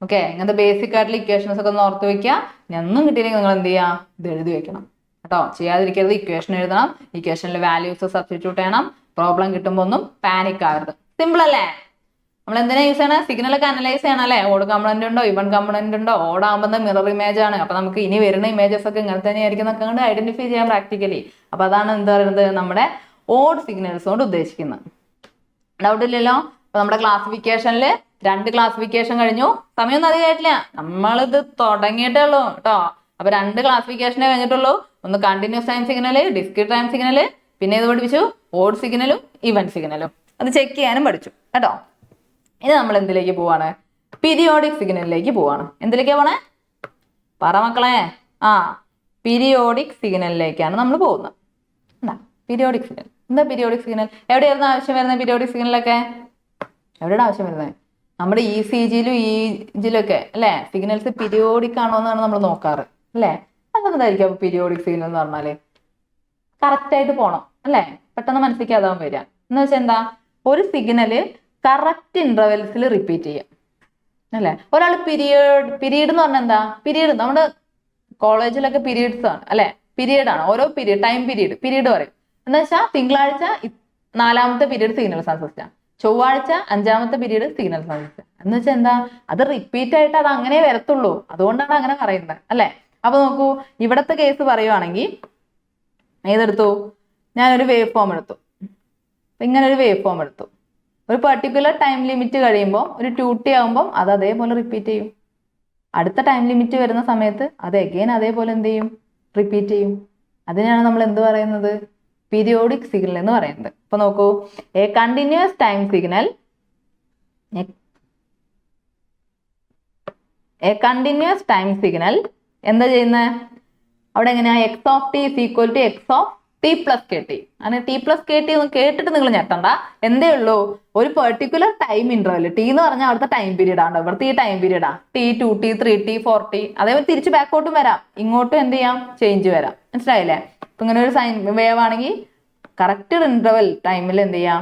ഓക്കെ ഇങ്ങനത്തെ ബേസിക് ആയിട്ടുള്ള ഇക്വേഷൻസ് ഒക്കെ ഒന്ന് ഓർത്ത് വെക്കുക. ഒന്നും കിട്ടിയില്ലെങ്കിൽ നിങ്ങൾ എന്ത് ചെയ്യുക ഇത് എഴുതി വെക്കണം കേട്ടോ. ചെയ്യാതിരിക്കരുത്. ഇക്വേഷൻ എഴുതണം, ഇക്വേഷനിൽ വാല്യൂസ് സബ്സ്റ്റിറ്റ്യൂട്ട് ചെയ്യണം. പ്രോബ്ലം കിട്ടുമ്പോൾ ഒന്നും പാനിക് ആവരുത്. സിമ്പിൾ അല്ലേ? നമ്മൾ എന്തിനാ യൂസ് ചെയ്യണേ? സിഗ്നലൊക്കെ അനലൈസ് ചെയ്യണം അല്ലേ? ഓഡ് കമ്പണന്റ് ഉണ്ടോ, ഇവൺ കമ്പണന്റ് ഉണ്ടോ? ഓഡ് ആകുമ്പോൾ മിറർ ഇമേജ് ആണ്. അപ്പൊ നമുക്ക് ഇനി വരുന്ന ഇമേജസ് ഒക്കെ ഇങ്ങനെ തന്നെ ആയിരിക്കും എന്നൊക്കെ കൊണ്ട് ഐഡന്റിഫൈ ചെയ്യാം പ്രാക്ടിക്കലി. അപ്പൊ അതാണ് എന്താ പറയുന്നത് നമ്മുടെ ഓഡ് സിഗ്നൽസ് കൊണ്ട് ഉദ്ദേശിക്കുന്നത്. ഡൗട്ട് ഇല്ലല്ലോ? അപ്പൊ നമ്മുടെ ക്ലാസിഫിക്കേഷനിൽ 2 ക്ലാസിഫിക്കേഷൻ കഴിഞ്ഞു. സമയമൊന്നും അധികമായിട്ടില്ല, നമ്മളിത് തുടങ്ങിയിട്ടേ ഉള്ളൂ കേട്ടോ. അപ്പൊ 2 ക്ലാസിഫിക്കേഷനെ കഴിഞ്ഞിട്ടുള്ളൂ. ഒന്ന് continuous time signal, discrete time signal, പിന്നെ ഇത് പഠിപ്പിച്ചു ഓഡ് സിഗ്നലും ഇവൻ സിഗ്നലും. അത് ചെക്ക് ചെയ്യാനും പഠിച്ചു കേട്ടോ. ഇനി നമ്മൾ എന്തിലേക്ക് പോവാണ്? പീരിയോഡിക് സിഗ്നലിലേക്ക് പോവാണ്. എന്തിലേക്കാ പോണേ? പറ മക്കളെ. പീരിയോഡിക് സിഗ്നലിലേക്കാണ് നമ്മൾ പോകുന്നത്. എന്താ പീരിയോഡിക് സിഗ്നൽ? എന്താ പീരിയോഡിക് സിഗ്നൽ? എവിടെയായിരുന്നു ആവശ്യം വരുന്നത് പീരിയോഡിക് സിഗ്നലൊക്കെ? എവിടെയാണ് ആവശ്യം വരുന്നത്? നമ്മുടെ ECGയിലും EEGയിലും ഒക്കെ അല്ലേ? സിഗ്നൽസ് പീരിയോഡിക് ആണോ എന്നാണ് നമ്മൾ നോക്കാറ് അല്ലേ? അതെന്തായിരിക്കും അപ്പൊ പീരിയോഡിക് സിഗ്നൽ എന്ന് പറഞ്ഞാല്? കറക്റ്റ് ആയിട്ട് പോണം അല്ലേ? പെട്ടെന്ന് മനസ്സിലാക്കാതാവും വരിക എന്ന് വെച്ചാൽ എന്താ? ഒരു സിഗ്നല് കറക്റ്റ് ഇന്റർവെൽസിൽ റിപ്പീറ്റ് ചെയ്യാം അല്ലേ? ഒരാൾ പീരീഡ് എന്ന് പറഞ്ഞാൽ എന്താ? പീരീഡ് നമ്മുടെ കോളേജിലൊക്കെ പീരീഡ്സ് ആണ് അല്ലെ? പീരീഡ് ആണ്. ഓരോ പീരീഡ് ടൈം പീരീഡ് പറയും. എന്ന് വെച്ചാൽ തിങ്കളാഴ്ച 4ാമത്തെ പീരീഡ് സിഗ്നൽ സൗണ്ട് സിസ്റ്റം, ചൊവ്വാഴ്ച 5ാമത്തെ പീരീഡ് സിഗ്നൽ സൗണ്ട് സിസ്റ്റം. എന്ന് വെച്ചാൽ എന്താ? അത് റിപ്പീറ്റ് ആയിട്ട് അത് അങ്ങനെ വരത്തുള്ളൂ. അതുകൊണ്ടാണ് അങ്ങനെ പറയുന്നത് അല്ലെ? അപ്പൊ നോക്കൂ, ഇവിടത്തെ കേസ് പറയുവാണെങ്കിൽ ഏതെടുത്തു? ഞാനൊരു വേവ് ഫോം എടുത്തു. ഇങ്ങനെ ഒരു വേവ് ഫോം എടുത്തു. ഒരു പെർട്ടിക്കുലർ ടൈം ലിമിറ്റ് കഴിയുമ്പോൾ ഒരു 2t ആകുമ്പോൾ അത് അതേപോലെ റിപ്പീറ്റ് ചെയ്യും. അടുത്ത ടൈം ലിമിറ്റ് വരുന്ന സമയത്ത് അത് എഗെയിൻ അതേപോലെ എന്ത് ചെയ്യും? റിപ്പീറ്റ് ചെയ്യും. അതിനാണ് നമ്മൾ എന്ത് പറയുന്നത്? പീരിയോഡിക് സിഗ്നൽ എന്ന് പറയുന്നത്. അപ്പൊ നോക്കൂ, എ കണ്ടിന്യൂസ് ടൈം സിഗ്നൽ എന്താ ചെയ്യുന്നത്? അവിടെ എങ്ങനെയാ? X of t is equal to x of t plus k t. അങ്ങനെ ടി പ്ലസ് കെ ടി ഒന്ന് കേട്ടിട്ട് നിങ്ങൾ ഞെട്ടണ്ട. എന്തേ ഉള്ളൂ, ഒരു പെർട്ടിക്കുലർ ടൈം ഇന്റർവെൽ. ടി എന്ന് പറഞ്ഞാൽ അവിടുത്തെ ടൈം പീരീഡ് ആണ്. ഇവിടുത്തെ ഈ time പീരീഡാ T, 2t, 3t, 4t. അതേപോലെ തിരിച്ച് ബാക്കോട്ടും വരാം, ഇങ്ങോട്ടും എന്ത് ചെയ്യാം? ചേഞ്ച് വരാം. മനസ്സിലായില്ലേ? അപ്പൊ ഇങ്ങനെ ഒരു സൈൻ വേവ് ആണെങ്കിൽ കറക്റ്റ് ഇന്റർവെൽ ടൈമിൽ എന്ത് ചെയ്യാം?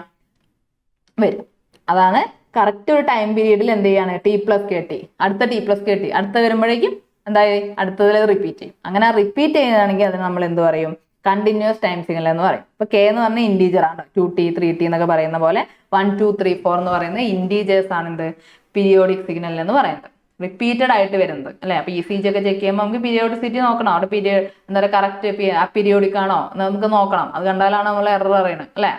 വരും. അതാണ് കറക്റ്റ് ഒരു ടൈം പീരീഡിൽ എന്ത് ചെയ്യാണ്? ടി പ്ലസ് കെ ടി, അടുത്ത ടി പ്ലസ് കെ ടി, അടുത്ത വരുമ്പോഴേക്കും എന്തായി? അടുത്തതിൽ റിപ്പീറ്റ് ചെയ്യും. അങ്ങനെ റിപ്പീറ്റ് ചെയ്യുകയാണെങ്കിൽ അതിന് നമ്മൾ എന്ത് പറയും? കണ്ടിന്യൂസ് ടൈം സിഗ്നൽ എന്ന് പറയും. ഇപ്പൊ K എന്ന് പറഞ്ഞാൽ ഇൻറ്റീജർ ആണ്. 2t, 3t എന്നൊക്കെ പറയുന്ന പോലെ 1, 2, 3, 4 എന്ന് പറയുന്ന ഇൻറ്റീജേഴ്സ് ആണ് എന്ത്? പീരിയോഡിക് സിഗ്നൽ എന്ന് പറയുന്നത്. റിപ്പീറ്റഡ് ആയിട്ട് വരുന്നത് അല്ലെ? അപ്പൊ ECG ഒക്കെ ചെക്ക് ചെയ്യുമ്പോൾ നമുക്ക് പീരിയോഡിസിറ്റി നോക്കണം. അവിടെ പീരിയഡ് എന്താ പറയുക, കറക്റ്റ് പീരിയോഡിക് ആണോ എന്ന് നമുക്ക് നോക്കണം. അത് കണ്ടാലാണ് നമ്മൾ എറർ അറിയണത് അല്ലെ?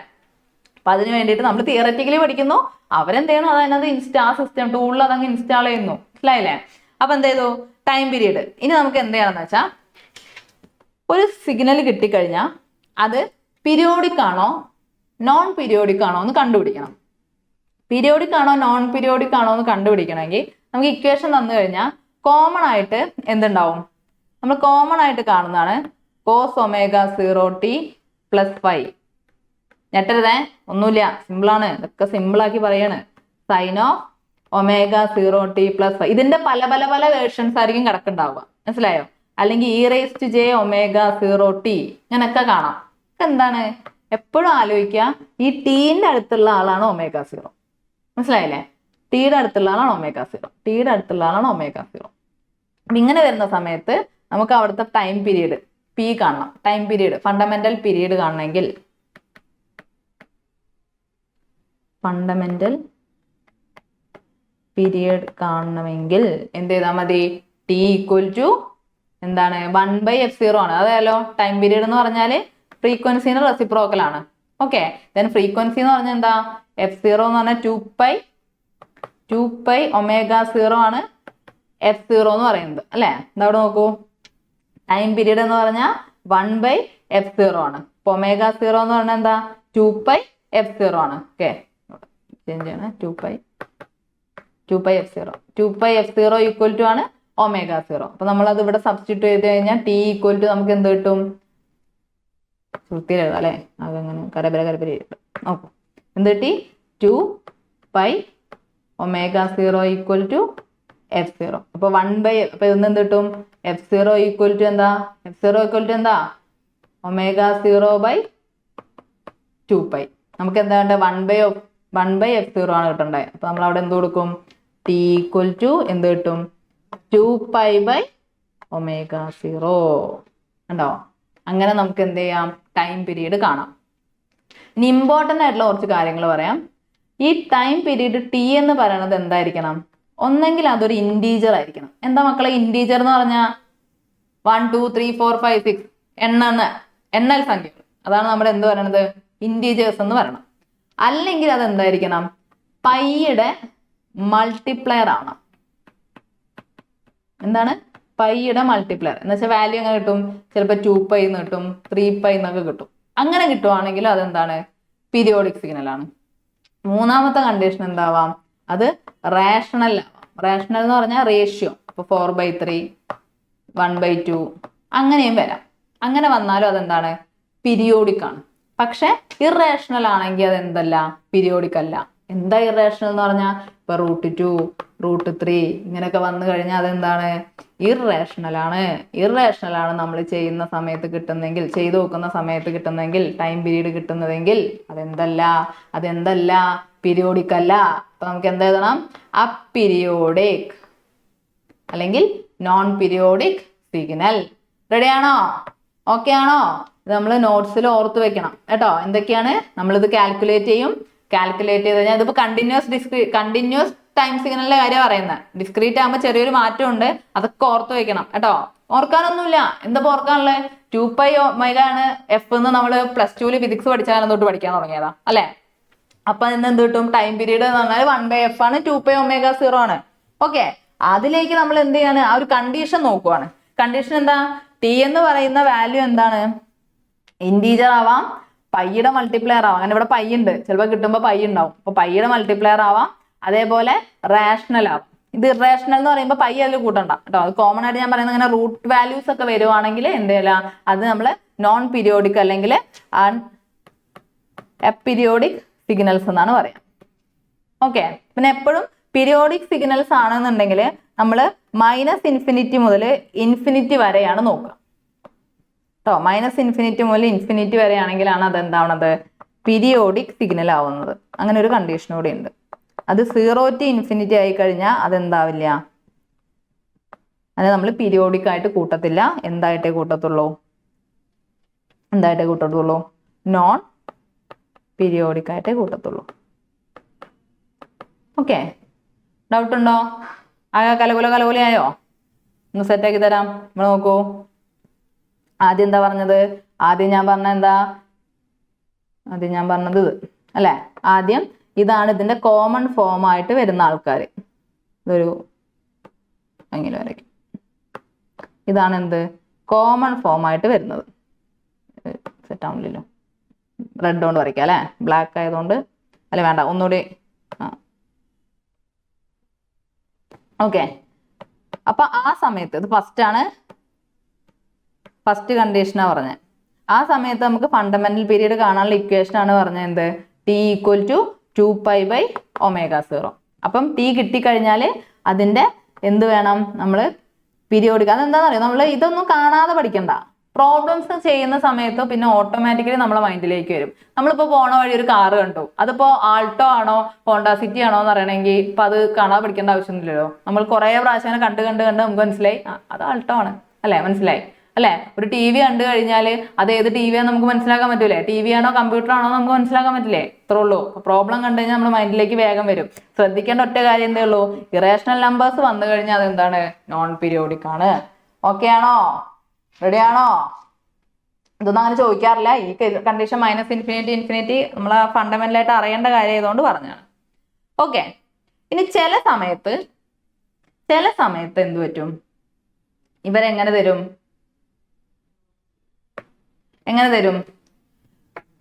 അപ്പൊ അതിന് വേണ്ടിയിട്ട് നമ്മൾ തിയററ്റിക്കലി പഠിക്കുന്നു. അവരെന്ത് ചെയ്യണം? അതിനകത്ത് ആ സിസ്റ്റം ടൂളിൽ അതങ്ങ് ഇൻസ്റ്റാൾ ചെയ്യുന്നു. മനസ്സിലായില്ലേ? അപ്പൊ എന്ത് ചെയ്തു? Time period. ഇനി നമുക്ക് എന്ത് ചെയ്യണമെന്ന് വെച്ചാൽ, ഒരു സിഗ്നൽ കിട്ടിക്കഴിഞ്ഞാൽ അത് പീരിയോഡിക് ആണോ നോൺ പീരിയോഡിക് ആണോ എന്ന് കണ്ടുപിടിക്കണം. പീരിയോഡിക് ആണോ നോൺ പീരിയോഡിക് ആണോ എന്ന് കണ്ടുപിടിക്കണമെങ്കിൽ നമുക്ക് ഇക്വേഷൻ തന്നു കഴിഞ്ഞാൽ കോമൺ ആയിട്ട് എന്തുണ്ടാവും? നമ്മൾ കോമൺ ആയിട്ട് കാണുന്നതാണ് cos ω0t + φ. ഞെട്ടരുതേ, ഒന്നുമില്ല, സിമ്പിളാണ്. ഇതൊക്കെ സിമ്പിളാക്കി പറയാണ്. sin of ω0t + φ. ഇതിന്റെ പല പല പല വേർഷൻസ് ആയിരിക്കും കിടക്കുന്നുണ്ടാവുക. മനസ്സിലായോ? അല്ലെങ്കിൽ e⁻j⁻0t ഇങ്ങനൊക്കെ കാണാം. എന്താണ്? എപ്പോഴും ആലോചിക്കുക, ഈ ടീന്റെ അടുത്തുള്ള ആളാണ് ω0. മനസ്സിലായില്ലേ? ടീയുടെ അടുത്തുള്ള ആളാണ് ω0. ടീയുടെ അടുത്തുള്ള ആളാണ് ω0. ഇങ്ങനെ വരുന്ന സമയത്ത് നമുക്ക് അവിടുത്തെ ടൈം പീരീഡ് പി കാണണം. ടൈം പീരീഡ്, ഫണ്ടമെന്റൽ പീരീഡ് കാണണമെങ്കിൽ എന്ത് ചെയ്താൽ മതി? T = എന്താണ്? 1/f0 ആണ്. അതായാലോ ടൈം പീരീഡ് എന്ന് പറഞ്ഞാൽ ഫ്രീക്വൻസിന്റെ റെസിപ്രോക്കൽ ആണ്. ഓക്കെ, ദെൻ ഫ്രീക്വൻസി എന്ന് പറഞ്ഞാൽ എന്താ? f0 എന്ന് പറഞ്ഞാൽ 2π ω0 ആണ് f0 എന്ന് പറയുന്നത് അല്ലേ? ഇതവിടെ നോക്കൂ, ടൈം പീരീഡ് എന്ന് പറഞ്ഞാൽ 1/f0 ആണ്. അപ്പൊ ω0 എന്ന് പറഞ്ഞാൽ എന്താ? 2πf0 ആണ്. ഓക്കെ, ചേഞ്ച് ചെയ്യണേ. 2πf0 = ആണ് ω0. അപ്പൊ നമ്മൾ അത് ഇവിടെ സബ്സ്റ്റിറ്റ്യൂട്ട് ചെയ്ത് കഴിഞ്ഞാൽ T = നമുക്ക് എന്ത് കിട്ടും? വൃത്തിയിൽ എഴുതാം അല്ലെ? അതങ്ങനെ കരബര നോക്കൂ, എന്ത് കിട്ടി? 2π ω0 = f0. അപ്പൊ 1/, അപ്പൊ ഇതൊന്നും എന്ത് കിട്ടും? f0 = എന്താ? f0 = എന്താ? ω0/2π. നമുക്ക് എന്താ വേണ്ടത്? 1/f0 ആണ് കിട്ടണ്ടേ. അപ്പൊ നമ്മൾ അവിടെ എന്ത് കൊടുക്കും? T = എന്ത് കിട്ടും? 2π/ω0. ഉണ്ടോ? അങ്ങനെ നമുക്ക് എന്ത് ചെയ്യാം? ടൈം പീരീഡ് കാണാം. ഇനി ഇമ്പോർട്ടൻ്റ് ആയിട്ടുള്ള കുറച്ച് കാര്യങ്ങൾ പറയാം. ഈ ടൈം പീരീഡ് ടി എന്ന് പറയുന്നത് എന്തായിരിക്കണം? ഒന്നെങ്കിൽ അതൊരു ഇൻറ്റീജർ ആയിരിക്കണം. എന്താ മക്കളെ ഇൻറ്റീജർ എന്ന് പറഞ്ഞാൽ? 1 2 3 4 5 6 എണ്ണൽ സംഖ്യകൾ. അതാണ് നമ്മൾ എന്ത് പറയണത്? ഇൻറ്റീജേഴ്സ് എന്ന് പറയണം. അല്ലെങ്കിൽ അതെന്തായിരിക്കണം? പൈയുടെ മൾട്ടിപ്ലയർ ആണ്. എന്താണ്? പൈയുടെ മൾട്ടിപ്ലയർ എന്ന് വെച്ചാൽ വാല്യൂ എങ്ങനെ കിട്ടും? ചിലപ്പോൾ 2π എന്ന് കിട്ടും, 3π എന്നൊക്കെ കിട്ടും. അങ്ങനെ കിട്ടുവാണെങ്കിൽ അതെന്താണ്? പീരിയോഡിക് സിഗ്നൽ ആണ്. മൂന്നാമത്തെ കണ്ടീഷൻ എന്താവാം? അത് റേഷണൽ ആവാം. റേഷണൽ എന്ന് പറഞ്ഞാൽ റേഷ്യോ. അപ്പൊ 4/3 1/2 അങ്ങനെയും വരാം. അങ്ങനെ വന്നാലും അതെന്താണ്? പീരിയോഡിക് ആണ്. പക്ഷെ ഇറേഷണൽ ആണെങ്കിൽ അതെന്തല്ല? പീരിയോഡിക് അല്ല. എന്താ ഇറേഷണൽ എന്ന് പറഞ്ഞാൽ? ഇപ്പൊ √2 √3 ഇങ്ങനെയൊക്കെ വന്നു കഴിഞ്ഞാൽ അതെന്താണ്? ഇറേഷണൽ ആണ്. ഇറേഷണൽ ആണ് നമ്മൾ ചെയ്യുന്ന സമയത്ത് കിട്ടുന്നെങ്കിൽ, ചെയ്തു നോക്കുന്ന സമയത്ത് കിട്ടുന്നെങ്കിൽ, ടൈം പീരീഡ് കിട്ടുന്നതെങ്കിൽ അതെന്തല്ല? പീരിയോഡിക് അല്ല. അപ്പൊ നമുക്ക് എന്ത് എഴുതണം? അപീരിയോഡിക് അല്ലെങ്കിൽ നോൺ പീരിയോഡിക് സിഗ്നൽ. റെഡിയാണോ? ഓക്കെ ആണോ? ഇത് നമ്മൾ നോട്ട്സിൽ ഓർത്ത് വെക്കണം കേട്ടോ. എന്തൊക്കെയാണ് നമ്മളിത് കാൽക്കുലേറ്റ് ചെയ്യും. കാൽക്കുലേറ്റ് ചെയ്ത് കഴിഞ്ഞാൽ ഇതിപ്പോൾ കണ്ടിന്യൂസ് ടൈം സിഗ്നലിന്റെ കാര്യം പറയുന്നത്. ഡിസ്ക്രീറ്റ് ആകുമ്പോൾ ചെറിയൊരു മാറ്റമുണ്ട്. അതൊക്കെ ഓർത്ത് വെക്കണം കേട്ടോ. ഓർക്കാനൊന്നുമില്ല. എന്താ ഓർക്കാനുള്ളത്? 2π ആണ് എഫ് എന്ന് നമ്മൾ +2 ഫിസിക്സ് പഠിച്ച കാലം തൊട്ട് പഠിക്കാൻ തുടങ്ങിയതാ അല്ലെ? അപ്പൊ ഇന്ന് എന്ത് കിട്ടും? ടൈം പീരീഡ് എന്ന് പറഞ്ഞാൽ 1/f ആണ്, 2π ω0 ആണ്. ഓക്കെ, അതിലേക്ക് നമ്മൾ എന്ത് ചെയ്യാണ്? ആ ഒരു കണ്ടീഷൻ നോക്കുവാണ്. കണ്ടീഷൻ എന്താ? ടി എന്ന് പറയുന്ന വാല്യൂ എന്താണ്? ഇൻറ്റീജർ ആവാം, പൈയുടെ മൾട്ടിപ്ലയർ ആവാം. അങ്ങനെ ഇവിടെ പൈ ഉണ്ട്, ചിലപ്പോൾ കിട്ടുമ്പോൾ പൈ ഉണ്ടാവും. അപ്പൊ പൈയുടെ മൾട്ടിപ്ലയർ ആവാം. അതേപോലെ റേഷണൽ ആവും. ഇത് ഇറേഷണൽ എന്ന് പറയുമ്പോൾ പൈ അതിൽ കൂട്ടണ്ട കേട്ടോ. അത് കോമൺ ആയിട്ട് ഞാൻ പറയുന്നത് ഇങ്ങനെ റൂട്ട് വാല്യൂസ് ഒക്കെ വരുവാണെങ്കിൽ എന്ത് ചെയ്യില്ല, അത് നമ്മൾ നോൺ പീരിയോഡിക് അല്ലെങ്കിൽ എപീരിയോഡിക് സിഗ്നൽസ് എന്നാണ് പറയാം. ഓക്കെ, പിന്നെ എപ്പോഴും പീരിയോഡിക് സിഗ്നൽസ് ആണെന്നുണ്ടെങ്കിൽ നമ്മൾ -∞ മുതൽ ഇൻഫിനിറ്റി വരെയാണ് നോക്കുക കേട്ടോ. -∞ മുതൽ ഇൻഫിനിറ്റി വരെയാണെങ്കിലാണ് അതെന്താവണത്? പീരിയോഡിക് സിഗ്നൽ ആവുന്നത്. അങ്ങനെ ഒരു കണ്ടീഷൻ കൂടി ഉണ്ട്. അത് 0 to ∞ ആയി കഴിഞ്ഞാൽ അതെന്താവില്ല, അത് നമ്മൾ പീരിയോഡിക് ആയിട്ട് കൂട്ടത്തില്ല. എന്തായിട്ടേ കൂട്ടത്തുള്ളൂ? നോൺ പീരിയോഡിക് ആയിട്ടേ കൂട്ടത്തുള്ളൂ. ഓക്കെ, ഡൗട്ട് ഉണ്ടോ? ആകെ കലകുലയായോ? ഒന്ന് സെറ്റാക്കി തരാം. നമ്മൾ നോക്കൂ. ആദ്യം എന്താ പറഞ്ഞത്? ആദ്യം ഞാൻ പറഞ്ഞത് ഇത് അല്ലെ? ആദ്യം ഇതാണ് ഇതിന്റെ കോമൺ ഫോം ആയിട്ട് വരുന്ന ആൾക്കാർ. ഇതൊരു അങ്ങനെ വരയ്ക്കും. ഇതാണ് എന്ത്? കോമൺ ഫോം ആയിട്ട് വരുന്നത്. സെറ്റ് ആവുന്നില്ലല്ലോ, റെഡ് കൊണ്ട് വരയ്ക്കാം അല്ലെ? ബ്ലാക്ക് ആയതുകൊണ്ട് അല്ലെ, വേണ്ട ഒന്നുകൂടി. ഓക്കെ, അപ്പൊ ആ സമയത്ത് ഇത് ഫസ്റ്റ് കണ്ടീഷനാ പറഞ്ഞത്. ആ സമയത്ത് നമുക്ക് ഫണ്ടമെന്റൽ പീരീഡ് കാണാനുള്ള ഇക്വേഷൻ ആണ് പറഞ്ഞത് എന്ത്? T = 2π/ω0. അപ്പം T കിട്ടിക്കഴിഞ്ഞാൽ അതിന്റെ എന്ത് വേണം? നമ്മൾ പീരിയോഡിക്. അതെന്താണെന്ന് അറിയാം, നമ്മൾ ഇതൊന്നും കാണാതെ പഠിക്കണ്ട. പ്രോബ്ലംസ് ചെയ്യുന്ന സമയത്ത് പിന്നെ ഓട്ടോമാറ്റിക്കലി നമ്മളെ മൈൻഡിലേക്ക് വരും. നമ്മളിപ്പോൾ പോണ വഴി ഒരു കാറ് കണ്ടു, അതിപ്പോ ആൾട്ടോ ആണോ ഹോണ്ട സിറ്റി ആണോ എന്ന് അറിയണമെങ്കിൽ ഇപ്പൊ അത് കാണാതെ പഠിക്കേണ്ട ആവശ്യമൊന്നുമില്ലല്ലോ. നമ്മൾ കുറെ പ്രാവശ്യം കണ്ട് നമുക്ക് മനസ്സിലായി അത് ആൾട്ടോ ആണ് അല്ലെ? മനസ്സിലായി അല്ലെ? ഒരു TV കണ്ടു കഴിഞ്ഞാൽ അത് ഏത് TV ആണെന്ന് നമുക്ക് മനസ്സിലാക്കാൻ പറ്റൂലേ? TV ആണോ കമ്പ്യൂട്ടർ ആണോ നമുക്ക് മനസ്സിലാക്കാൻ പറ്റില്ലേ? ഇത്രേ ഉള്ളൂ. പ്രോബ്ലം കണ്ടു കഴിഞ്ഞാൽ നമ്മുടെ മൈൻഡിലേക്ക് വേഗം വരും. ശ്രദ്ധിക്കേണ്ട ഒറ്റ കാര്യം എന്തേ ഉള്ളൂ? ഇറേഷണൽ നമ്പേഴ്സ് വന്നു കഴിഞ്ഞാൽ അതെന്താണ്? നോൺ പീരിയോഡിക് ആണ്. ഓക്കെ ആണോ? റെഡി ആണോ? ഇതൊന്നും അങ്ങനെ ചോദിക്കാറില്ല. ഈ കണ്ടീഷൻ -∞ നമ്മൾ ഫണ്ടമെന്റൽ ആയിട്ട് അറിയേണ്ട കാര്യം ആയതുകൊണ്ട് പറഞ്ഞാണ്. ഓക്കെ, ഇനി ചില സമയത്ത് എന്ത് പറ്റും? ഇവരെങ്ങനെ തരും?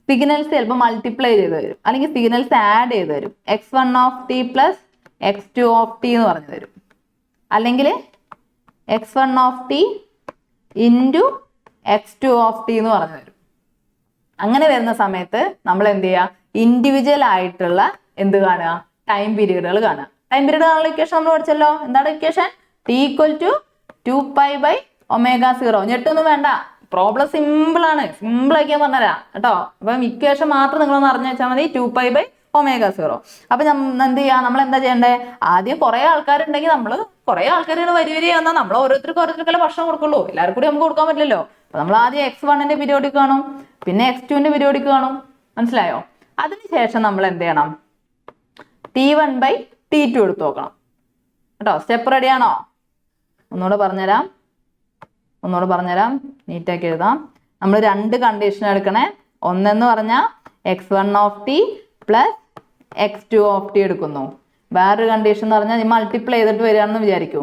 സിഗ്നൽസ് ചിലപ്പോൾ മൾട്ടിപ്ലൈ ചെയ്ത് തരും, അല്ലെങ്കിൽ സിഗ്നൽസ് ആഡ് ചെയ്ത് തരും. x1 + x2 എന്ന് പറഞ്ഞു തരും, അല്ലെങ്കിൽ x1 × x2 എന്ന് പറഞ്ഞു തരും. അങ്ങനെ വരുന്ന സമയത്ത് നമ്മൾ എന്ത് ചെയ്യുക? ഇൻഡിവിജ്വൽ ആയിട്ടുള്ള എന്ത് കാണുക? ടൈം പീരീഡുകൾ കാണുക. ടൈം പീരീഡ് കാണുന്ന ഇക്വേഷൻ നമ്മൾ പഠിച്ചല്ലോ. എന്താണ് ഇക്വേഷൻ? T = 2π/ω0. ഞെട്ടൊന്നും വേണ്ട, പ്രോബ്ലം സിമ്പിൾ ആണ്. സിമ്പിൾ ആക്കി ഞാൻ പറഞ്ഞുതരാം കേട്ടോ. അപ്പം ഇക്വേഷൻ മാത്രം നിങ്ങളൊന്ന് അറിഞ്ഞു വെച്ചാൽ മതി. 2π/ω0. അപ്പൊ എന്ത് ചെയ്യാം? നമ്മൾ എന്താ ചെയ്യണ്ടേ? ആദ്യം കുറെ ആൾക്കാരുണ്ടെങ്കിൽ കുറെ ആൾക്കാർ വരി വന്നാൽ നമ്മൾ ഓരോരുത്തർക്കല്ലേ ഭക്ഷണം കൊടുക്കുള്ളൂ. എല്ലാവർക്കും കൂടി നമുക്ക് കൊടുക്കാൻ പറ്റില്ലല്ലോ. അപ്പൊ നമ്മൾ ആദ്യം x1 പീരിയോഡിക് കാണും, പിന്നെ x2 പീരിയോഡിക് കാണും. മനസ്സിലായോ? അതിനുശേഷം നമ്മൾ എന്ത് ചെയ്യണം? T1/T2 എടുത്ത് നോക്കണം കേട്ടോ. സ്റ്റെപ്പ് റെഡിയാണോ? ഒന്നുകൂടെ പറഞ്ഞുതരാം, നീറ്റാക്കി എഴുതാം. നമ്മൾ രണ്ട് കണ്ടീഷൻ എടുക്കണേ. ഒന്നെന്ന് പറഞ്ഞാൽ x1 പ്ലസ് x2 എടുക്കുന്നു. വേറൊരു കണ്ടീഷൻ എന്ന് പറഞ്ഞാൽ മൾട്ടിപ്ലൈ ചെയ്തിട്ട് വരികയാണെന്ന് വിചാരിക്കൂ.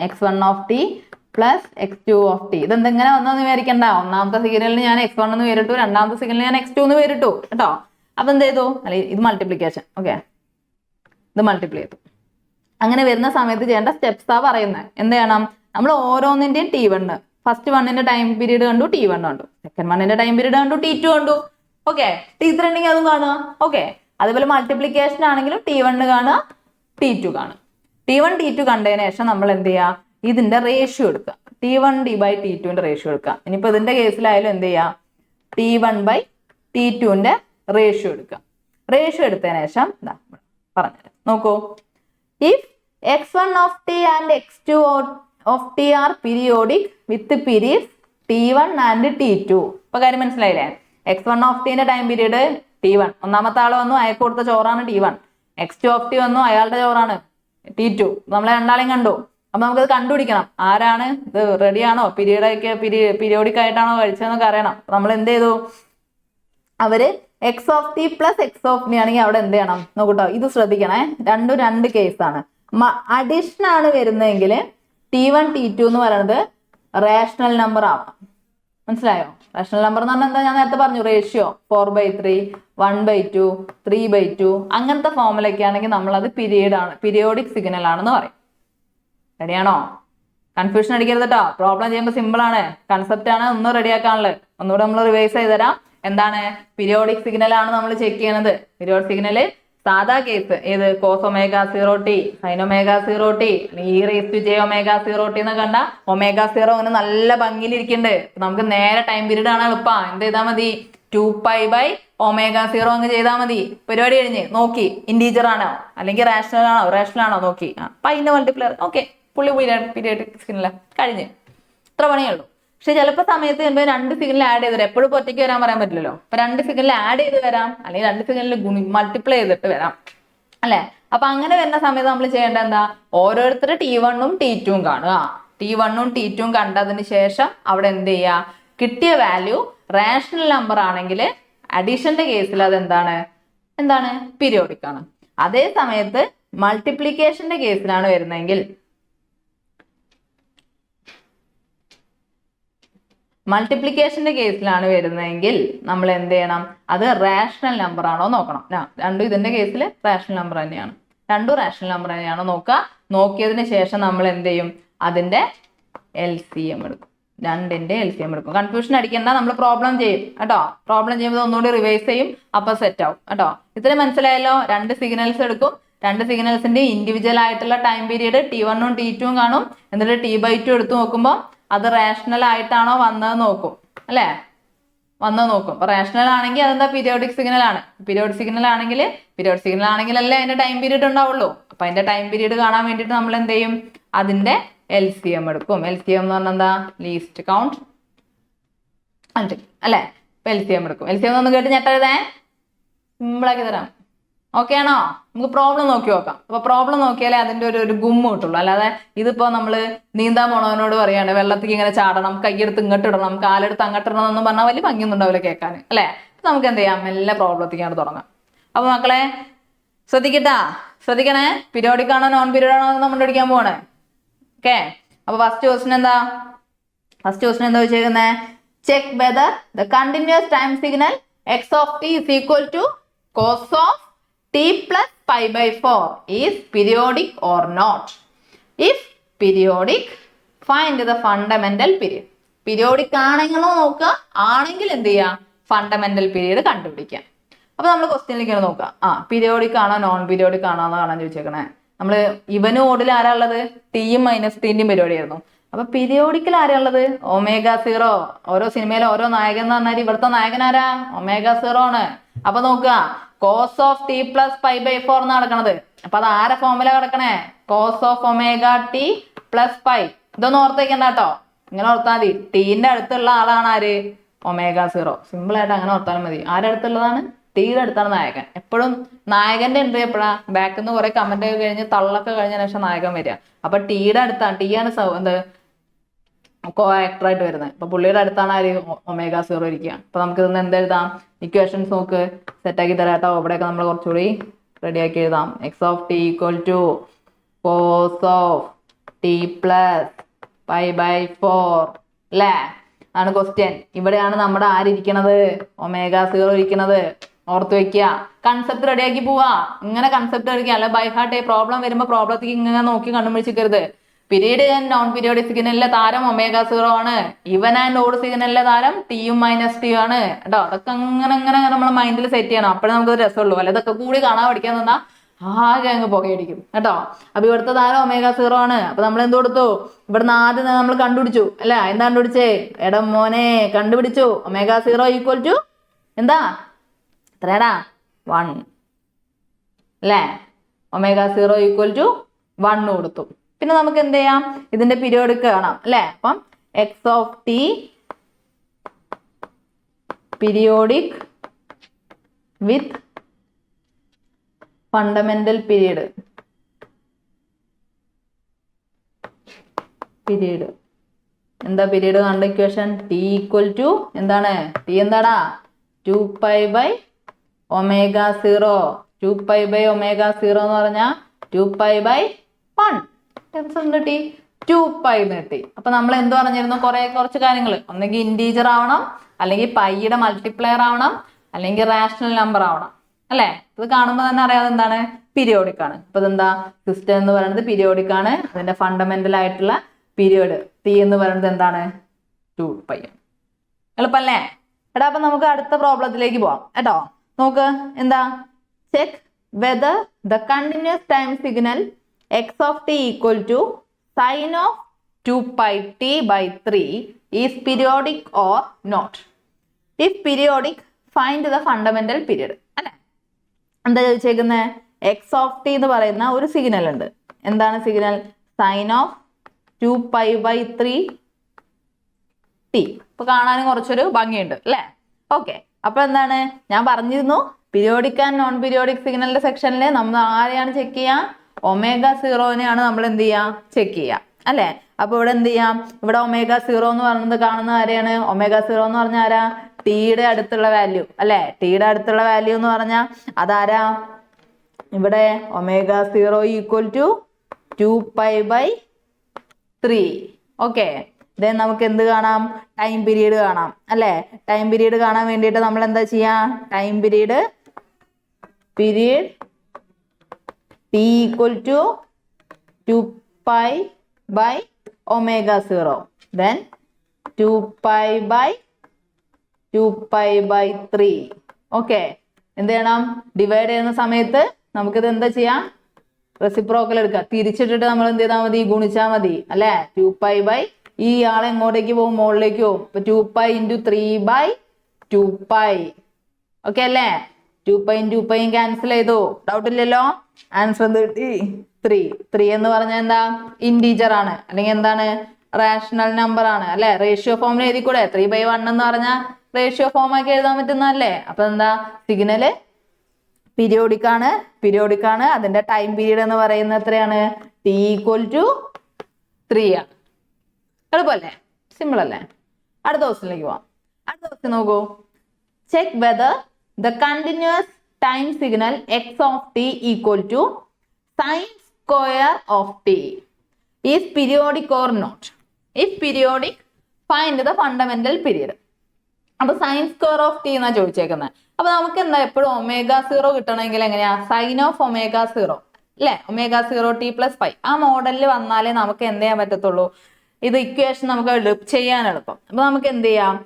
x1 plus x2. ഇതെന്തെങ്ങനെ വന്നെന്ന് വിചാരിക്കണ്ട. ഒന്നാമത്തെ സിഗ്നലിന് ഞാൻ x1 എന്ന് പേരിട്ടു, രണ്ടാമത്തെ സിഗ്നലിന് ഞാൻ x2 എന്ന് പേരിട്ടു കേട്ടോ. അപ്പൊ എന്ത് ചെയ്തു? അല്ലെ ഇത് മൾട്ടിപ്ലിക്കേഷൻ. ഓക്കെ, ഇത് മൾട്ടിപ്ലൈ ചെയ്തു. അങ്ങനെ വരുന്ന സമയത്ത് ചെയ്യേണ്ട സ്റ്റെപ്സാ പറയുന്നത്. എന്ത് ചെയ്യണം? നമ്മൾ ഓരോന്നിന്റെയും T1, ഫസ്റ്റ് വണ്ണിന്റെ ടൈം പീരീഡ് കണ്ടു, T1 കണ്ടു. സെക്കൻഡ് വണ്ണിന്റെ ടൈം പീരീഡ് കണ്ടു, T2 കണ്ടു. ഓക്കെ, T3 ഉണ്ടെങ്കിൽ അതും കാണുക. ഓക്കെ, അതുപോലെ മൾട്ടിപ്ലിക്കേഷൻ ആണെങ്കിലും T1 കാണുക, T2 കാണുക. T1 T2 കണ്ടതിന് ശേഷം നമ്മൾ എന്ത് ചെയ്യുക? ഇതിന്റെ റേഷ്യോ എടുക്കുക. T1/T2 റേഷ്യോ എടുക്കുക. ഇനിയിപ്പോ ഇതിന്റെ കേസിലായാലും എന്ത് ചെയ്യുക? T1/T2 റേഷ്യോ എടുക്കുക. റേഷ്യോ എടുത്തതിന് ശേഷം പറഞ്ഞുതരാം, നോക്കൂ. If x1 and x2 are periodic with periods T1 and T2. ഇപ്പൊ കാര്യം മനസ്സിലായില്ലേ? x1 ടൈം പീരീഡ് T1, ഒന്നാമത്തെ ആള് വന്നു, അയാൾക്ക് കൊടുത്ത ചോറാണ് T1. x2 വന്നു, അയാളുടെ ചോറാണ് T2. നമ്മളെ രണ്ടാളെയും കണ്ടു. അപ്പൊ നമുക്കത് കണ്ടുപിടിക്കണം. ആരാണ് ഇത്? റെഡിയാണോ? പീരിയോഡിക് ആയിട്ടാണോ കഴിച്ചതെന്നൊക്കെ അറിയണം. നമ്മൾ എന്ത് ചെയ്തു? അവര് x പ്ലസ് x ആണെങ്കിൽ അവിടെ എന്ത് ചെയ്യണം? നോക്കൂട്ടോ, ഇത് ശ്രദ്ധിക്കണേ. രണ്ട് കേസാണ്. അഡീഷൻ ആണ് വരുന്നതെങ്കിൽ T1 T2 എന്ന് പറയുന്നത് റേഷണൽ നമ്പർ ആവണം. മനസ്സിലായോ? റേഷണൽ നമ്പർ എന്ന് പറഞ്ഞാൽ എന്താ? ഞാൻ നേരത്തെ പറഞ്ഞു, റേഷ്യോ 4/3, 1/2, 3/2 അങ്ങനത്തെ ഫോമിലൊക്കെ ആണെങ്കിൽ നമ്മൾ അത് പീരിയോഡിക് സിഗ്നൽ ആണെന്ന് പറയും. റെഡിയാണോ? കൺഫ്യൂഷൻ അടിക്കരുത് കേട്ടോ. പ്രോബ്ലം ചെയ്യുമ്പോൾ സിമ്പിൾ ആണ്, കൺസെപ്റ്റ് ആണ്, ഒന്നും റെഡിയാക്കാനുള്ളത്. ഒന്നുകൂടെ നമ്മൾ റിവൈസ് ചെയ്തുതരാം. എന്താണ് പീരിയോഡിക് സിഗ്നൽ ആണ് നമ്മൾ ചെക്ക് ചെയ്യണത്? പീരിയോഡിക് സിഗ്നൽ സാധാ കേസ് ഏത്? cos ω0t, sin ω0t, e⁻j⁻0t എന്ന് കണ്ട ω0 അങ്ങനെ നല്ല ഭംഗിയിൽ ഇരിക്കുന്നുണ്ട്. നമുക്ക് നേരെ ടൈം പീരീഡ് ആണ് എളുപ്പം. എന്ത് ചെയ്താൽ മതി? 2π/ω0 അങ്ങ് ചെയ്താൽ മതി. പരിപാടി കഴിഞ്ഞ്. നോക്കി ഇന്റീജർ ആണോ അല്ലെങ്കിൽ റേഷണൽ ആണോ നോക്കി. പൈന്റെ മൾട്ടിപ്ലയർ. ഓക്കെ, പുള്ളി പീരിയോഡിക് സിഗ്നൽ കഴിഞ്ഞ്. ഇത്ര പണിയേ ഉള്ളൂ. പക്ഷെ ചിലപ്പോൾ സമയത്ത് വരുമ്പോൾ രണ്ട് സിഗ്നൽ ആഡ് ചെയ്ത് വരാം. എപ്പോഴും ഒറ്റയ്ക്ക് വരാൻ പറയാൻ പറ്റില്ലല്ലോ. അപ്പൊ രണ്ട് സിഗ്നൽ ആഡ് ചെയ്ത് വരാം, അല്ലെങ്കിൽ രണ്ട് സിഗ്നലിൽ മൾട്ടിപ്ലൈ ചെയ്തിട്ട് വരാം, അല്ലെ? അപ്പൊ അങ്ങനെ വരുന്ന സമയത്ത് നമ്മൾ ചെയ്യേണ്ട എന്താ? ഓരോരുത്തരുടെ T1 T2 കാണുക. T1 T2 കണ്ടതിന് ശേഷം അവിടെ എന്ത് ചെയ്യുക? കിട്ടിയ വാല്യൂ റേഷണൽ നമ്പർ ആണെങ്കിൽ അഡീഷന്റെ കേസിൽ അത് എന്താണ്? പീരിയോഡിക് ആണ്. അതേ സമയത്ത് മൾട്ടിപ്ലിക്കേഷന്റെ കേസിലാണ് വരുന്നതെങ്കിൽ നമ്മൾ എന്ത് ചെയ്യണം? അത് റേഷണൽ നമ്പർ ആണോ നോക്കണം. രണ്ടും ഇതിന്റെ കേസിൽ റേഷണൽ നമ്പർ തന്നെയാണ്. നോക്കുക. നോക്കിയതിന് ശേഷം നമ്മൾ എന്ത് ചെയ്യും? അതിന്റെ LCM എടുക്കും. രണ്ടിന്റെ LCM എടുക്കും. കൺഫ്യൂഷൻ അടിക്കണ്ട, നമ്മൾ പ്രോബ്ലം ചെയ്യും കേട്ടോ. പ്രോബ്ലം ചെയ്യുമ്പോൾ ഒന്നുകൂടി റിവൈസ് ചെയ്യും, അപ്പൊ സെറ്റ് ആവും കേട്ടോ. ഇത്രയും മനസ്സിലായല്ലോ? രണ്ട് സിഗ്നൽസ് എടുക്കും. രണ്ട് സിഗ്നൽസിന്റെ ഇൻഡിവിജ്വൽ ആയിട്ടുള്ള ടൈം പീരീഡ് T1 T2 കാണും. എന്നിട്ട് T/2 എടുത്ത് നോക്കുമ്പോൾ അത് റേഷണൽ ആയിട്ടാണോ വന്നത് നോക്കും, അല്ലേ? അപ്പൊ റേഷണൽ ആണെങ്കിൽ അതെന്താ? പീരിയോഡിക് സിഗ്നൽ ആണ്. പീരിയോഡിക് സിഗ്നൽ ആണെങ്കിലല്ലേ അതിന്റെ ടൈം പീരീഡ് ഉണ്ടാവുള്ളൂ. അപ്പൊ അതിന്റെ ടൈം പീരീഡ് കാണാൻ വേണ്ടിയിട്ട് നമ്മൾ എന്ത് ചെയ്യും? അതിന്റെ LCM എടുക്കും. LCM എന്ന് പറഞ്ഞാൽ എന്താ? ലീസ്റ്റ് കൗണ്ട്, അല്ലെ? അപ്പൊ LCM എടുക്കും. LCM ഒന്ന് കേട്ട് ഞെട്ടരുതേ, സിമ്പിളാക്കി തരാം. ഓക്കെ ആണോ? നമുക്ക് പ്രോബ്ലം നോക്കി നോക്കാം. അപ്പൊ പ്രോബ്ലം നോക്കിയാലേ അതിന്റെ ഒരു ഗുമ്മ് കിട്ടുള്ളൂ. അല്ലാതെ ഇതിപ്പോ നമ്മള് നീന്താൻ പോണവനോട് പറയാണ് വെള്ളത്തേക്ക് ഇങ്ങനെ ചാടണം, കൈയെടുത്ത് ഇങ്ങോട്ട് ഇടണം, കാലെടുത്ത് അങ്ങോട്ട് ഇടണം എന്നൊന്നും പറഞ്ഞാൽ വലിയ ഭംഗിയൊന്നും ഉണ്ടാവില്ല കേൾക്കാൻ, അല്ലെ? നമുക്ക് എന്ത് ചെയ്യാം? എല്ലാ പ്രോബ്ലത്തേക്കാണ് തുടങ്ങാം. അപ്പൊ മക്കളെ ശ്രദ്ധിക്കണേ. പീരിയോഡിക് ആണോ നോൺ പീരിയോഡ് ആണോ നമ്മൾ പഠിക്കാൻ പോവാണ്. ഓക്കെ, അപ്പൊ ഫസ്റ്റ് ക്വസ്റ്റ്യൻ എന്താ ചോദിച്ചേക്കുന്നത്? Check whether the continuous time signal x is equal to cos of t plus π/4 is periodic or not. If periodic, find the fundamental period. Periodic ആണെങ്കിലോ നോക്കുക, ആണെങ്കിൽ എന്ത് ചെയ്യുക? ഫണ്ടമെന്റൽ പീരീഡ് കണ്ടുപിടിക്കാം. അപ്പൊ നമ്മൾ ക്വസ്റ്റ്യനിലേക്ക് നോക്കുക. പീരിയോഡിക് ആണോ നോൺ പീരിയോഡിക് ആണോ എന്ന് കാണാൻ ചോദിച്ചേക്കണേ. നമ്മള് ഇവന് ഓടിൽ ആരാ ഉള്ളത്? T-യും -T-ന്റെയും പരിപാടി ആയിരുന്നു. അപ്പൊ പീരിയോഡിക്കിൽ ആരാ ഉള്ളത്? ω0. ഓരോ സിനിമയിലെ ഓരോ നായകൻ എന്ന് പറഞ്ഞാൽ ഇവിടുത്തെ നായകൻ ആരാ? ω0 ആണ്. അപ്പൊ നോക്കുക, cos of t plus π/4 എന്ന് നടക്കണത്. അപ്പൊ അത് ആരെ ഫോമില കിടക്കണേ? cos of ω_t plus π. ഇതൊന്നും ഓർത്തേക്കണ്ട കേട്ടോ, ഇങ്ങനെ ഓർത്താൽ മതി. ടീന്റെ അടുത്തുള്ള ആളാണ് ആര്? ω0. സിമ്പിൾ ആയിട്ട് അങ്ങനെ ഓർത്താലും മതി. ആരുടെ അടുത്തുള്ളതാണ്? ടിയുടെ അടുത്താണ് നായകൻ. എപ്പോഴും നായകന്റെ എൻട്രി എപ്പോഴാ? ബാക്കിൽ നിന്ന് കുറെ കമന്റ് ഒക്കെ കഴിഞ്ഞ് തള്ളൊക്കെ കഴിഞ്ഞ ശേഷം നായകൻ വരിക. അപ്പൊ ടിയുടെ അടുത്താണ്, ടി ആണ് എന്ത് കോ ആക്ടറായിട്ട് വരുന്നത്. അപ്പൊ പുള്ളിയുടെ അടുത്താണ് ആര്? ഒമേഗ സീറോ ഇരിക്കുക. അപ്പൊ നമുക്ക് ഇന്ന് എന്തെഴുതാം? ഇക്വേഷൻസ് നോക്ക്, സെറ്റാക്കി തരാട്ടോ. ഇവിടെയൊക്കെ നമ്മൾ കുറച്ചുകൂടി റെഡിയാക്കി എഴുതാം. X of t equal to cos of t plus pi by 4 അല്ലേ? ആണ് ക്വസ്റ്റ്യൻ. ഇവിടെയാണ് നമ്മുടെ ആരിയ്ക്കണത്? ഒമേഗ സീറോ ഇരിക്കണത്. ഓർത്ത് വെക്കുക. കൺസെപ്റ്റ് റെഡിയാക്കി പോവാ. ഇങ്ങനെ കൺസെപ്റ്റ് റെഡിയാക്കി, അല്ല ബൈ ഹാർട്ട് പ്രോബ്ലം വരുമ്പോൾ പ്രോബ്ലത്തേക്ക് ഇങ്ങനെ നോക്കി കണ്ടുപിടിച്ചിരിക്കരുത്. പീരീഡ് ആൻഡ് നോൺ പീരിയോഡിക് സിഗ്നലിലെ താരം ഒമേഗ സീറോ ആണ്. ഈവൻ ആൻഡ് ഓഡ് സിഗ്നലിലെ താരം ടിയും മൈനസ് ടിയും ആണ് കേട്ടോ. അതൊക്കെ അങ്ങനെ അങ്ങനെ നമ്മളെ മൈൻഡിൽ സെറ്റ് ചെയ്യണം. അപ്പോഴേ നമുക്ക് രസമുള്ളൂ. അല്ല ഇതൊക്കെ കൂടി കാണാൻ പഠിക്കാൻ നിന്നാ ആകെ അങ്ങ് പുകയടിക്കും കേട്ടോ. അപ്പൊ ഇവിടുത്തെ താരം ഒമേഗ സീറോ ആണ്. അപ്പൊ നമ്മൾ എന്ത് കൊടുത്തു? ഇവിടുന്ന് ആദ്യം നമ്മൾ കണ്ടുപിടിച്ചു അല്ല? എന്താ കണ്ടുപിടിച്ചേ? എടാ മോനെ കണ്ടുപിടിച്ചു. ഒമേഗ സീറോ ഈക്വൽ ടു എന്താ? എത്രയാടാ? 1 അല്ലേ? ഒമേഗ സീറോ ഈക്വൽ ടു 1 കൊടുത്തു. പിന്നെ നമുക്ക് എന്ത് ചെയ്യാം? ഇതിന്റെ പീരിയോഡിക് കാണാം അല്ലെ? അപ്പം x of t periodic with fundamental period. എന്താ പീരീഡ് കണ്ട ഇക്വേഷൻ? ടി ഈക്വൽ ടു എന്താണ്? ടി എന്താടാ? 2π by omega zero. 2π by omega zero എന്ന് പറഞ്ഞാൽ 2π ബൈ 1. കിട്ടി 2π കിട്ടി. അപ്പൊ നമ്മൾ എന്ത് പറഞ്ഞിരുന്നു? കുറച്ച് കാര്യങ്ങൾ. ഒന്നെങ്കിൽ ഇൻറ്റീജർ ആവണം, അല്ലെങ്കിൽ പൈയുടെ മൾട്ടിപ്ലയർ ആവണം, അല്ലെങ്കിൽ റാഷണൽ നമ്പർ ആവണം അല്ലെ? ഇത് കാണുമ്പോൾ തന്നെ അറിയാതെ എന്താണ്? പീരിയോഡിക് ആണ്. അപ്പൊ ഇതെന്താ? സിസ്റ്റം എന്ന് പറയുന്നത് പീരിയോഡിക് ആണ്. അതിന്റെ ഫണ്ടമെന്റൽ ആയിട്ടുള്ള പീരിയഡ് ടി എന്ന് പറയുന്നത് എന്താണ്? 2π. എളുപ്പല്ലേ? എടാ അപ്പൊ നമുക്ക് അടുത്ത പ്രോബ്ലത്തിലേക്ക് പോവാം കേട്ടോ. നോക്ക് എന്താ? Check whether the continuous time signal x of t equal to sin of 2π t by 3 is periodic or not. If periodic, find the fundamental period. അല്ലെ? എന്താ ചോദിച്ചേക്കുന്നത്? എക്സ് ഓഫ് ടി എന്ന് പറയുന്ന ഒരു സിഗ്നൽ ഉണ്ട്. എന്താണ് signal? Sine of 2π by 3 t. ഇപ്പൊ കാണാനും കുറച്ചൊരു ഭംഗിയുണ്ട് അല്ലെ? ഓക്കെ. അപ്പൊ എന്താണ് ഞാൻ പറഞ്ഞിരുന്നു? പീരിയോഡിക് ആൻഡ് നോൺ പീരിയോഡിക് സിഗ്നലിന്റെ സെക്ഷനിൽ നമ്മൾ ആരെയാണ് ചെക്ക് ചെയ്യുക? ഒമേഗ സീറോനെയാണ് നമ്മൾ എന്ത് ചെയ്യാം? ചെക്ക് ചെയ്യാം അല്ലെ? അപ്പൊ ഇവിടെ എന്ത് ചെയ്യാം? ഇവിടെ ഒമേഗ സീറോ എന്ന് പറയുന്നത് കാണുന്ന ആരെയാണ്? ഒമേഗ സീറോ എന്ന് പറഞ്ഞാൽ ആരാ? ടിയുടെ അടുത്തുള്ള വാല്യൂ അല്ലെ? ടിയുടെ അടുത്തുള്ള വാല്യൂ എന്ന് പറഞ്ഞാൽ അതാരാ? ഇവിടെ omega zero equal to 2π by 3. Okay. Then നമുക്ക് എന്ത് കാണാം? ടൈം പീരീഡ് കാണാം അല്ലെ? ടൈം പീരീഡ് കാണാൻ വേണ്ടിയിട്ട് നമ്മൾ എന്താ ചെയ്യാ? Time period t equal to 2π by omega 0. Then 2π by 3. Okay. എന്ത് ചെയ്യണം? ഡിവൈഡ് ചെയ്യുന്ന സമയത്ത് നമുക്കിത് എന്താ ചെയ്യാം? റെസിപ്രോക്കൽ എടുക്കുക. തിരിച്ചിട്ടിട്ട് നമ്മൾ എന്ത് ചെയ്താൽ മതി? ഗുണിച്ചാൽ മതി അല്ലെ? 2π by ഈ ആളെ എങ്ങോട്ടേക്ക് പോകും? മുകളിലേക്ക് പോകും. ഇപ്പൊ 2π into 3 by 2π. ഓക്കെ അല്ലേ? 2π into 2π ക്യാൻസൽ ചെയ്തു. ഡൗട്ട് ഇല്ലല്ലോ? ആൻസർ എന്ത് കിട്ടി? 3. 3 എന്ന് പറഞ്ഞാൽ എന്താ? ഇൻറ്റീജർ ആണ്, അല്ലെങ്കിൽ എന്താണ്? റാഷണൽ നമ്പർ ആണ് അല്ലെ? റേഷ്യോ ഫോമിൽ എഴുതി കൂടെ? 3/1 എന്ന് പറഞ്ഞാൽ റേഷ്യോ ഫോം ആക്കി എഴുതാൻ പറ്റുന്നതല്ലേ? അപ്പൊ എന്താ? സിഗ്നല് പീരിയോഡിക് ആണ്. അതിന്റെ ടൈം പീരീഡ് എന്ന് പറയുന്നത് എത്രയാണ്? t equal to 3 ആണ്. എളുപ്പല്ലേ? സിമ്പിൾ അല്ലേ? അടുത്ത ക്വസ്റ്റ്യനിലേക്ക് പോവാം. അടുത്ത ക്വസ്റ്റ്യൻ നോക്കൂ. Check whether the continuous time signal x of t equal to sin square of t is periodic or not. If periodic, find the fundamental period. അപ്പൊ സൈൻ സ്ക്വയർ ഓഫ് ടി എന്നാ ചോദിച്ചേക്കുന്നത്. അപ്പൊ നമുക്ക് എന്താ എപ്പോഴും ഒമേഗ സീറോ കിട്ടണമെങ്കിൽ എങ്ങനെയാ? Sign of omega zero അല്ലെ? Omega zero T plus 5 ആ മോഡലിൽ വന്നാലേ നമുക്ക് എന്ത് ചെയ്യാൻ പറ്റത്തുള്ളൂ? ഇത് ഇക്വേഷൻ നമുക്ക് ചെയ്യാൻ എളുപ്പം. അപ്പൊ നമുക്ക് എന്ത് ചെയ്യാം?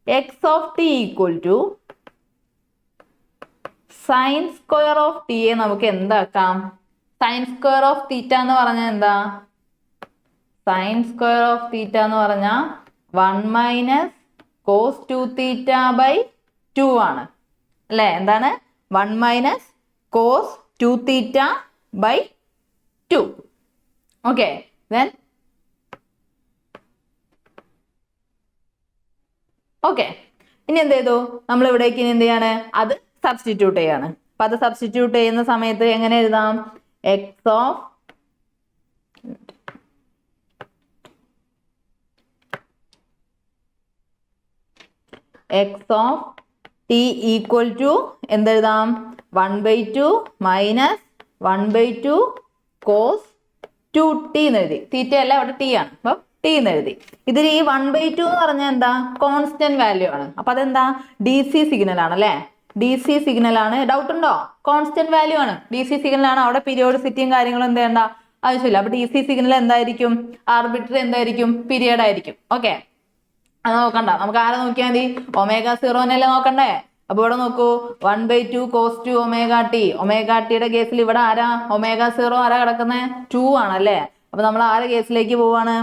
X of t equal to sine square of t യെ നമുക്ക് എന്താക്കാം? സൈൻ സ്ക്വയർ ഓഫ് തീറ്റ എന്ന് പറഞ്ഞാൽ എന്താ? സൈൻ സ്ക്വയർ ഓഫ് തീറ്റ എന്ന് പറഞ്ഞാൽ 1 മൈനസ് കോസ് 2 തീറ്റ ബൈ 2 ആണ് അല്ലെ? എന്താണ്? 1 minus cos 2 theta by 2. Okay. Then okay. ഇനി എന്ത് ചെയ്തു? നമ്മൾ ഇവിടേക്ക് ഇനി എന്ത് ചെയ്യാണ്? അത് സബ്സ്റ്റിറ്റ്യൂട്ട് ചെയ്യാണ്. അപ്പൊ അത് സബ്സ്റ്റിറ്റ്യൂട്ട് ചെയ്യുന്ന സമയത്ത് എങ്ങനെ എഴുതാം? X of t equal to എന്തെഴുതാം? 1/2 മൈനസ് 1/2 കോസ് 2t എന്ന് എഴുതി. തീറ്റ അല്ല, അവിടെ ടി ആണ്. അപ്പൊ ടി എന്ന് എഴുതി. ഇതിൽ ഈ 1/2 എന്ന് പറഞ്ഞാൽ എന്താ? കോൺസ്റ്റന്റ് വാല്യൂ ആണ്. അപ്പൊ അതെന്താ? ഡി സി സിഗ്നൽ ആണ് അല്ലെ? ഡി സി സിഗ്നൽ ആണ്. ഡൗട്ട് ഉണ്ടോ? കോൺസ്റ്റന്റ് വാല്യൂ ആണ്, ഡി സി സിഗ്നൽ ആണ്. അവിടെ പീരിയോഡിസിറ്റിയും കാര്യങ്ങളും എന്ത് ചെയ്യണ്ട ആവശ്യമില്ല. അപ്പൊ ഡി സി സിഗ്നൽ എന്തായിരിക്കും? ആർബിട്രറി എന്തായിരിക്കും? പീരിയഡ് ആയിരിക്കും. ഓക്കെ, അത് നോക്കണ്ട. നമുക്ക് ആരെ നോക്കിയാൽ മതി? ω0 നോക്കണ്ടേ? അപ്പൊ ഇവിടെ നോക്കൂ, 1/2 cos 2 ω t. ω ടിയുടെ കേസിൽ ഇവിടെ ആരാ? ω0 ആരാ കിടക്കുന്നത്? 2 ആണല്ലേ? അപ്പൊ നമ്മൾ ആരെ കേസിലേക്ക് പോവാണ്?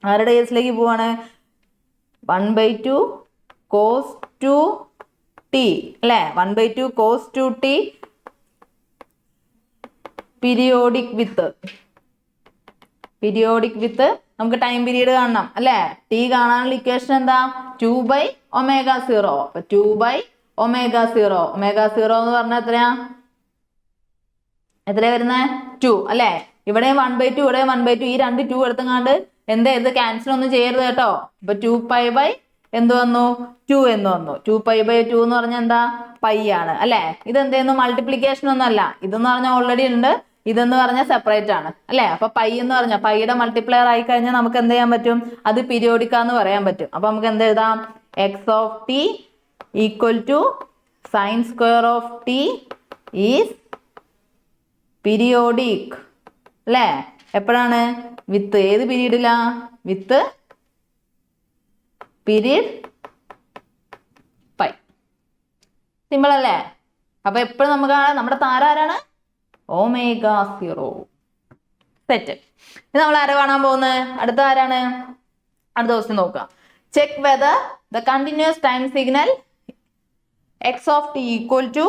ആരുടെ കേസിലേക്ക് പോവാണ്? 1/2 cos 2t അല്ലെ? 1/2 cos 2t പീരിയോഡിക് വിത്ത് നമുക്ക് ടൈം പീരീഡ് കാണണം അല്ലെ? ടി കാണാനുള്ള ഇക്വേഷൻ എന്താ? 2/ω0. അപ്പൊ 2/ω0. ω0 എന്ന് പറഞ്ഞാൽ എത്രയാ വരുന്നത്? 2 അല്ലെ? ഇവിടെ 1/2, ഇവിടെ 1/2. ഈ രണ്ട് 2 എടുത്തങ്ങാണ്ട് ഇത് ക്യാൻസൽ ഒന്നും ചെയ്യരുത് കേട്ടോ. അപ്പൊ 2π എന്ത് വന്നു? 2 എന്ന് വന്നു. 2π/2 എന്ന് പറഞ്ഞാൽ എന്താ? പൈ ആണ് അല്ലെ? ഇതെന്തെയ്യുന്നു? മൾട്ടിപ്ലിക്കേഷൻ ഒന്നും അല്ല. ഇതെന്ന് പറഞ്ഞാൽ ഓൾറെഡി ഉണ്ട്, ഇതെന്ന് പറഞ്ഞാൽ സെപ്പറേറ്റ് ആണ് അല്ലെ? അപ്പൊ പൈ എന്ന് പറഞ്ഞാൽ പൈയുടെ മൾട്ടിപ്ലയർ ആയി കഴിഞ്ഞാൽ നമുക്ക് എന്ത് ചെയ്യാൻ പറ്റും? അത് പീരിയോഡിക്കാന്ന് പറയാൻ പറ്റും. അപ്പൊ നമുക്ക് എന്ത് എഴുതാം? X of t equal to sine square of t is periodic അല്ലെ? എപ്പോഴാണ്? വിത്ത് ഏത് പീരീഡിലാ? With period pi. സിമ്പിൾ അല്ലേ? അപ്പൊ എപ്പോഴും നമുക്ക് നമ്മുടെ താരം ആരാണ്? ω0. സെറ്റ്. ഇത് നമ്മൾ ആരെ കാണാൻ പോകുന്നത്? അടുത്ത ആരാണ്? അടുത്ത ക്വസ്റ്റ്യൻ നോക്കാം. Check whether the continuous time signal x of t equal to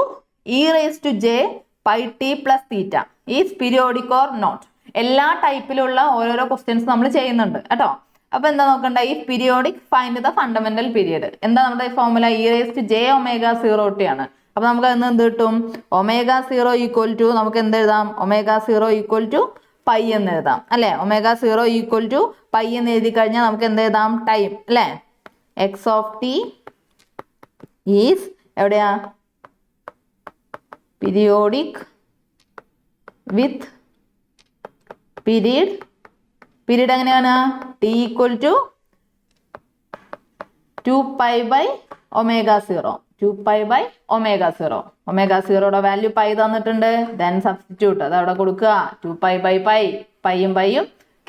e⁻j⁻t plus theta is periodic or not. എല്ലാ ടൈപ്പിലുള്ള ഓരോരോ ക്വസ്റ്റ്യൻസ് നമ്മൾ ചെയ്യുന്നുണ്ട് കേട്ടോ. അപ്പൊ എന്താ നോക്കണ്ട? ഈ periodic find the fundamental period. എന്താ നമ്മുടെ ഫോർമുല? e⁻j⁻0t ആണ്. അപ്പൊ നമുക്ക് അതിന് എന്ത് കിട്ടും? ω0 ഈക്വൽ ടു നമുക്ക് എന്ത് എഴുതാം? ω0 ഈക്വൽ ടു പൈ എന്ന് എഴുതാം അല്ലെ? ω0 ഈക്വൽ ടു പൈ എന്ന് എഴുതി കഴിഞ്ഞാൽ നമുക്ക് എന്ത് എഴുതാം? ടൈം അല്ലെ? എക്സ് ഓഫ് ടി ഈസ് എവിടെയാ? പീരിയോഡിക് വിത്ത് പീരീഡ് എങ്ങനെയാണ്? T equal to 2π/ω0. 2π/ω0. ω0യുടെ വാല്യൂ പൈ തന്നിട്ടുണ്ട്. ദെൻ സബ്സ്റ്റിറ്റ്യൂട്ട് അത് അവിടെ കൊടുക്കുക. 2π/π. പൈയും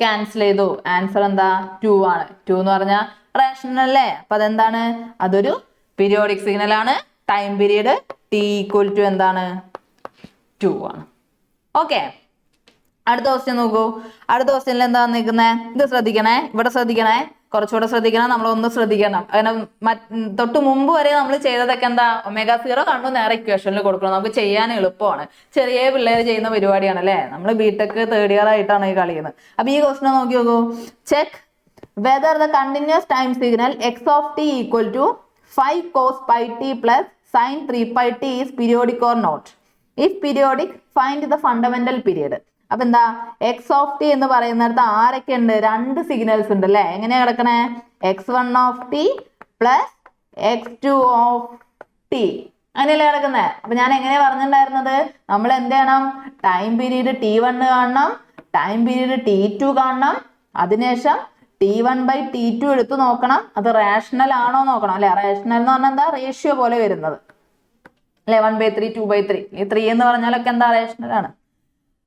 ക്യാൻസൽ ചെയ്തു. ആൻസർ എന്താ? 2 ആണ്. 2 എന്ന് പറഞ്ഞാൽ റേഷണൽ അല്ലേ? അപ്പൊ അതെന്താണ്? അതൊരു പീരിയോഡിക് സിഗ്നൽ ആണ്. Time period t equal to എന്താണ്? 2 ആണ്. ഓക്കെ, അടുത്ത ക്വസ്റ്റ്യൻ നോക്കൂ. അടുത്ത ക്വസ്റ്റ്യനിൽ എന്താ നിൽക്കുന്നത്? ഇത് ശ്രദ്ധിക്കണേ, ഇവിടെ ശ്രദ്ധിക്കണേ, കുറച്ചുകൂടെ ശ്രദ്ധിക്കണം. നമ്മളൊന്ന് ശ്രദ്ധിക്കണം. കാരണം തൊട്ട് മുമ്പ് വരെ നമ്മൾ ചെയ്തതൊക്കെ എന്താ? ω0 കണ്ടു നേരെ ഇക്വേഷനിൽ കൊടുക്കണം. നമുക്ക് ചെയ്യാൻ എളുപ്പമാണ്. ചെറിയ പിള്ളേർ ചെയ്യുന്ന പരിപാടിയാണ് അല്ലെ? നമ്മൾ ബിടെക് തേർഡ് ഇയർ ആയിട്ടാണ് ഈ കളിയുന്നത്. അപ്പൊ ഈ ക്വസ്റ്റ്യൻ നോക്കി നോക്കൂ. Check whether the continuous time signal x of t equal to 5 cos πt plus sin 3πt is periodic or not. If periodic find the fundamental period. അപ്പൊ എന്താ? എക്സ് ഓഫ് ടി എന്ന് പറയുന്നിടത്ത് ആരൊക്കെ ഉണ്ട്? രണ്ട് സിഗ്നൽസ് ഉണ്ട് അല്ലെ? എങ്ങനെയാ കിടക്കണേ? x1 of t plus x2 of T അങ്ങനെയല്ലേ കിടക്കുന്നത്. അപ്പൊ ഞാൻ എങ്ങനെയാ പറഞ്ഞിട്ടുണ്ടായിരുന്നത്? നമ്മൾ എന്ത് ചെയ്യണം? ടൈം പീരീഡ് T1 കാണണം, ടൈം പീരീഡ് T2 കാണണം, അതിനുശേഷം T1/T2 എടുത്തു നോക്കണം. അത് റേഷണൽ ആണോ നോക്കണം അല്ലെ? റേഷണൽ എന്ന് പറഞ്ഞാൽ എന്താ? റേഷ്യോ പോലെ വരുന്നത് അല്ലെ? 1/3 2/3. ഈ 3 എന്ന് പറഞ്ഞാലൊക്കെ എന്താ? റേഷണൽ ആണ്.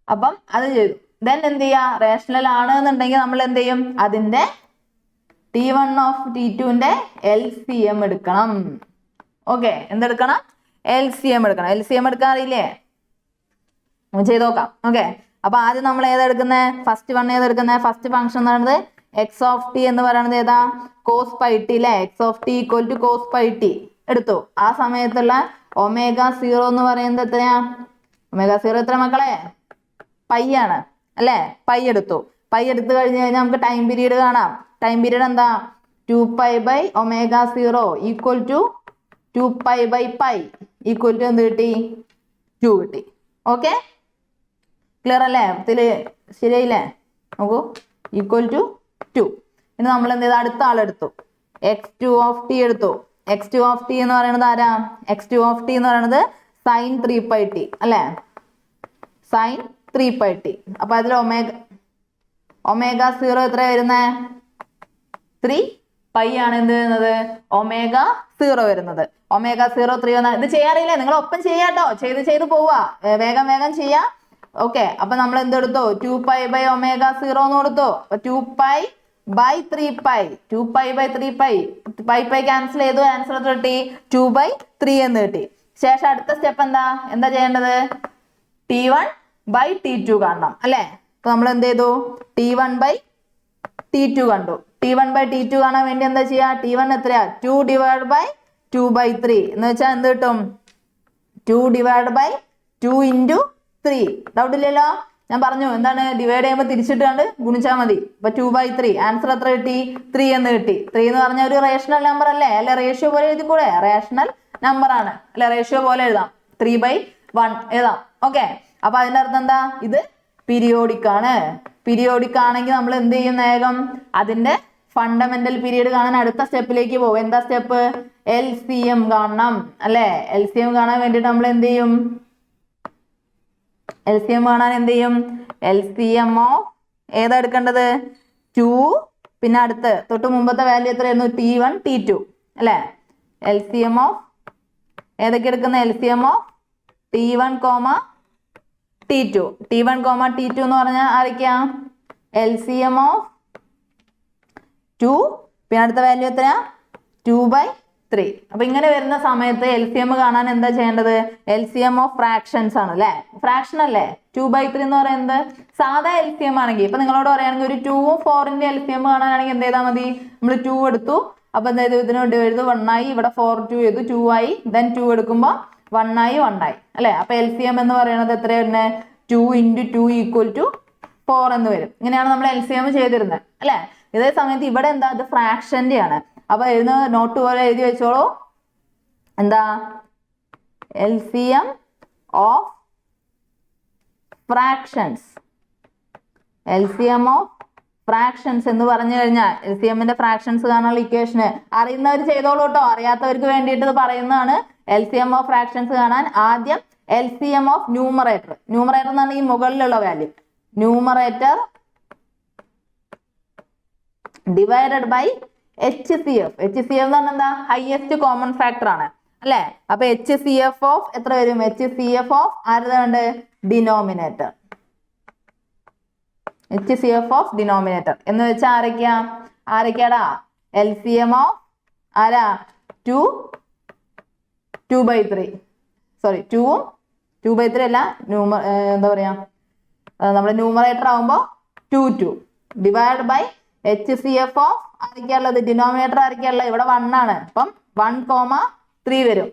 അപ്പം അത് ചെയ്തു. ദെൻ എന്ത് ചെയ്യാ? റേഷണൽ ആണ് എന്നുണ്ടെങ്കിൽ നമ്മൾ എന്ത് ചെയ്യും? അതിന്റെ T1 ഓഫ് T2ന്റെ LCM എടുക്കണം. ഓക്കെ, എന്തെടുക്കണം? LCM എടുക്കണം. LCM എടുക്കാൻ അറിയില്ലേ? ചെയ്ത് നോക്കാം. ഓക്കെ, അപ്പൊ ആദ്യം നമ്മൾ ഏതെടുക്കുന്നത്? ഫസ്റ്റ് വൺ ഏതെടുക്കുന്നത്? ഫസ്റ്റ് ഫംഗ്ഷൻ എന്ന് പറയുന്നത് എക്സ് ഓഫ് ടി എന്ന് പറയുന്നത് ഏതാ? കോസ് πt അല്ലെ? X of t equal to cos πt എടുത്തു. ആ സമയത്തുള്ള ω0 എന്ന് പറയുന്നത് എത്രയാ? ω0 എത്ര മക്കളെ? പൈ ആണ് അല്ലെ? പൈ എടുത്തു. പൈ എടുത്തു കഴിഞ്ഞ് കഴിഞ്ഞാൽ നമുക്ക് ടൈം പീരീഡ് കാണാം. ടൈം പീരീഡ് എന്താ? 2π/ω0 ഈക്വൽ ടു 2π/π ഈക്വൽ ടു എന്ത് കിട്ടി? 2 കിട്ടി. ഓക്കെ, ക്ലിയർ അല്ലേ? ഇതില് ശരിയായില്ലേ? നോക്കൂ, ഈക്വൽ ടു 2. ഇനി നമ്മൾ എന്ത് ചെയ്തു? അടുത്ത ആളെടുത്തു, x2 എടുത്തു. x2 എന്ന് പറയുന്നത് ആരാ? x2 എന്ന് പറയുന്നത് sin 3πt അല്ലേ? sin 3πt. അപ്പൊ അതിൽ ഒമേഗ 0 എത്ര വരുന്നേ? 3π ആണ് എന്ത് വരുന്നത്? ഒമേഗ 0 വരുന്നത്. ഒമേഗ 0 3 വന്നാൽ ഇത് ചെയ്യാറില്ലേ? നിങ്ങൾ ഒപ്പം ചെയ്യാട്ടോ, ചെയ്ത് പോവാ, വേഗം ചെയ്യാ. ഓക്കെ, അപ്പൊ നമ്മൾ എന്തെടുത്തു? 2π/ω0 എന്ന് കൊടുത്തു. അപ്പൊ 2π/3π 2π/3π ക്യാൻസൽ ചെയ്തു. ആൻസർ കിട്ടി 2/3 എന്ന് കിട്ടി. ശേഷം അടുത്ത സ്റ്റെപ്പ് എന്താ ചെയ്യേണ്ടത്? T1/T2 കാണണം അല്ലേ? അപ്പൊ നമ്മൾ എന്ത് ചെയ്തു? T1/T2 കണ്ടു. T1/T2 കാണാൻ വേണ്ടി എന്താ ചെയ്യാ? T1 എത്രയാ? 2/2/3 എന്ന് വെച്ചാൽ എന്ത് കിട്ടും? 2/2 × 3. ഡൗട്ട് ഇല്ലല്ലോ? ഞാൻ പറഞ്ഞു എന്താണ്? ഡിവൈഡ് ചെയ്യുമ്പോൾ തിരിച്ചിട്ട് കണ്ട് ഗുണിച്ചാൽ മതി. അപ്പൊ 2/3 ആൻസർ എത്ര കിട്ടി? 3 എന്ന് കിട്ടി. 3 എന്ന് പറഞ്ഞാൽ ഒരു റേഷണൽ നമ്പർ അല്ലേ? അല്ലെ റേഷ്യോ പോലെ എഴുതിക്കൂടെ? റേഷണൽ നമ്പർ ആണ് അല്ലെ? റേഷ്യോ പോലെ എഴുതാം. 3/1 എഴുതാം. ഓക്കെ, അപ്പൊ അതിന്റെ അർത്ഥം എന്താ? ഇത് പീരിയോഡിക് ആണ്. പീരിയോഡിക് ആണെങ്കിൽ നമ്മൾ എന്ത് ചെയ്യും? വേഗം അതിന്റെ ഫണ്ടമെന്റൽ പീരീഡ് കാണാൻ അടുത്ത സ്റ്റെപ്പിലേക്ക് പോകും. എന്താ സ്റ്റെപ്പ്? LCM കാണണം അല്ലെ? LCM കാണാൻ വേണ്ടിട്ട് നമ്മൾ എന്ത് ചെയ്യും? LCM കാണാൻ എന്ത് ചെയ്യും? LCM ഓഫ് ഏതാ എടുക്കേണ്ടത്? 2, പിന്നെ അടുത്ത് തൊട്ട് മുമ്പത്തെ വാല്യൂ എത്രയായിരുന്നു? T1 T2 അല്ലെ? LCM ഓഫ് ഏതൊക്കെ എടുക്കുന്ന? LCM of T1, T2. T1, T2 എന്ന് പറഞ്ഞാൽ ആരൊക്കെയാ? LCM ഓഫ് 2, പിന്നെ അടുത്ത വാല്യൂ എത്രയാ? 2/3. അപ്പൊ ഇങ്ങനെ വരുന്ന സമയത്ത് LCM കാണാൻ എന്താ ചെയ്യേണ്ടത്? LCM ഓഫ് ഫ്രാക്ഷൻസ് ആണ് അല്ലെ? ഫ്രാക്ഷൻ അല്ലേ? 2/3 എന്ന് പറയുന്നത് സാധാ LCM ആണെങ്കിൽ, ഇപ്പൊ നിങ്ങളോട് പറയുകയാണെങ്കിൽ ഒരു 2ഉം 4ന്റെ LCM കാണാനാണെങ്കിൽ എന്ത് ചെയ്താൽ മതി? നമ്മൾ 2 എടുത്തു. അപ്പൊ എന്തായത്? ഇതിനോട് എഴുതു 1 ആയി. ഇവിടെ 4 2 ചെയ്തു 2 ആയി. ദെൻ 2 എടുക്കുമ്പോ 1 ആയി അല്ലെ? അപ്പൊ LCM എന്ന് പറയുന്നത് എത്രയാ വരുന്നത്? 2 × 2 = 4 എന്ന് വരും. ഇങ്ങനെയാണ് നമ്മൾ LCM ചെയ്തിരുന്നത് അല്ലെ? ഇതേ സമയത്ത് ഇവിടെ എന്താ? ഇത് ഫ്രാക്ഷന്റെ ആണ്. അപ്പൊ എഴുതുന്ന നോട്ട് പോലെ എഴുതി വെച്ചോളൂ. എന്താ? LCM of fractions. LCM of fractions എന്ന് പറഞ്ഞു കഴിഞ്ഞാൽ LCMന്റെ ഫ്രാക്ഷൻസ് കാണാനുള്ള ഇക്വേഷന് അറിയുന്നവർ ചെയ്തോളൂ കേട്ടോ. അറിയാത്തവർക്ക് വേണ്ടിയിട്ട് ഇത് പറയുന്നതാണ്. LCM ഓഫ് ഫ്രാക്ഷൻസ് കാണാൻ ആദ്യം LCM ഓഫ് ന്യൂമറേറ്റർ. ന്യൂമറേറ്റർ എന്നാണ് ഈ മുകളിലുള്ള വാല്യൂ. Numerator divided by HCF. HCF എന്ന് പറഞ്ഞാൽ എന്താ? ഹയസ്റ്റ് കോമൺ ഫാക്ടർ ആണ് അല്ലെ? അപ്പൊ HCF ഓഫ് എത്ര വരും? HCF ഓഫ് ആരുടെ? ഡിനോമിനേറ്റർ. HCF ഓഫ് ഡിനോമിനേറ്റർ എന്ന് വെച്ചാൽ ആരൊക്കെയാടാ? LCM ഓഫ് ആരാ? 2/3. സോറി, 2ഉം 2/3 അല്ല, എന്താ പറയാ, നമ്മുടെ ന്യൂമറേറ്റർ ആവുമ്പോ 2 ഡിവൈഡ് ബൈ HCF ഓഫ് ആരൊക്കെയുള്ളത്? ഡിനോമിനേറ്റർ ആരൊക്കെയുള്ളത്? ഇവിടെ 1 ആണ്. അപ്പം 1,3 വരും.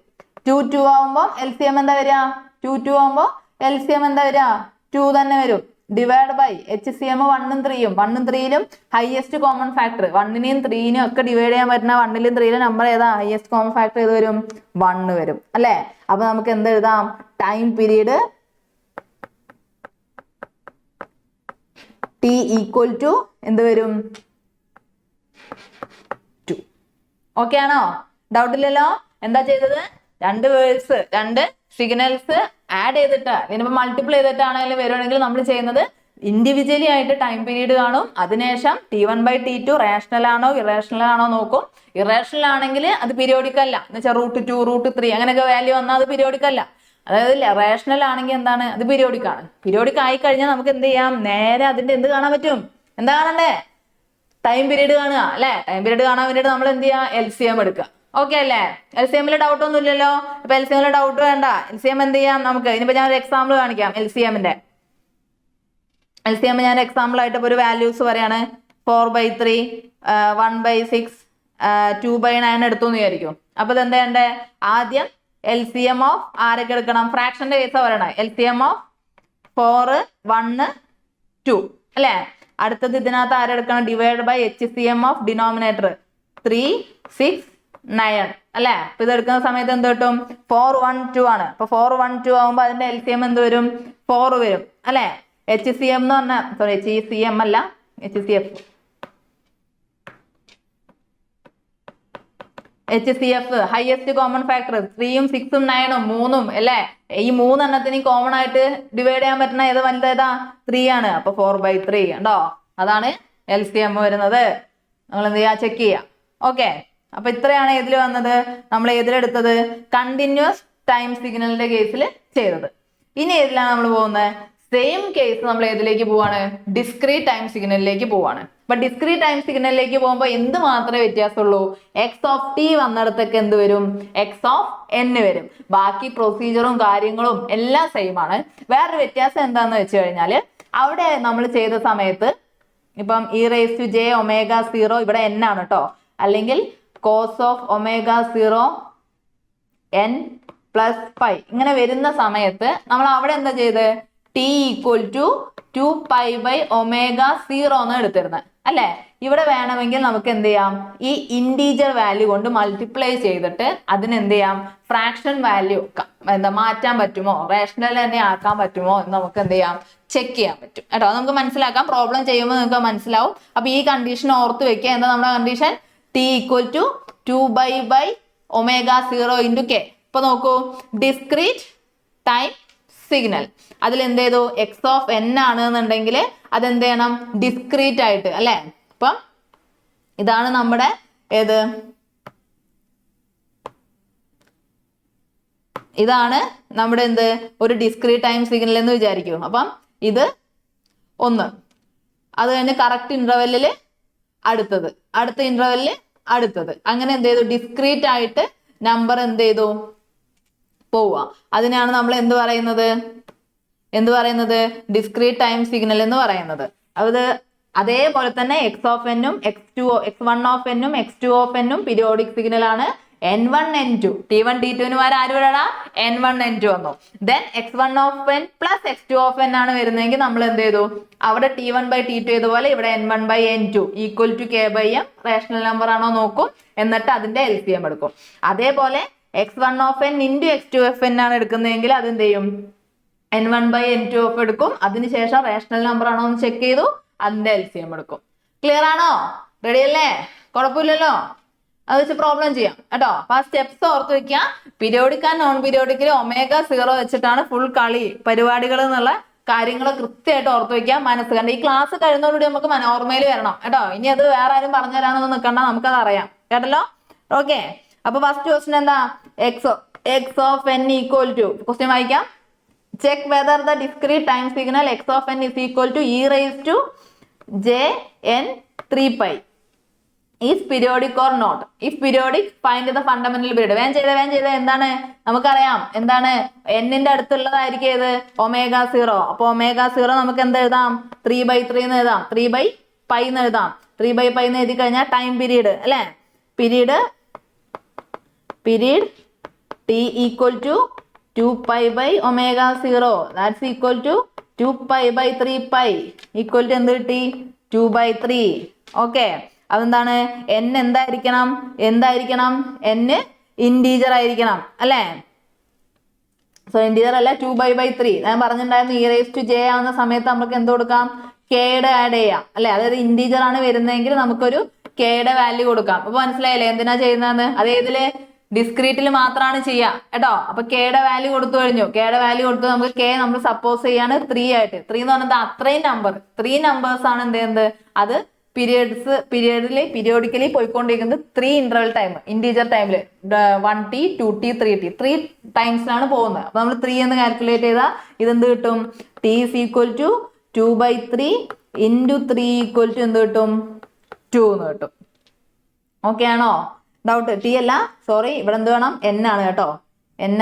2 ആവുമ്പോ LCM എന്താ വരിക? 2 ആവുമ്പോ LCM എന്താ വരിക? 2 തന്നെ വരും. ഡിവൈഡ് ബൈ HCM 1ഉം 3ഉം. 1ഉം 3യിലും ഹയസ്റ്റ് കോമൺ ഫാക്ടർ. 1നെയും 3നെയും ഒക്കെ ഡിവൈഡ് ചെയ്യാൻ പറ്റുന്ന 1ലും 3ലും നമ്പർ ഏതാ? ഹയസ്റ്റ് കോമൺ ഫാക്ടർ ഏത് വരും? 1 വരും അല്ലെ? അപ്പൊ നമുക്ക് എന്ത് എഴുതാം? ടൈം പീരീഡ് T = എന്ത് വരും? 2. ഓക്കെ ആണോ? ഡൗട്ട് ഇല്ലല്ലോ? എന്താ ചെയ്തത്? 2 വേർഡ്സ്, 2 സിഗ്നൽസ് ആഡ് ചെയ്തിട്ട് ഇതിനിപ്പോ മൾട്ടിപ്പിൾ ചെയ്തിട്ടാണെങ്കിലും വരുവാണെങ്കിൽ നമ്മൾ ചെയ്യുന്നത് ഇൻഡിവിജ്വലി ആയിട്ട് ടൈം പീരീഡ് കാണും. അതിനുശേഷം T1/T2 റേഷണൽ ആണോ ഇറേഷണൽ ആണോ നോക്കും. ഇറേഷണൽ ആണെങ്കിൽ അത് പീരിയോഡിക് അല്ല. എന്ന് വെച്ചാൽ √2 √3 അങ്ങനെയൊക്കെ വാല്യൂ വന്നാൽ അത് പീരിയോഡിക് അല്ല. അതായത് റേഷണൽ ആണെങ്കിൽ എന്താണ്? അത് പീരിയോഡിക് ആണ്. പീരിയോഡിക് ആയി കഴിഞ്ഞാൽ നമുക്ക് എന്ത് ചെയ്യാം? നേരെ അതിന്റെ എന്ത് കാണാൻ പറ്റും? എന്താ കാണണ്ടേ? ടൈം പീരീഡ് കാണുക അല്ലെ? ടൈം പീരീഡ് കാണാൻ വേണ്ടിയിട്ട് നമ്മൾ എന്ത് ചെയ്യുക? LCM എടുക്കുക. ഓക്കെ അല്ലേ? LCMല് ഡൗട്ട് ഒന്നും ഇല്ലല്ലോ? അപ്പൊ LCMല് ഡൗട്ട് വേണ്ട. LCM എന്ത് ചെയ്യാം നമുക്ക്? ഇനിയിപ്പോ ഞാൻ ഒരു എക്സാമ്പിൾ കാണിക്കാം. LCM ഞാൻ എക്സാമ്പിൾ ആയിട്ട് ഒരു വാല്യൂസ് പറയാണ്. 4/3, 1/6, 2/9 എടുത്തു എന്ന് വിചാരിക്കും. അപ്പൊ ഇത് എന്താ ചെയ്യണ്ടേ? ആദ്യം LCM ഓഫ് ആരൊക്കെ എടുക്കണം? ഫ്രാക്ഷന്റെ കേസാ പറയണേ. LCM ഓഫ് 4, 1, 2 അല്ലെ? അടുത്തത് ഇതിനകത്ത് ആരെടുക്കണം? Divide by HCM of denominator 3, 6, 9 അല്ലെ? അപ്പൊ ഇത് എടുക്കുന്ന സമയത്ത് എന്ത് കിട്ടും? 4 1 2 ആണ്. അപ്പൊ 4 1 2 ആവുമ്പോ അതിന്റെ LCM എന്ത് വരും? 4 വരും അല്ലെ? HCM എന്ന് പറഞ്ഞാൽ സോറി HCM അല്ല HCF HCF highest common factor 3ഉം 6ഉം 9ഉം 3ഉം അല്ലെ? ഈ 3 എണ്ണത്തിനും കോമൺ ആയിട്ട് ഡിവൈഡ് ചെയ്യാൻ പറ്റുന്ന ഏത് വലുതേതാ? 3 ആണ്. അപ്പൊ 4/3 ഉണ്ടോ? അതാണ് LCM വരുന്നത്. നമ്മൾ എന്ത് ചെയ്യാ? ചെക്ക് ചെയ്യാം. ഓക്കെ, അപ്പൊ ഇത്രയാണ് ഏതിൽ വന്നത്? നമ്മൾ ഏതിലെടുത്തത്? കണ്ടിന്യൂസ് ടൈം സിഗ്നലിന്റെ കേസിൽ ചെയ്തത്. ഇനി ഏതിലാണ് നമ്മൾ പോകുന്നത്? സെയിം കേസ് നമ്മൾ ഏതിലേക്ക് പോവാണ്? ഡിസ്ക്രീറ്റ് ടൈം സിഗ്നലിലേക്ക് പോവാണ്. അപ്പൊ ഡിസ്ക്രീറ്റ് ടൈം സിഗ്നലിലേക്ക് പോകുമ്പോൾ എന്ത് മാത്രമേ വ്യത്യാസമുള്ളൂ? x(t) വന്നിടത്തൊക്കെ എന്ത് വരും? x(n) വരും. ബാക്കി പ്രൊസീജറും കാര്യങ്ങളും എല്ലാം സെയിം ആണ്. വേറൊരു വ്യത്യാസം എന്താന്ന് വെച്ച് കഴിഞ്ഞാൽ അവിടെ നമ്മൾ ചെയ്ത സമയത്ത് ഇപ്പം e⁻j⍵0 ഇവിടെ n ആണ് കേട്ടോ, അല്ലെങ്കിൽ cos of ω0 n + π ഇങ്ങനെ വരുന്ന സമയത്ത് നമ്മൾ അവിടെ എന്താ ചെയ്ത്? t = 2π/ω0 എന്ന് എടുത്തിരുന്നത് അല്ലെ? ഇവിടെ വേണമെങ്കിൽ നമുക്ക് എന്ത് ചെയ്യാം? ഈ ഇന്റീജർ വാല്യൂ കൊണ്ട് മൾട്ടിപ്ലൈ ചെയ്തിട്ട് അതിന് എന്ത് ചെയ്യാം? ഫ്രാക്ഷൻ വാല്യൂ എന്താ മാറ്റാൻ പറ്റുമോ, റേഷണൽ തന്നെ ആക്കാൻ പറ്റുമോ എന്ന് നമുക്ക് എന്ത് ചെയ്യാം? ചെക്ക് ചെയ്യാൻ പറ്റും കേട്ടോ. നമുക്ക് മനസ്സിലാക്കാം. പ്രോബ്ലം ചെയ്യുമ്പോൾ നിങ്ങൾക്ക് മനസ്സിലാവും. അപ്പൊ ഈ കണ്ടീഷൻ ഓർത്ത് വെക്കുക. എന്താ നമ്മുടെ കണ്ടീഷൻ? t = 2π/ω0 × k. ഇപ്പൊ നോക്കൂ, ഡിസ്ക്രീറ്റ് ടൈം സിഗ്നൽ അതിൽ എന്ത് ചെയ്തു? x(n) ആണ് എന്നുണ്ടെങ്കിൽ അതെന്ത് ചെയ്യണം? ഡിസ്ക്രീറ്റ് ആയിട്ട് അല്ലെ? അപ്പം ഇതാണ് നമ്മുടെ ഏത്? ഇതാണ് നമ്മുടെ എന്ത്? ഒരു ഡിസ്ക്രീറ്റ് ടൈം സിഗ്നൽ എന്ന് വിചാരിക്കൂ. അപ്പം ഇത് 1, അത് കഴിഞ്ഞ് കറക്റ്റ് ഇന്റർവെല്ലിൽ അടുത്തത്, അടുത്ത ഇന്റർവെല്ലിൽ അടുത്തത്, അങ്ങനെ എന്ത് ചെയ്തു? ഡിസ്ക്രീറ്റ് ആയിട്ട് നമ്പർ എന്ത് ചെയ്തു? പോവുക. അതിനാണ് നമ്മൾ എന്ത് പറയുന്നത്? ഡിസ്ക്രീറ്റ് ടൈം സിഗ്നൽ എന്ന് പറയുന്നത്. അത് അതേപോലെ തന്നെ x(n)ഉം x1(n)ഉം x2(n)ഉം പീരിയോഡിക് സിഗ്നൽ ആണ്. n1 n2 t1 t2 ആര് വിടാ? n1 n2 വന്നു. ദെൻ x1(n) + x2(n) ആണ് വരുന്നതെങ്കിൽ നമ്മൾ എന്ത് ചെയ്തു? അവിടെ t1/t2 ചെയ്തപോലെ ഇവിടെ n1/n2 = k/m റേഷണൽ നമ്പർ ആണോ നോക്കും, എന്നിട്ട് അതിന്റെ LCM എടുക്കും. അതേപോലെ x1(n) × x2(n) ആണ് എടുക്കുന്നതെങ്കിൽ അത് എന്ത് ചെയ്യും? n1/n2 എടുക്കും. അതിനുശേഷം റേഷണൽ നമ്പർ ആണോ എന്ന് ചെക്ക് ചെയ്തു, അതിന്റെ LCM എടുക്കും. ക്ലിയർ ആണോ? റെഡി അല്ലേ? കുഴപ്പമില്ലല്ലോ. അത് വെച്ച് പ്രോബ്ലം ചെയ്യാം കേട്ടോ. അപ്പൊ ആ സ്റ്റെപ്സ് ഓർത്ത് വെക്കുക. പീരിയോഡിക് ആൻഡ് നോൺ പീരിയോഡിക്കിൽ ω0 വെച്ചിട്ടാണ് ഫുൾ കളി പരിപാടികൾ എന്നുള്ള കാര്യങ്ങൾ കൃത്യമായിട്ട് ഓർത്ത് വെക്കുക. മനസ്സ് കണ്ട ഈ ക്ലാസ് കഴിയുന്നതോടുകൂടി നമുക്ക് ഓർമ്മയിൽ വരണം കേട്ടോ. ഇനി അത് വേറെ ആരും പറഞ്ഞു തരാനൊന്നും നിൽക്കണ്ട, നമുക്കത് അറിയാം കേട്ടല്ലോ. ഓക്കെ, അപ്പൊ ഫസ്റ്റ് ക്വസ്റ്റ്യൻ എന്താ? x(n) = ക്വസ്റ്റ്യൻ വായിക്കാം. Check whether the discrete time signal x(n) = e⁻j(n)(3π) is periodic or not. If periodic find the fundamental period. വേഗം ചെയ്ത എന്താണ്? നമുക്കറിയാം എന്താണ്? n-ന്റെ അടുത്തുള്ളതായിരിക്കും ഏത്? ω0. അപ്പൊ ω0 നമുക്ക് എന്ത് എഴുതാം? 3/3 എന്ന് എഴുതാം, 3/π എന്ന് എഴുതാം. 3/π എന്ന് എഴുതി കഴിഞ്ഞാൽ ടൈം പീരീഡ് അല്ലെ? പീരീഡ് t = 2π/ω0 ദാറ്റ്സ് = 2π/3π = എന്ത് കിട്ടി? 2/3. ഓക്കെ, അതെന്താണ്? n എന്തായിരിക്കണം? n ഇന്റീജർ ആയിരിക്കണം അല്ലെ? സോ ഇന്റീജർ അല്ല, 2π/3. ഞാൻ പറഞ്ഞിട്ടുണ്ടായിരുന്നു e⁻j ആവുന്ന സമയത്ത് നമുക്ക് എന്ത് കൊടുക്കാം? kയുടെ ആഡ് ചെയ്യാം അല്ലെ? അതായത് ഇന്റീജർ ആണ് വരുന്നതെങ്കിൽ നമുക്കൊരു kയുടെ വാല്യൂ കൊടുക്കാം. അപ്പൊ മനസ്സിലായില്ലേ എന്തിനാ ചെയ്യുന്നതെന്ന്? അത് ഏതില്? ഡിസ്ക്രീറ്റിൽ മാത്രമാണ് ചെയ്യുക കേട്ടോ. അപ്പൊ kയുടെ വാല്യൂ കൊടുത്തു കഴിഞ്ഞു. kയുടെ വാല്യൂ കൊടുത്ത് നമുക്ക് k നമ്മൾ സപ്പോസ് ചെയ്യാണ് 3 ആയിട്ട്. 3 എന്ന് പറഞ്ഞാൽ അത്രയും നമ്പർ, 3 നമ്പേഴ്സ് ആണ് എന്ത് ചെയ്യുന്നത്? അത് പീരിയോഡിക്കലി പോയിക്കൊണ്ടിരിക്കുന്നത് 3 ഇന്റർവൽ ടൈം, ഇന്റീജർ ടൈമില് 1t 2t 3t 3 ടൈംസിലാണ് പോകുന്നത്. അപ്പൊ നമ്മൾ 3 എന്ന് കാൽക്കുലേറ്റ് ചെയ്താൽ ഇതെന്ത് കിട്ടും? t = 2/3 × 3 = എന്ത് കിട്ടും? 2 എന്ന് കിട്ടും. ഓക്കെ ആണോ? ഡൗട്ട്? t അല്ല, സോറി, ഇവിടെ എന്ത് വേണം? n ആണ് കേട്ടോ. n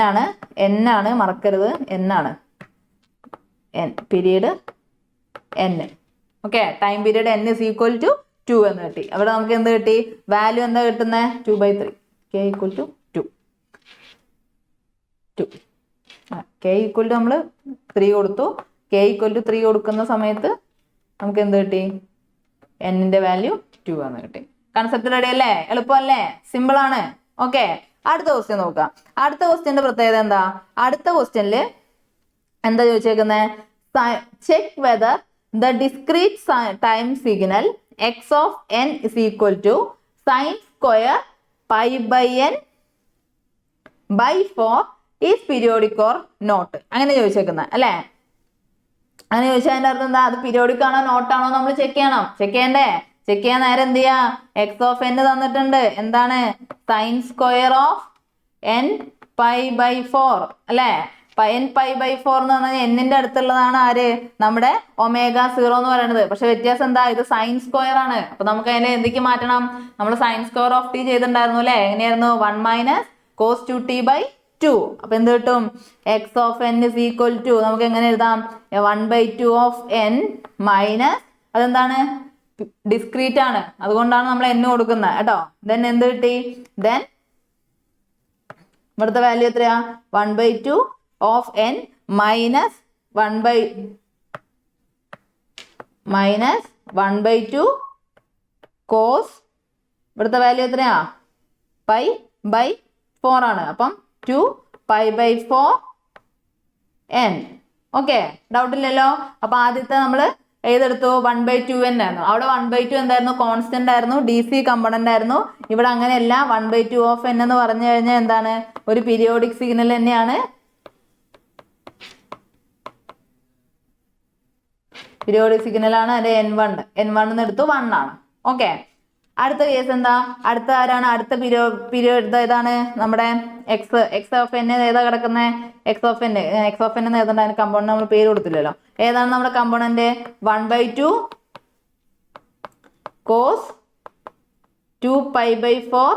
ആണ്, മറക്കരുത്. n ആണ് period n. Okay, time period n = 2 എന്ന് കിട്ടി. അവിടെ നമുക്ക് എന്ത് കിട്ടി? വാല്യൂ എന്താ കിട്ടുന്നത്? 2/3. k = 2. k = നമ്മൾ 3 കൊടുത്തു. k = 3 കൊടുക്കുന്ന സമയത്ത് നമുക്ക് എന്ത് കിട്ടി? n-ന്റെ വാല്യൂ 2 എന്ന് കിട്ടി. കൺസെപ്റ്റ് റെഡി അല്ലേ? എളുപ്പമല്ലേ? സിമ്പിൾ ആണ്. ഓക്കെ, അടുത്ത ക്വസ്റ്റ്യൻ നോക്കാം. അടുത്ത ക്വസ്റ്റ്യന്റെ പ്രത്യേകത എന്താ? അടുത്ത ക്വസ്റ്റ്യനില് എന്താ ചോദിച്ചേക്കുന്നത്? Check whether the discrete time signal x of n is equal to sine square pi by n by 4 is periodic or not. അങ്ങനെ ചോദിച്ചേക്കുന്നത് അല്ലേ? അങ്ങനെ ചോദിച്ചാൽ അതിന്റെ അർത്ഥം എന്താ? അത് പീരിയോഡിക് ആണോ നോട്ടാണോ നമ്മൾ ചെക്ക് ചെയ്യണം. ചെക്ക് ചെയ്യണ്ടേ? ചെക്ക് ചെയ്യാൻ നേരം എന്ത് ചെയ്യാ? എക്സ് ഓഫ് എൻ തന്നിട്ടുണ്ട്. എന്താണ്? Sine square of n pi by 4 അല്ലേ? എൻ പൈ ബൈ 4 എന്ന് പറഞ്ഞാൽ എന്നിന്റെ അടുത്തുള്ളതാണ് ആര്? നമ്മുടെ ഒമേഗ 0 എന്ന് പറയുന്നത്. പക്ഷെ വ്യത്യാസം എന്താ? ഇത് സൈൻ സ്ക്വയർ ആണ്. അപ്പൊ നമുക്ക് അതിനെ എന്തൊക്കെ മാറ്റണം? നമ്മൾ സൈൻ സ്ക്വയർ ഓഫ് ടി ചെയ്തിട്ടുണ്ടായിരുന്നു അല്ലെ? എങ്ങനെയായിരുന്നു? 1 മൈനസ് കോസ് 2t ബൈ 2. അപ്പൊ എന്ത് കിട്ടും? X of n is equal to നമുക്ക് എങ്ങനെ എഴുതാം? 1/2 ഓഫ് എൻ മൈനസ് അതെന്താണ്? ഡിസ്ക്രീറ്റ് ആണ്, അതുകൊണ്ടാണ് നമ്മൾ n കൊടുക്കുന്നത് കേട്ടോ. ദെൻ എന്ത് കിട്ടി? ദെൻ ഇവിടുത്തെ വാല്യൂ എത്രയാ? 1/2 ഓഫ് എൻ മൈനസ് 1/2 കോസ് ഇവിടുത്തെ വാല്യൂ എത്രയാ? പൈ ബൈ 4 ആണ്. അപ്പം 2 pi by 4 n. Okay, doubt ഇല്ലല്ലോ? അപ്പൊ ആദ്യത്തെ നമ്മൾ ഏതെടുത്തു? 1/2 എൻ ആയിരുന്നു. അവിടെ 1/2 എന്തായിരുന്നു? കോൺസ്റ്റന്റ് ആയിരുന്നു, ഡി സി കമ്പോണന്റ് ആയിരുന്നു. ഇവിടെ അങ്ങനെയല്ല. 1/2 ഓഫ് എൻ എന്ന് പറഞ്ഞു കഴിഞ്ഞാൽ എന്താണ്? ഒരു പീരിയോഡിക് സിഗ്നൽ തന്നെയാണ്. പീരിയോഡിക് സിഗ്നൽ ആണ്. അതിന്റെ n1 എന്ന് എടുത്തു 1 ആണ്. ഓക്കെ, അടുത്ത കേസ് എന്താ? അടുത്ത ആരാണ്? അടുത്ത പീരിയോഡ് ഏതാണ്? നമ്മുടെ എക്സ് ഓഫ് എൻ ഏതാ കിടക്കുന്നത്? എക്സ് ഓഫ് എൻ എന്ന് ഏതാണ്ട് അതിന് കമ്പോണന്റ് നമ്മൾ പേര് കൊടുത്തില്ലല്ലോ. ഏതാണ് നമ്മുടെ കമ്പോണന്റ്? 1/2 കോസ് 2 പൈ ബൈ 4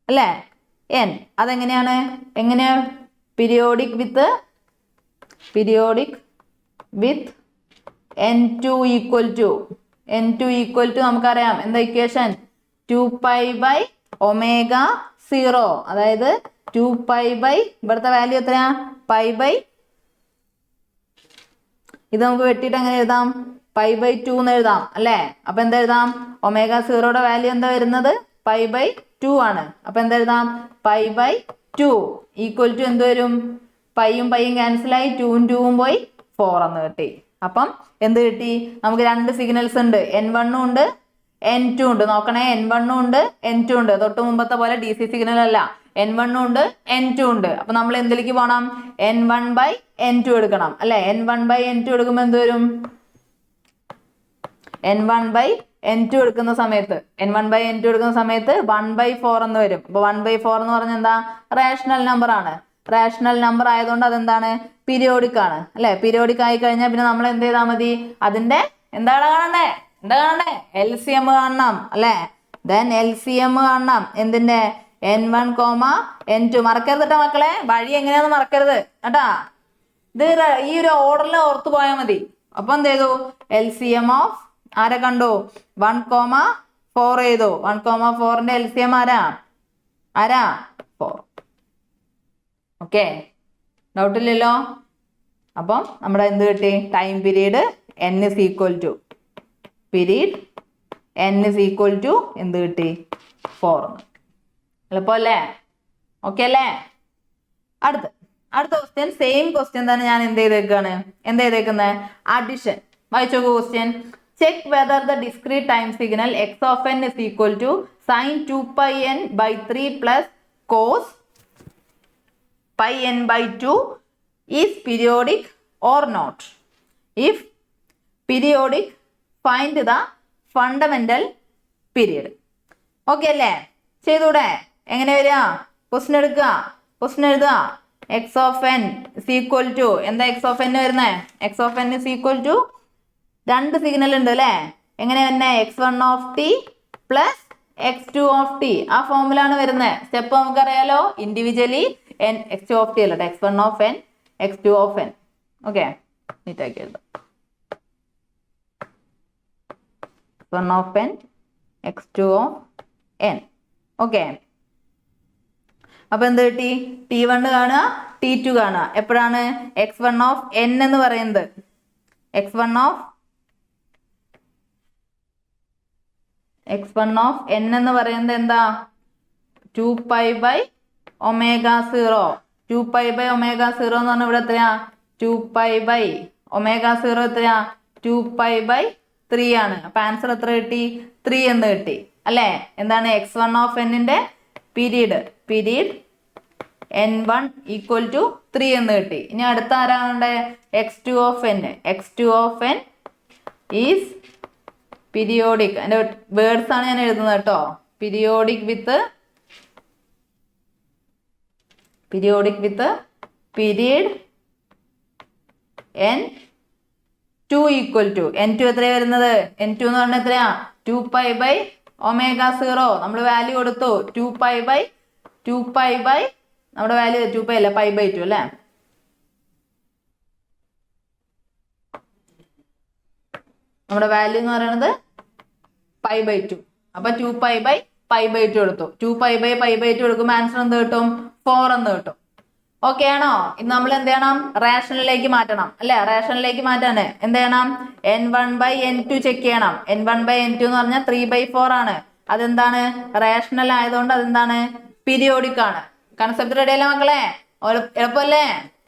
അല്ലേ? എൻ. അതെങ്ങനെയാണ്? എങ്ങനെയാ? Periodic with n2 equal to നമുക്കറിയാം എന്താ ഇക്വേഷൻ? 2 pi by omega 0. അതായത് 2 പൈ ബൈ ഇവിടുത്തെ വാല്യൂ എത്രയാ? Pi by. ഇത് നമുക്ക് വെട്ടിയിട്ട് എങ്ങനെ എഴുതാം? പൈ ബൈ 2 എന്ന് എഴുതാം അല്ലേ? അപ്പൊ എന്താ എഴുതാം? ഒമേഗ 0യുടെ വാല്യൂ എന്താ വരുന്നത്? പൈ ബൈ 2 ആണ്. അപ്പൊ എന്താ എഴുതാം? പൈ ബൈ 2 ഈക്വൽ ടു എന്ത് വരും? പൈയും ക്യാൻസൽ ആയി, 2ഉം 2ഉം പോയി 4 എന്ന് കിട്ടി. അപ്പം എന്ത് കിട്ടി? നമുക്ക് രണ്ട് സിഗ്നൽസ് ഉണ്ട്. n1 ഉണ്ട്, n2 ഉണ്ട്. നോക്കണേ, n1 ഉണ്ട്, n2 ഉണ്ട്. തൊട്ട് മുമ്പത്തെ പോലെ ഡി സി സിഗ്നൽ അല്ല. n1 ഉണ്ട്, n2 ഉണ്ട്. അപ്പൊ നമ്മൾ എന്തിലേക്ക് പോകണം? n1/n2 എടുക്കണം അല്ലെ? n1/n2 എടുക്കുമ്പോൾ എന്ത് വരും? n1/n2 എടുക്കുന്ന സമയത്ത് 1/4 എന്ന് വരും. അപ്പൊ 1/4 എന്ന് പറഞ്ഞാൽ എന്താ? റേഷണൽ നമ്പർ ആണ്. റേഷണൽ നമ്പർ ആയതുകൊണ്ട് അതെന്താണ്? പീരിയോഡിക് ആണ് അല്ലെ? പീരിയോഡിക് ആയി കഴിഞ്ഞാൽ പിന്നെ നമ്മൾ എന്ത് ചെയ്താൽ മതി? അതിന്റെ എന്താണ് കാണണ്ടേ? LCM കാണണം അല്ലെ? ദെൻ LCM കാണണം. എന്തിന്റെ? n1, n2. മറക്കരുത് കേട്ടോ മക്കളെ, വഴി എങ്ങനെയാന്ന് മറക്കരുത് കേട്ടാ. ഇത് ഈ ഒരു ഓർഡറിൽ ഓർത്തു പോയാൽ മതി. അപ്പൊ എന്ത് ചെയ്തു? LCM ഓഫ് ആരെ കണ്ടു? 1, 4 ചെയ്തു. 1, 4ന്റെ LCM ആരാ? 4. ഓക്കെ, ഡൗട്ട് ഇല്ലല്ലോ? അപ്പം നമ്മുടെ എന്ത് കിട്ടി? Time period n is equal to എന്ത് കിട്ടി? 4. എളുപ്പമല്ലേ? ഓക്കെ അല്ലേ? അടുത്ത ക്വസ്റ്റ്യൻ, സെയിം ക്വസ്റ്റ്യൻ തന്നെ ഞാൻ എന്ത് ചെയ്തേക്കുന്നത്? അഡിഷൻ. വായിച്ചോ question. Check whether the discrete time signal x of n is equal to sine 2πn/3 plus cos pi n by 2 is periodic or not. If periodic, find the fundamental period. Okay അല്ലേ? ചെയ്തൂടെ? എങ്ങനെ വരിക? Question എടുക്കുക, question എഴുതുക. X of n is equal to എന്താ? X of n വരുന്നത്? X of n is equal to രണ്ട് signal ഉണ്ട് അല്ലേ? എങ്ങനെ തന്നെ? x1 of t plus x2 of t. ആ ഫോമിലാണ് വരുന്നത്. സ്റ്റെപ്പ് നമുക്കറിയാലോ. ഇൻഡിവിജ്വലി x2 ഓഫ് ടി അല്ല, x1 of n, x2 of n. Okay, നീറ്റാക്കി എഴുതാം. x1 of n, x2 of n. Okay, അപ്പൊ എന്ത് കിട്ടി? t1 കാണുക, t2 കാണുക. എപ്പോഴാണ് x1 ഓഫ് n എന്ന് പറയുന്നത്? x1 ഓഫ് n എന്ന് പറയുന്നത് എന്താ? 2π/n omega 0. 2π/ω0 എന്ന് പറഞ്ഞാൽ ഇവിടെ എത്രയാ? 2π/ω0 എത്രയാ? 2π/3 ആണ്. അപ്പൊ ആൻസർ എത്ര കിട്ടി? 3 എന്ന് കിട്ടി അല്ലേ? എന്താണ് x1 ന്റെ പീരീഡ് n1 = 3 എന്ന് കിട്ടി. ഇനി അടുത്ത ആരാണ്? x2 is periodic. അതിന്റെ വേർഡ്സ് ആണ് ഞാൻ എഴുതുന്നത് കേട്ടോ. Periodic with period n2 = n2 എത്രയാ വരുന്നത്? n2 എന്ന് പറഞ്ഞാൽ എത്രയാ? 2π/ω0. നമ്മൾ വാല്യൂ കൊടുത്തു 2π/2π നമ്മുടെ വാല്യൂ 2π അല്ല π/2 അല്ലേ? നമ്മുടെ വാല്യൂ എന്ന് പറയുന്നത് π/2. അപ്പൊ 2π/π/2 എടുത്തു. 2π/π/2 എടുക്കുമ്പോൾ ആൻസർ എന്ത് കിട്ടും? 4 എന്ന് കിട്ടും. ഓക്കെ ആണോ? ഇത് നമ്മൾ എന്ത് ചെയ്യണം? റേഷനിലേക്ക് മാറ്റണം അല്ലെ? റേഷനിലേക്ക് മാറ്റാന് എന്ത് ചെയ്യണം? n1/n2 ചെക്ക് ചെയ്യണം. n1/n2 എന്ന് പറഞ്ഞാൽ 3/4 ആണ്. അതെന്താണ്? റേഷണൽ ആയതുകൊണ്ട് അതെന്താണ്? പീരിയോഡിക് ആണ്. കൺസെപ്റ്റ് റെഡി അല്ലേ മക്കളെ? എളുപ്പല്ലേ?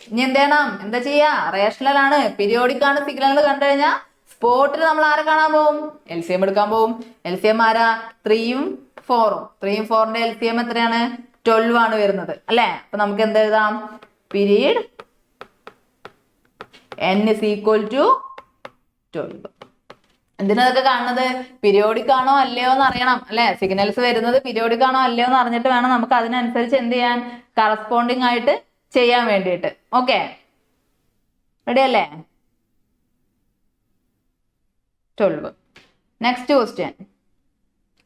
ഇനി എന്ത് ചെയ്യണം? എന്താ ചെയ്യാ? റേഷണൽ ആണ്, പീരിയോഡിക് ആണ്. സിഗ്നൽ കണ്ടു കഴിഞ്ഞാൽ സ്പോട്ടിൽ നമ്മൾ ആരെ കാണാൻ പോവും? LCM എടുക്കാൻ പോവും. LCM ആരാ? 3ഉം 4ഉം. 3ഉം 4ന്റെ LCM എത്രയാണ്? 12 ആണ് വരുന്നത് അല്ലേ? അപ്പൊ നമുക്ക് എന്ത് എഴുതാം? Period n = 12. എന്തിനതൊക്കെ കാണുന്നത്? പീരിയോഡിക് ആണോ അല്ലയോ എന്ന് അറിയണം അല്ലെ? സിഗ്നൽസ് വരുന്നത് പീരിയോഡിക് ആണോ അല്ലയോ എന്ന് അറിഞ്ഞിട്ട് വേണം നമുക്ക് അതിനനുസരിച്ച് എന്ത് ചെയ്യാൻ? കറസ്പോണ്ടിങ് ആയിട്ട് ചെയ്യാൻ വേണ്ടിയിട്ട്. ഓക്കെ, റെഡി അല്ലേ? 12. Next question.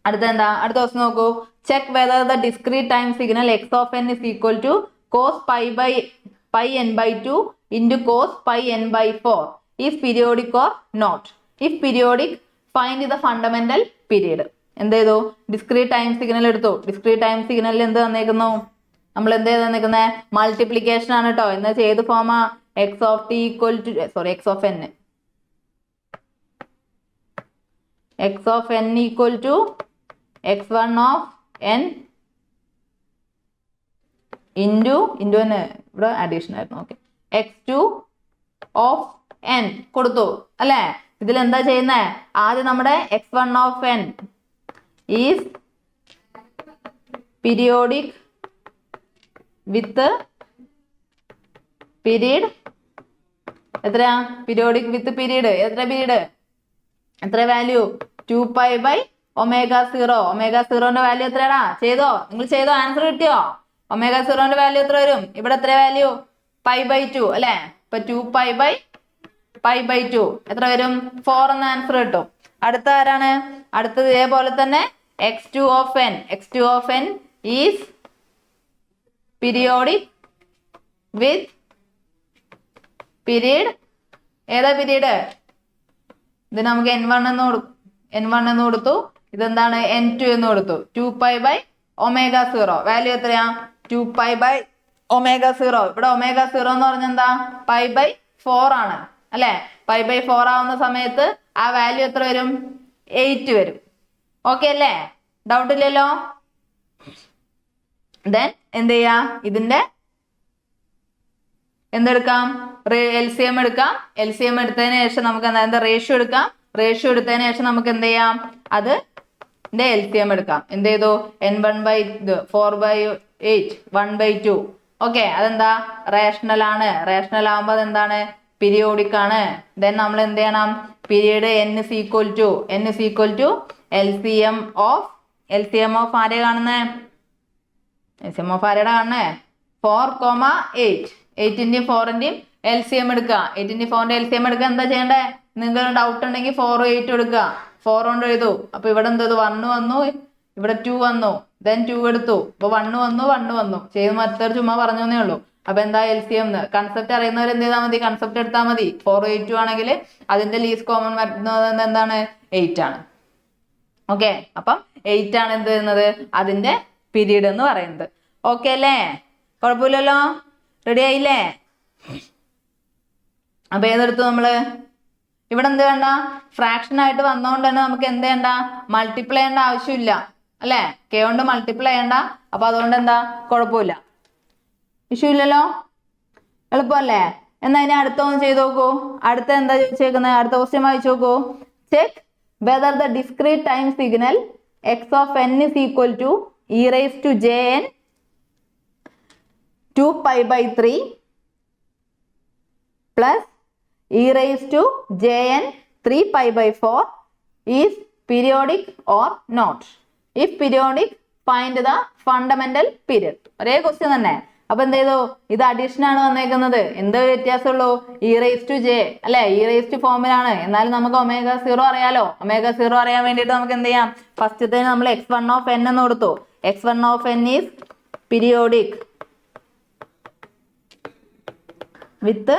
അടുത്ത എന്താ? അടുത്ത ക്വസ്റ്റ്യൻ നോക്കൂ. Check whether the discrete time signal x of n is equal to cos πn/2 into cos πn/4 is periodic or not. If periodic, find the fundamental period. എന്ത് ചെയ്തു? Discrete time signal എടുത്തു. Discrete time സിഗ്നലിൽ എന്ത് തന്നേക്കുന്നു? നമ്മൾ എന്ത് തന്നേക്കുന്നത്? Multiplication ആണ് കേട്ടോ. എന്ന് ചെയ്ത് FOMAA x of n x of n equal to x1 of n into ഇവിടെ അഡീഷൻ ആയിരുന്നു. ഓക്കെ, x2 of n കൊടുത്തു അല്ലേ? ഇതിൽ എന്താ ചെയ്യുന്നേ? ആദ്യം നമ്മുടെ x1 of n is periodic with period എത്രയാ? പീരിയോഡിക് വിത്ത് പീരീഡ് എത്ര? പീരീഡ് എത്ര വാല്യൂ? 2π/ω0. ω0ന്റെ വാല്യൂ എത്രയാടാ? ചെയ്തോ? നിങ്ങൾ ചെയ്തോ? ആൻസർ കിട്ടിയോ? ω0ന്റെ വാല്യൂ എത്ര വരും? ഇവിടെ എത്ര വാല്യൂ? π/2 അല്ലെ? ഇപ്പൊ 2π/π/2 എത്ര വരും? 4 എന്ന ആൻസർ കിട്ടും. അടുത്ത ആരാണ്? അടുത്തത് ഇതേപോലെ തന്നെ x2 of n is periodic with period ഏതാ പീരീഡ്? ഇത് നമുക്ക് n1 എന്ന് കൊടുത്തു. ഇതെന്താണ്? n2 എന്ന് കൊടുത്തു. 2π/ω0 വാല്യൂ എത്രയാ? 2π/ω0. ഇവിടെ ω0 എന്ന് പറഞ്ഞാൽ എന്താ? π/4 ആണ് അല്ലെ? π/4 ആവുന്ന സമയത്ത് ആ വാല്യൂ എത്ര വരും? 8 വരും. ഓക്കെ അല്ലേ? ഡൗട്ട് ഇല്ലല്ലോ? ദെൻ എന്ത് ചെയ്യാ? ഇതിന്റെ എന്തെടുക്കാം? LCM എടുക്കാം. LCM എടുത്തതിന് ശേഷം നമുക്ക് എന്താ? റേഷ്യോ എടുക്കാം. റേഷ്യോ എടുത്തതിന് ശേഷം നമുക്ക് എന്ത് ചെയ്യാം? അത് LCM എടുക്കാം. എന്ത് ചെയ്തു? n1/4/8 1/2. ഓക്കെ, അതെന്താ? റേഷണൽ ആണ്. റേഷണൽ ആവുമ്പോൾ അതെന്താണ്? പീരിയോഡിക് ആണ്. ദെൻ നമ്മൾ എന്ത് ചെയ്യണം? Period n is equal to LCM of ആരെ കാണുന്നേ? LCM of ആരെയുടെ കാണുന്നേ? 4,8. 8ന്റെയും 4ന്റെയും LCM എടുക്കുക. 8ന്റെയും 4ന്റെ LCM എടുക്കുക. എന്താ ചെയ്യണ്ടേ? നിങ്ങൾക്ക് ഡൗട്ട് ഉണ്ടെങ്കിൽ 4 8 എടുക്കുക. 4 കൊണ്ട് എഴുതൂ. അപ്പൊ ഇവിടെ എന്ത്? 1 വന്നു, ഇവിടെ 2 വന്നു, ദെൻ 2 എടുത്തു. അപ്പൊ 1 വന്നു. ചെയ്ത് മറ്റൊരു ചുമ്മാ പറഞ്ഞേ ഉള്ളൂ. അപ്പൊ എന്താ LCM? കൺസെപ്റ്റ് അറിയുന്നവർ എന്ത് ചെയ്താൽ മതി? കൺസെപ്റ്റ് എടുത്താൽ മതി. 4 8 ആണെങ്കിൽ അതിന്റെ ലീസ്റ്റ് കോമൺ വരുന്നത് എന്താണ്? 8 ആണ്. ഓക്കെ, അപ്പം 8 ആണ് എന്ത് ചെയ്യുന്നത്? അതിന്റെ പീരീഡ് എന്ന് പറയുന്നത്. ഓക്കെ അല്ലേ? കുഴപ്പമില്ലല്ലോ? റെഡി ആയില്ലേ? അപ്പൊ ഏതെടുത്തു നമ്മള്? ഇവിടെ എന്ത് വേണ്ട? ഫ്രാക്ഷൻ ആയിട്ട് വന്നോണ്ട് തന്നെ നമുക്ക് എന്ത് ചെയ്യണ്ട? മൾട്ടിപ്ലൈ ചെയ്യേണ്ട ആവശ്യമില്ല അല്ലെ? k കൊണ്ട് മൾട്ടിപ്ലൈ ചെയ്യണ്ട. അപ്പൊ അതുകൊണ്ട് എന്താ? കുഴപ്പമില്ല. ഇഷ്യൂ ഇല്ലല്ലോ? എളുപ്പമല്ലേ? എന്നാ ഇനി അടുത്ത ഒന്ന് ചെയ്ത് നോക്കൂ. അടുത്ത എന്താ ചോദിച്ചേക്കുന്നത്? അടുത്ത ക്വസ്റ്റ്യൻ വായിച്ചു നോക്കൂ. Check whether the discrete time signal x of n is equal to e raise to j n 2π/3 plus e raised to jn 3π/4 is periodic or not. If periodic, find the fundamental period. ഒരേ question തന്നെ. അപ്പൊ എന്ത് ചെയ്തു? ഇത് addition ആണ് വന്നേക്കുന്നത്. എന്ത് വ്യത്യാസമുള്ളൂ? E raise to J അല്ലെ, ഇ റൈസ് ടു ഫോമിലാണ്. എന്നാലും നമുക്ക് ഒമേഗ 0 അറിയാലോ. ഒമേഗ 0 അറിയാൻ വേണ്ടിയിട്ട് നമുക്ക് എന്ത് ചെയ്യാം? ഫസ്റ്റത്തെ നമ്മൾ x1 ഓഫ് n എന്ന് കൊടുത്തു. x1 of n is periodic with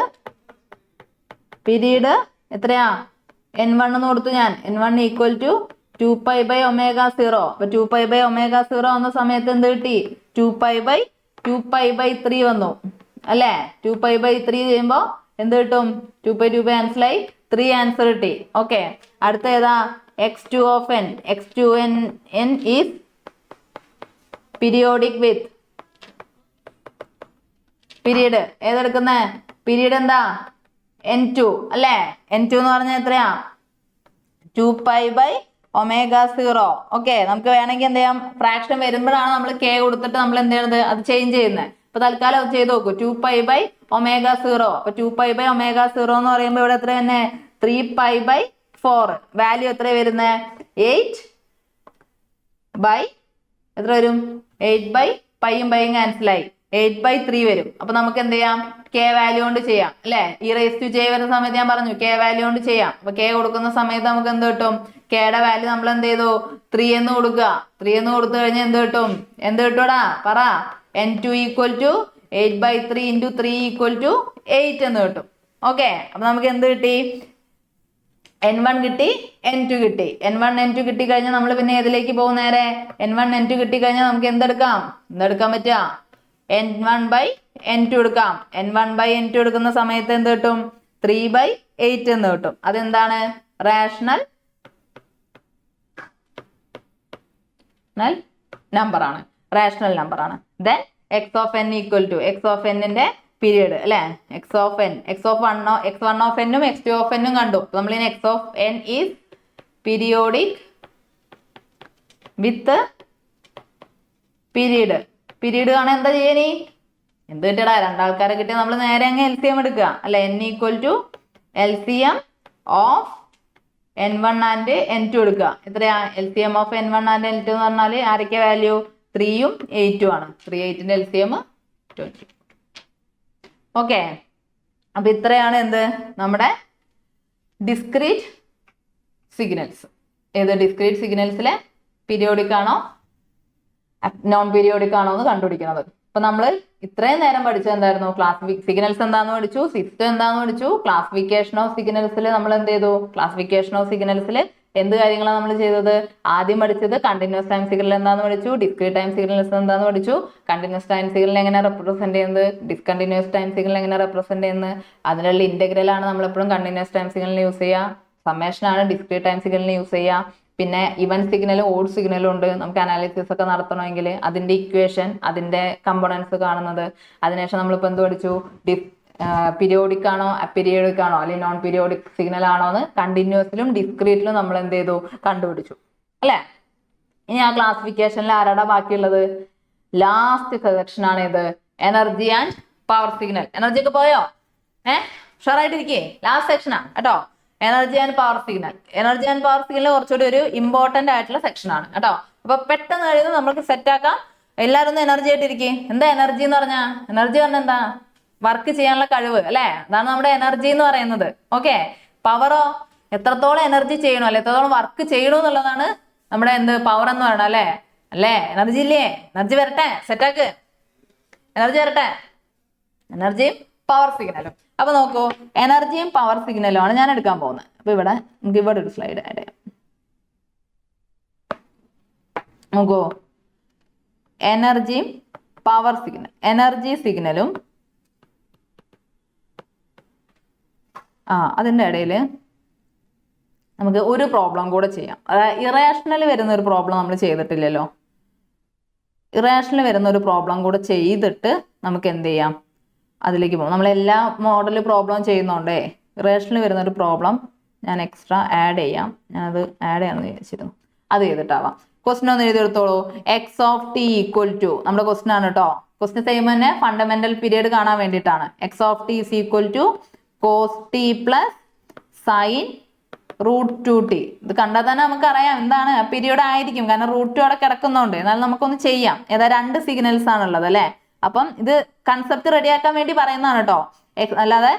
period എത്രയാ? n1 എന്ന് കൊടുത്തു ഞാൻ. n1 equal to 2π/ω0. അപ്പൊ 2π/ω0 വന്ന സമയത്ത് എന്ത് കിട്ടി? 2π/3 വന്നു അല്ലേ? 2π/3 ചെയ്യുമ്പോൾ എന്ത് കിട്ടും? 2π ആൻസറായി 3 ആൻസർ കിട്ടി. ഓക്കെ, അടുത്ത ഏതാ? x2 of n. x2 n is periodic with period ഏതെടുക്കുന്നേ? പീരീഡ് എന്താ? n2 അല്ലേ? n2 എന്ന് പറഞ്ഞാൽ എത്രയാ? 2π/ω0. ഓക്കെ, നമുക്ക് വേണമെങ്കിൽ എന്ത് ചെയ്യാം? ഫ്രാക്ഷൻ വരുമ്പോഴാണ് നമ്മൾ k കൊടുത്തിട്ട് നമ്മൾ എന്ത് ചെയ്യണത്? അത് ചേഞ്ച് ചെയ്യുന്നത്. അപ്പൊ തൽക്കാലം അത് ചെയ്ത് നോക്കൂ. 2π/ω0. അപ്പൊ 2π/ω0 എന്ന് പറയുമ്പോൾ ഇവിടെ എത്ര തന്നെ? 3π/4. വാല്യൂ എത്ര വരുന്നത്? 8 എത്ര വരും? 8/πയും പൈയും ക്യാൻസലായി 8/3 വരും. അപ്പൊ നമുക്ക് എന്ത് ചെയ്യാം? k വാല്യൂ കൊണ്ട് ചെയ്യാം അല്ലെ? ഇ റൈസ് ടു ജെ വരുന്ന സമയത്ത് ഞാൻ പറഞ്ഞു k വാല്യൂ കൊണ്ട് ചെയ്യാം. അപ്പൊ k കൊടുക്കുന്ന സമയത്ത് നമുക്ക് എന്ത് കിട്ടും? kയുടെ വാല്യൂ നമ്മൾ എന്ത് ചെയ്തു? 3 എന്ന് കൊടുക്കുക. 3 എന്ന് കൊടുത്തു കഴിഞ്ഞാൽ എന്ത് കിട്ടും? എന്ത് കിട്ടൂടാ? പറ. n2 equal to 8/3 into 3 equal to 8 എന്ന് കിട്ടും. ഓക്കെ, അപ്പൊ നമുക്ക് എന്ത് കിട്ടി? n1 കിട്ടി, n2 കിട്ടി. n1 n2 കിട്ടി കഴിഞ്ഞാൽ നമ്മൾ പിന്നെ ഏതിലേക്ക് പോകും? നേരെ n1 n2 കിട്ടി കഴിഞ്ഞാൽ നമുക്ക് എന്തെടുക്കാം? എന്തെടുക്കാൻ പറ്റുക? n1/n2 എടുക്കാം. n1/n2 എടുക്കുന്ന സമയത്ത് എന്ത് കിട്ടും? 3/8 എന്ന് കിട്ടും. അതെന്താണ്? റാഷണൽ നമ്പർ ആണ്. റാഷണൽ നമ്പർ ആണ്. Then x of n equal to x of n ന്റെ പീരീഡ് അല്ലെ? x of n, x1 of n ഉം x2 ഓഫ് n ഉം കണ്ടു. നമ്മൾ x of n is periodic with period. Period കാണാൻ എന്താ ചെയ്യണി? എന്ത് കിട്ടിയടാ? രണ്ടാൾക്കാരെ കിട്ടിയ നമ്മൾ നേരെ അങ്ങ് LCM എടുക്കുക അല്ലെ? n equal to LCM of n1 and n2 എടുക്കുക. എത്രയാ? LCM of n1 and n2 എന്ന് പറഞ്ഞാൽ ആരൊക്കെ വാല്യൂ? 3ഉം 8ഉം ആണ്. 3 8ന്റെ LCM 20. ഓക്കെ, അപ്പൊ ഇത്രയാണ് എന്ത്? നമ്മുടെ ഡിസ്ക്രീറ്റ് സിഗ്നൽസ്. ഏത് ഡിസ്ക്രീറ്റ് സിഗ്നൽസിലെ പീരിയോഡിക് ആണോ നോൺ പീരിയോഡിക് ആണോ എന്ന് കണ്ടുപിടിക്കുന്നത്. അപ്പൊ നമ്മൾ ഇത്രയും നേരം പഠിച്ചത് എന്തായിരുന്നു? സിഗ്നൽസ് എന്താന്ന് പഠിച്ചു, സിസ്റ്റം എന്താന്ന് പഠിച്ചു. ക്ലാസിഫിക്കേഷൻ ഓഫ് സിഗ്നൽസിൽ നമ്മൾ എന്ത് ചെയ്തു? ക്ലാസിഫിക്കേഷൻ ഓഫ് സിഗ്നൽസിൽ എന്ത് കാര്യങ്ങളാണ് നമ്മൾ ചെയ്തത്? ആദ്യം പഠിച്ചത് കണ്ടിന്യൂസ് ടൈം സിഗ്നൽ എന്താന്ന് പഠിച്ചു, ഡിസ്ക്രീറ്റ് ടൈം സിഗ്നൽസ് എന്താന്ന് പഠിച്ചു, കണ്ടിന്യൂസ് ടൈം സിഗ്നൽ എങ്ങനെ റെപ്രസെന്റ് ചെയ്യുന്നത്, ഡിസ്കണ്ടിന്യൂസ് ടൈം സിഗ്നൽ എങ്ങനെ റെപ്രസെന്റ് ചെയ്യുന്നത്. അതിനുള്ള ഇന്റഗ്രൽ ആണ് നമ്മൾ എപ്പോഴും കണ്ടിന്യൂസ് ടൈം സിഗ്നലിന് യൂസ് ചെയ്യുക. സമ്മേഷൻ ആണ് ഡിസ്ക്രീറ്റ് ടൈം സിഗ്നലിന് യൂസ് ചെയ്യുക. പിന്നെ ഇവൻ സിഗ്നലും ഓഡ് സിഗ്നലും ഉണ്ട്. നമുക്ക് അനാലിസിസ് ഒക്കെ നടത്തണമെങ്കിൽ അതിന്റെ ഇക്വേഷൻ, അതിന്റെ കമ്പോണൻസ് കാണുന്നത്. അതിനുശേഷം നമ്മളിപ്പോൾ എന്ത് പഠിച്ചു? പീരിയോഡിക് ആണോ അപീരിയോഡിക് ആണോ അല്ലെങ്കിൽ നോൺ പീരിയോഡിക് സിഗ്നൽ ആണോ എന്ന് കണ്ടിന്യൂസിലും ഡിസ്ക്രീറ്റിലും നമ്മൾ എന്ത് ചെയ്തു? കണ്ടുപിടിച്ചു അല്ലെ? ഇനി ആ ക്ലാസിഫിക്കേഷനിൽ ആരാടാ ബാക്കിയുള്ളത്? ലാസ്റ്റ് സെക്ഷൻ ആണ് ഇത്, energy and power signal. Energy ഒക്കെ പോയോ? ഷുവറായിട്ടിരിക്കേ, ലാസ്റ്റ് സെക്ഷനാ കേട്ടോ. Energy and power signal. Energy and power signal കുറച്ചുകൂടി ഒരു ഇമ്പോർട്ടന്റ് ആയിട്ടുള്ള സെക്ഷൻ ആണ് കേട്ടോ. അപ്പൊ പെട്ടെന്ന് കഴിയുന്നത് നമുക്ക് സെറ്റ് ആക്കാം. എല്ലാവരും ഒന്ന് എനർജി ആയിട്ടിരിക്കും. എന്താ എനർജി എന്ന് പറഞ്ഞാ? എനർജി പറഞ്ഞാൽ എന്താ? വർക്ക് ചെയ്യാനുള്ള കഴിവ് അല്ലെ? അതാണ് നമ്മുടെ എനർജി എന്ന് പറയുന്നത്. ഓക്കെ, പവറോ? എത്രത്തോളം എനർജി ചെയ്യണോ അല്ലെ, എത്രത്തോളം വർക്ക് ചെയ്യണോ എന്നുള്ളതാണ് നമ്മുടെ എന്ത്? പവർ എന്ന് പറയണം അല്ലെ? അല്ലേ? എനർജി ഇല്ലേ? എനർജി വരട്ടെ, സെറ്റാക്ക്. എനർജി വരട്ടെ. എനർജിയും പവർ സിഗ്നലും. അപ്പൊ നോക്കൂ, എനർജിയും പവർ സിഗ്നലും ആണ് ഞാൻ എടുക്കാൻ പോകുന്നത്. അപ്പൊ ഇവിടെ നമുക്ക് ഇവിടെ ഒരു സ്ലൈഡ് ആഡ് ചെയ്യാം. നോക്കൂ, എനർജിയും പവർ സിഗ്നൽ, എനർജി സിഗ്നലും അതിൻ്റെ ഇടയിൽ നമുക്ക് ഒരു പ്രോബ്ലം കൂടെ ചെയ്യാം. അതായത് ഇറേഷണൽ വരുന്ന ഒരു പ്രോബ്ലം നമ്മൾ ചെയ്തിട്ടില്ലല്ലോ. ഇറേഷണൽ വരുന്ന ഒരു പ്രോബ്ലം കൂടെ ചെയ്തിട്ട് നമുക്ക് എന്ത് ചെയ്യാം, അതിലേക്ക് പോകും. നമ്മൾ എല്ലാ മോഡൽ പ്രോബ്ലം ചെയ്യുന്നുണ്ടേ, റേഷനിൽ വരുന്ന ഒരു പ്രോബ്ലം ഞാൻ എക്സ്ട്രാ ആഡ് ചെയ്യാം. ഞാനത് ആഡ് ചെയ്യാമെന്ന് വിചാരിച്ചിരുന്നു, അത് ചെയ്തിട്ടാവാം. ക്വസ്റ്റൻ ഒന്ന് എഴുതിയെടുത്തോളൂ. X of t equal to, നമ്മുടെ ക്വസ്റ്റൻ ആണ് കേട്ടോ. ക്വസ്റ്റൻ ചെയ്യുമ്പോൾ തന്നെ ഫണ്ടമെന്റൽ പീരീഡ് കാണാൻ വേണ്ടിയിട്ടാണ്. X of t is equal to cos t plus sine √2t. ഇത് കണ്ടാൽ തന്നെ നമുക്കറിയാം എന്താണ് പീരീഡ് ആയിരിക്കും, കാരണം √2 അവിടെ കിടക്കുന്നുണ്ട്. എന്നാൽ നമുക്കൊന്ന് ചെയ്യാം. ഏതാ 2 സിഗ്നൽസ് ആണുള്ളത് അല്ലേ. അപ്പം ഇത് കൺസെപ്റ്റ് റെഡിയാക്കാൻ വേണ്ടി പറയുന്നതാണ് കേട്ടോ, അല്ലാതെ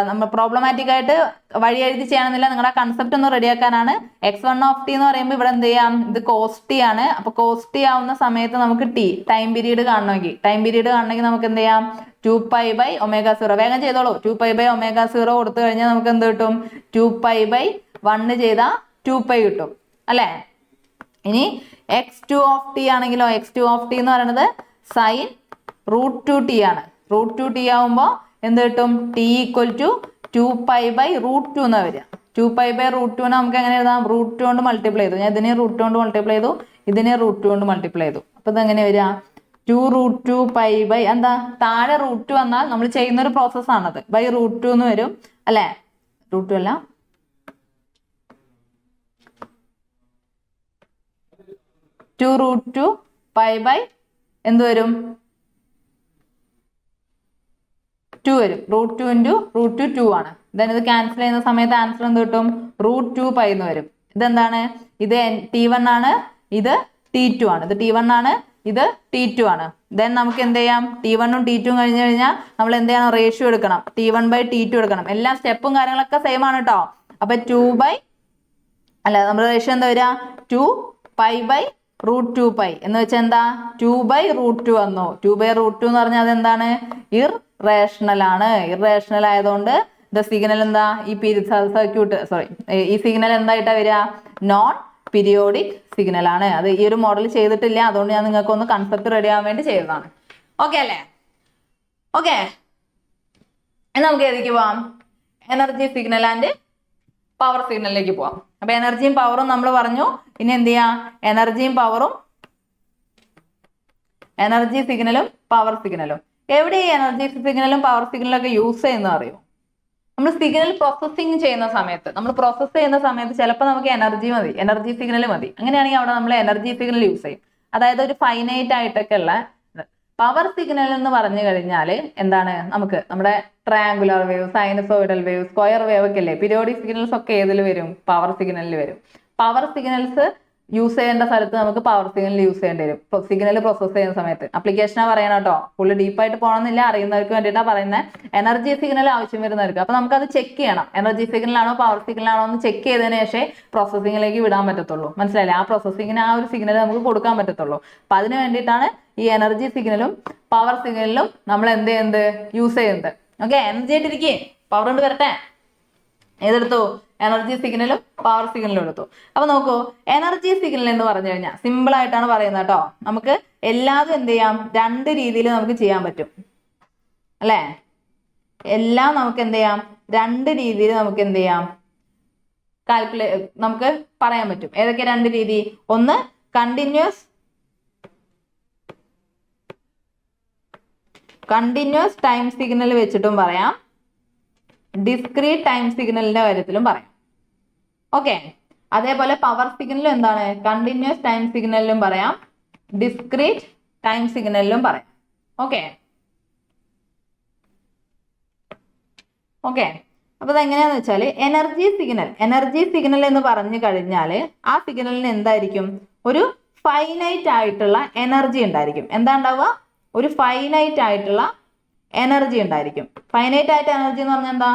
നമ്മൾ പ്രോബ്ലമാറ്റിക് ആയിട്ട് വഴി എഴുതി ചെയ്യണമെന്നില്ല. നിങ്ങളുടെ കൺസെപ്റ്റ് ഒന്ന് റെഡിയാക്കാനാണ്. x1 ഓഫ് ടി എന്ന് പറയുമ്പോൾ ഇവിടെ എന്ത് ചെയ്യാം, ഇത് കോസ് ടി ആണ്. അപ്പൊ കോസ് ടി ആവുന്ന സമയത്ത് നമുക്ക് ടി ടൈം പീരീഡ് കാണണമെങ്കിൽ നമുക്ക് എന്ത് ചെയ്യാം, 2π/ω0. വേഗം ചെയ്തോളൂ. 2π/ω0 കൊടുത്തു കഴിഞ്ഞാൽ നമുക്ക് എന്ത് കിട്ടും, 2π/1 ചെയ്താൽ 2π കിട്ടും അല്ലേ. ഇനി x2 ഓഫ് ടി ആണെങ്കിലോ, x2 ഓഫ് ടി എന്ന് പറയുന്നത് സൈൻ √2t ആണ്. √2t ആവുമ്പോൾ എന്ത് കിട്ടും, t ഈക്വൽ ടു 2π/√2 എന്നാ വരിക. 2π/√2 നമുക്ക് എങ്ങനെ എഴുതാം, √2 കൊണ്ട് മൾട്ടിപ്ലൈ ചെയ്തു. ഞാൻ ഇതിനെ √2 കൊണ്ട് മൾട്ടിപ്ലൈ ചെയ്തു, ഇതിനെ √2 കൊണ്ട് മൾട്ടിപ്ലൈ ചെയ്തു. അപ്പൊ ഇത് എങ്ങനെ വരിക, 2√2π/ എന്താ താഴെ √2 വന്നാൽ നമ്മൾ ചെയ്യുന്ന ഒരു പ്രോസസ് ആണത്, /√2 എന്ന് വരും അല്ലെ. √2 അല്ല, (2√2π/ എന്ത് വരും, 2 വരും. √2 × √2 2 ആണ്. ദെൻ ഇത് ക്യാൻസൽ ചെയ്യുന്ന സമയത്ത് ആൻസർ എന്ത് കിട്ടും, √2π എന്ന് വരും. ഇതെന്താണ്, ഇത് T1 ആണ്, ഇത് T2 ആണ്. ഇത് T1 ആണ്, ഇത് T2 ആണ്. ദെൻ നമുക്ക് എന്ത് ചെയ്യാം, T1 ഉം T2 ഉം കഴിഞ്ഞ് കഴിഞ്ഞാൽ നമ്മൾ എന്ത് ചെയ്യണം, റേഷ്യോ എടുക്കണം, T1/T2 എടുക്കണം. എല്ലാ സ്റ്റെപ്പും കാര്യങ്ങളൊക്കെ സെയിം ആണ് കേട്ടോ. അപ്പൊ നമ്മുടെ റേഷ്യോ എന്താ വരിക, 2π/√2π എന്ന് വെച്ചാൽ എന്താ, 2/√2 വന്നു. 2/√2 എന്ന് പറഞ്ഞാൽ അതെന്താണ്, ഇറേഷണൽ ആണ്. ഇറേഷണൽ ആയതുകൊണ്ട് സിഗ്നൽ എന്താ, ഈ ഈ സിഗ്നൽ എന്തായിട്ടാ വരിക, നോൺ പീരിയോഡിക് സിഗ്നൽ ആണ്. അത് ഈ ഒരു മോഡൽ ചെയ്തിട്ടില്ല, അതുകൊണ്ട് ഞാൻ നിങ്ങൾക്ക് ഒന്ന് കൺസെപ്റ്റ് റെഡി ആവാൻ വേണ്ടി ചെയ്തതാണ്. ഓക്കെ അല്ലേ. ഓക്കെ, നമുക്ക് ഏതിലേക്ക് പോവാം, എനർജി സിഗ്നൽ ആൻഡ് പവർ സിഗ്നലിലേക്ക് പോവാം. അപ്പൊ എനർജിയും പവറും നമ്മൾ പറഞ്ഞു. ഇനി എന്ത് ചെയ്യാം, എനർജി സിഗ്നലും പവർ സിഗ്നലും. എവിടെ ഈ എനർജി സിഗ്നലും പവർ സിഗ്നലും ഒക്കെ യൂസ് ചെയ്യുന്ന അറിയോ, നമ്മൾ സിഗ്നൽ പ്രോസസ്സിങ് ചെയ്യുന്ന സമയത്ത്, നമ്മൾ പ്രോസസ്സ് ചെയ്യുന്ന സമയത്ത് ചിലപ്പോൾ നമുക്ക് എനർജി സിഗ്നൽ മതി. അങ്ങനെയാണെങ്കിൽ അവിടെ നമ്മൾ എനർജി സിഗ്നൽ യൂസ് ചെയ്യും. അതായത് ഒരു ഫൈനൈറ്റ് ആയിട്ടൊക്കെ ഉള്ള. പവർ സിഗ്നൽ എന്ന് പറഞ്ഞു കഴിഞ്ഞാൽ എന്താണ്, നമുക്ക് നമ്മുടെ triangular wave, sinusoidal wave, square wave ഒക്കെ അല്ലേ, പീരിയോഡിക് സിഗ്നൽസ് ഒക്കെ ഏതിൽ വരും, പവർ സിഗ്നലിൽ വരും. പവർ സിഗ്നൽസ് യൂസ് ചെയ്യേണ്ട സ്ഥലത്ത് നമുക്ക് പവർ സിഗ്നൽ യൂസ് ചെയ്യേണ്ടി വരും, സിഗ്നൽ പ്രോസസ് ചെയ്യുന്ന സമയത്ത്. അപ്ലിക്കേഷനാണ് പറയണം കേട്ടോ, ഫുള്ള് ഡീപ്പായിട്ട് പോകണമെന്നില്ല, അറിയുന്നവർക്ക് വേണ്ടിയിട്ടാണ് പറയുന്നത്. എനർജി സിഗ്നൽ ആവശ്യം വരുന്നവർക്ക്. അപ്പൊ നമുക്കത് ചെക്ക് ചെയ്യണം, എനർജി സിഗ്നൽ ആണോ പവർ സിഗ്നൽ ആണോ എന്ന് ചെക്ക് ചെയ്തതിനു ശേഷം പ്രോസസ്സിങ്ങിലേക്ക് വിടാൻ പറ്റത്തുള്ളൂ. മനസ്സിലായില്ലേ, ആ പ്രോസസ്സിങ്ങിന് ആ ഒരു സിഗ്നൽ നമുക്ക് കൊടുക്കാൻ പറ്റത്തുള്ളൂ. അപ്പൊ അതിന് വേണ്ടിയിട്ടാണ് ഈ എനർജി സിഗ്നലും പവർ സിഗ്നലിലും നമ്മൾ എന്ത് യൂസ് ചെയ്യുന്നത്. ഓക്കെ, എനർജി ആയിട്ടിരിക്കേ, പവർ കൊണ്ട് വരട്ടെ. ഏതെടുത്തു, എനർജി സിഗ്നലും പവർ സിഗ്നലും എടുത്തു. അപ്പൊ നോക്കൂ, എനർജി സിഗ്നൽ എന്ന് പറഞ്ഞു കഴിഞ്ഞാൽ സിമ്പിൾ ആയിട്ടാണ് പറയുന്നത് കേട്ടോ. നമുക്ക് എല്ലാതും എന്ത് ചെയ്യാം, 2 രീതിയിൽ നമുക്ക് ചെയ്യാൻ പറ്റും അല്ലേ. എല്ലാം നമുക്ക് എന്ത് ചെയ്യാം, 2 രീതിയിൽ നമുക്ക് എന്ത് ചെയ്യാം, നമുക്ക് പറയാൻ പറ്റും. ഏതൊക്കെ 2 രീതി, ഒന്ന് കണ്ടിന്യൂസ് ടൈം സിഗ്നൽ വെച്ചിട്ടും പറയാം, ഡിസ്ക്രീറ്റ് ടൈം സിഗ്നലിന്റെ കാര്യത്തിലും പറയാം. ഓക്കെ, അതേപോലെ പവർ സിഗ്നലും എന്താണ്, കണ്ടിന്യൂസ് ടൈം സിഗ്നലിലും പറയാം, ഡിസ്ക്രീറ്റ് ടൈം സിഗ്നലിലും പറയാം. ഓക്കെ, അപ്പൊ അതെങ്ങനെയാന്ന് വെച്ചാൽ എനർജി സിഗ്നൽ എന്ന് പറഞ്ഞു കഴിഞ്ഞാൽ ആ സിഗ്നലിന് എന്തായിരിക്കും, ഒരു ഫൈനൈറ്റ് ആയിട്ടുള്ള എനർജി ഉണ്ടായിരിക്കും. എന്താ ഉണ്ടാവുക, ഒരു ഫൈനൈറ്റ് ആയിട്ടുള്ള എനർജി ഉണ്ടായിരിക്കും. ഫൈനൈറ്റ് ആയിട്ട് എനർജി എന്ന് പറഞ്ഞാൽ എന്താ,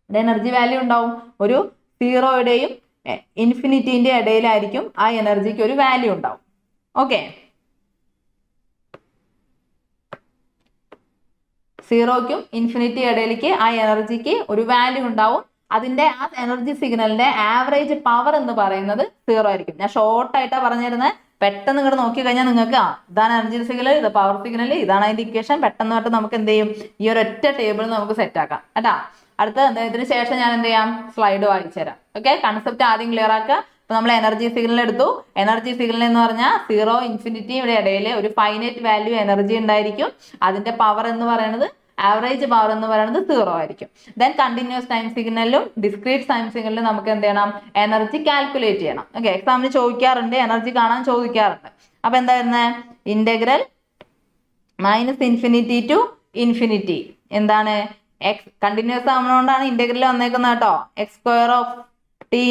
എനർജി വാല്യൂ ഉണ്ടാവും. ഒരു 0യുടെയും ഇൻഫിനിറ്റിന്റെ ഇടയിലായിരിക്കും ആ എനർജിക്ക് ഒരു വാല്യൂ ഉണ്ടാവും. ഓക്കെ, 0ക്കും ഇൻഫിനിറ്റി ഇടയിലേക്ക് ആ എനർജിക്ക് ഒരു വാല്യൂ ഉണ്ടാവും. അതിന്റെ ആ എനർജി സിഗ്നലിന്റെ ആവറേജ് പവർ എന്ന് പറയുന്നത് 0 ആയിരിക്കും. ഞാൻ ഷോർട്ട് ആയിട്ടാ പറഞ്ഞിരുന്നത്, പെട്ടെന്ന് ഇങ്ങോട്ട് നോക്കി കഴിഞ്ഞാൽ നിങ്ങൾക്ക് ഇതാണ് എനർജി സിഗ്നൽ, ഇത് പവർ സിഗ്നൽ, ഇതാണ് അതിന്റെ ഇക്വേഷൻ. പെട്ടെന്ന് നമുക്ക് എന്ത് ചെയ്യും, ഈ ഒരൊറ്റ ടേബിൾ നമുക്ക് സെറ്റ് ആക്കാം കേട്ടാ. ഇതിന് ശേഷം ഞാൻ എന്ത് ചെയ്യാം, സ്ലൈഡ് വായിച്ചു തരാം. ഓക്കെ, കൺസെപ്റ്റ് ആദ്യം ക്ലിയർ ആക്കുക, അപ്പൊ നമ്മൾ എനർജി സിഗ്നൽ എടുത്തു. എനർജി സിഗ്നൽ എന്ന് പറഞ്ഞാൽ 0 ഇൻഫിനിറ്റിയുടെ ഇടയിൽ ഒരു ഫൈനൈറ്റ് വാല്യൂ എനർജി ഉണ്ടായിരിക്കും. അതിന്റെ പവർ എന്ന് പറയുന്നത് ആവറേജ് പവർ എന്ന് പറയുന്നത് 0 ആയിരിക്കും. ദെൻ കണ്ടിന്യൂസ് ടൈം സിഗ്നലിലും ഡിസ്ക്രീറ്റ് ടൈം സിഗ്നലിലും നമുക്ക് എന്ത് ചെയ്യണം, എനർജി കാൽക്കുലേറ്റ് ചെയ്യണം. ഓക്കെ, എക്സാമിന് ചോദിക്കാറുണ്ട്, എനർജി കാണാൻ ചോദിക്കാറുണ്ട്. അപ്പൊ എന്താ വരുന്നത്, ഇന്റഗ്രൽ -∞ ടു ഇൻഫിനിറ്റി എന്താണ് എക്സ് കണ്ടിന്യൂസ് ആവുന്നതുകൊണ്ടാണ് ഇന്റഗ്രൽ വന്നേക്കുന്നത് കേട്ടോ. x²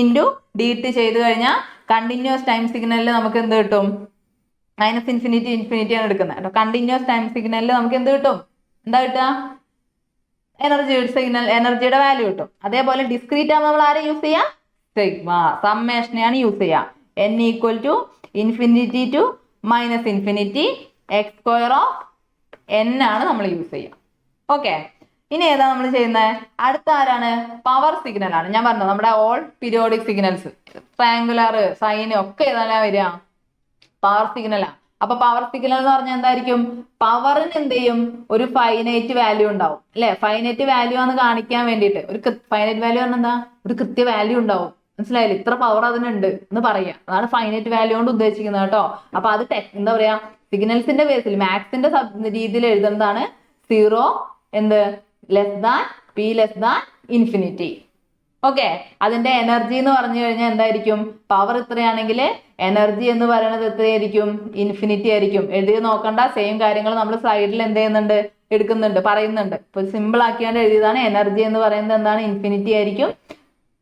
ഇൻറ്റു dt ചെയ്ത് കഴിഞ്ഞാൽ കണ്ടിന്യൂസ് ടൈം സിഗ്നലിൽ നമുക്ക് എന്ത് കിട്ടും, -∞ ഇൻഫിനിറ്റി ആണ് എടുക്കുന്നത് കേട്ടോ. കണ്ടിന്യൂസ് ടൈം സിഗ്നലിൽ നമുക്ക് എന്ത് കിട്ടും, എന്താ കിട്ടുക, എനർജി സിഗ്നൽ, എനർജിയുടെ വാല്യൂ കിട്ടും. അതേപോലെ ഡിസ്ക്രീറ്റ് ആകുമ്പോൾ നമ്മൾ ആരെ യൂസ് ചെയ്യാം, സിഗ്മ സമ്മേഷനെയാണ് യൂസ് ചെയ്യുക. n = infinity to -∞ x² n ആണ് നമ്മൾ യൂസ് ചെയ്യുക. ഓക്കെ, ഇനി ഏതാ നമ്മൾ ചെയ്യുന്നത്, അടുത്ത ആരാണ്, പവർ സിഗ്നൽ ആണ്. ഞാൻ പറഞ്ഞു നമ്മുടെ all periodic signals triangular sine ഒക്കെ ഏതാ വരിക, പവർ സിഗ്നലാണ്. അപ്പൊ പവർ സിഗ്നൽ എന്ന് പറഞ്ഞാൽ എന്തായിരിക്കും, പവറിന് എന്ത് ചെയ്യും, ഒരു ഫൈനൈറ്റ് വാല്യൂ ഉണ്ടാവും അല്ലെ. ഫൈനൈറ്റ് വാല്യൂ ആണെന്ന് കാണിക്കാൻ വേണ്ടിയിട്ട്, ഒരു ഫൈനൈറ്റ് വാല്യൂ പറഞ്ഞാൽ എന്താ, ഒരു കൃത്യ വാല്യൂ ഉണ്ടാവും. മനസ്സിലായില്ലേ, ഇത്ര പവർ അതിനുണ്ട് എന്ന് പറയാം. അതാണ് ഫൈനൈറ്റ് വാല്യൂ കൊണ്ട് ഉദ്ദേശിക്കുന്നത് കേട്ടോ. അപ്പൊ അത് എന്താ പറയാ, സിഗ്നൽസിന്റെ ബേസിൽ മാത്സിന്റെ രീതിയിൽ എഴുതുന്നതാണ് 0 എന്ത് p < ഓക്കെ. അതിന്റെ എനർജി എന്ന് പറഞ്ഞു കഴിഞ്ഞാൽ എന്തായിരിക്കും, പവർ ഇത്രയാണെങ്കിൽ എനർജി എന്ന് പറയുന്നത് എത്രയായിരിക്കും, ഇൻഫിനിറ്റി ആയിരിക്കും. എഴുതി നോക്കണ്ട, സെയിം കാര്യങ്ങൾ നമ്മൾ സ്ലൈഡിൽ എന്ത് ചെയ്യുന്നുണ്ട്, എടുക്കുന്നുണ്ട്, പറയുന്നുണ്ട്. ഇപ്പൊ സിമ്പിൾ ആക്കിയാണ്ട് എഴുതിയതാണ്. എനർജി എന്ന് പറയുന്നത് എന്താണ്, ഇൻഫിനിറ്റി ആയിരിക്കും.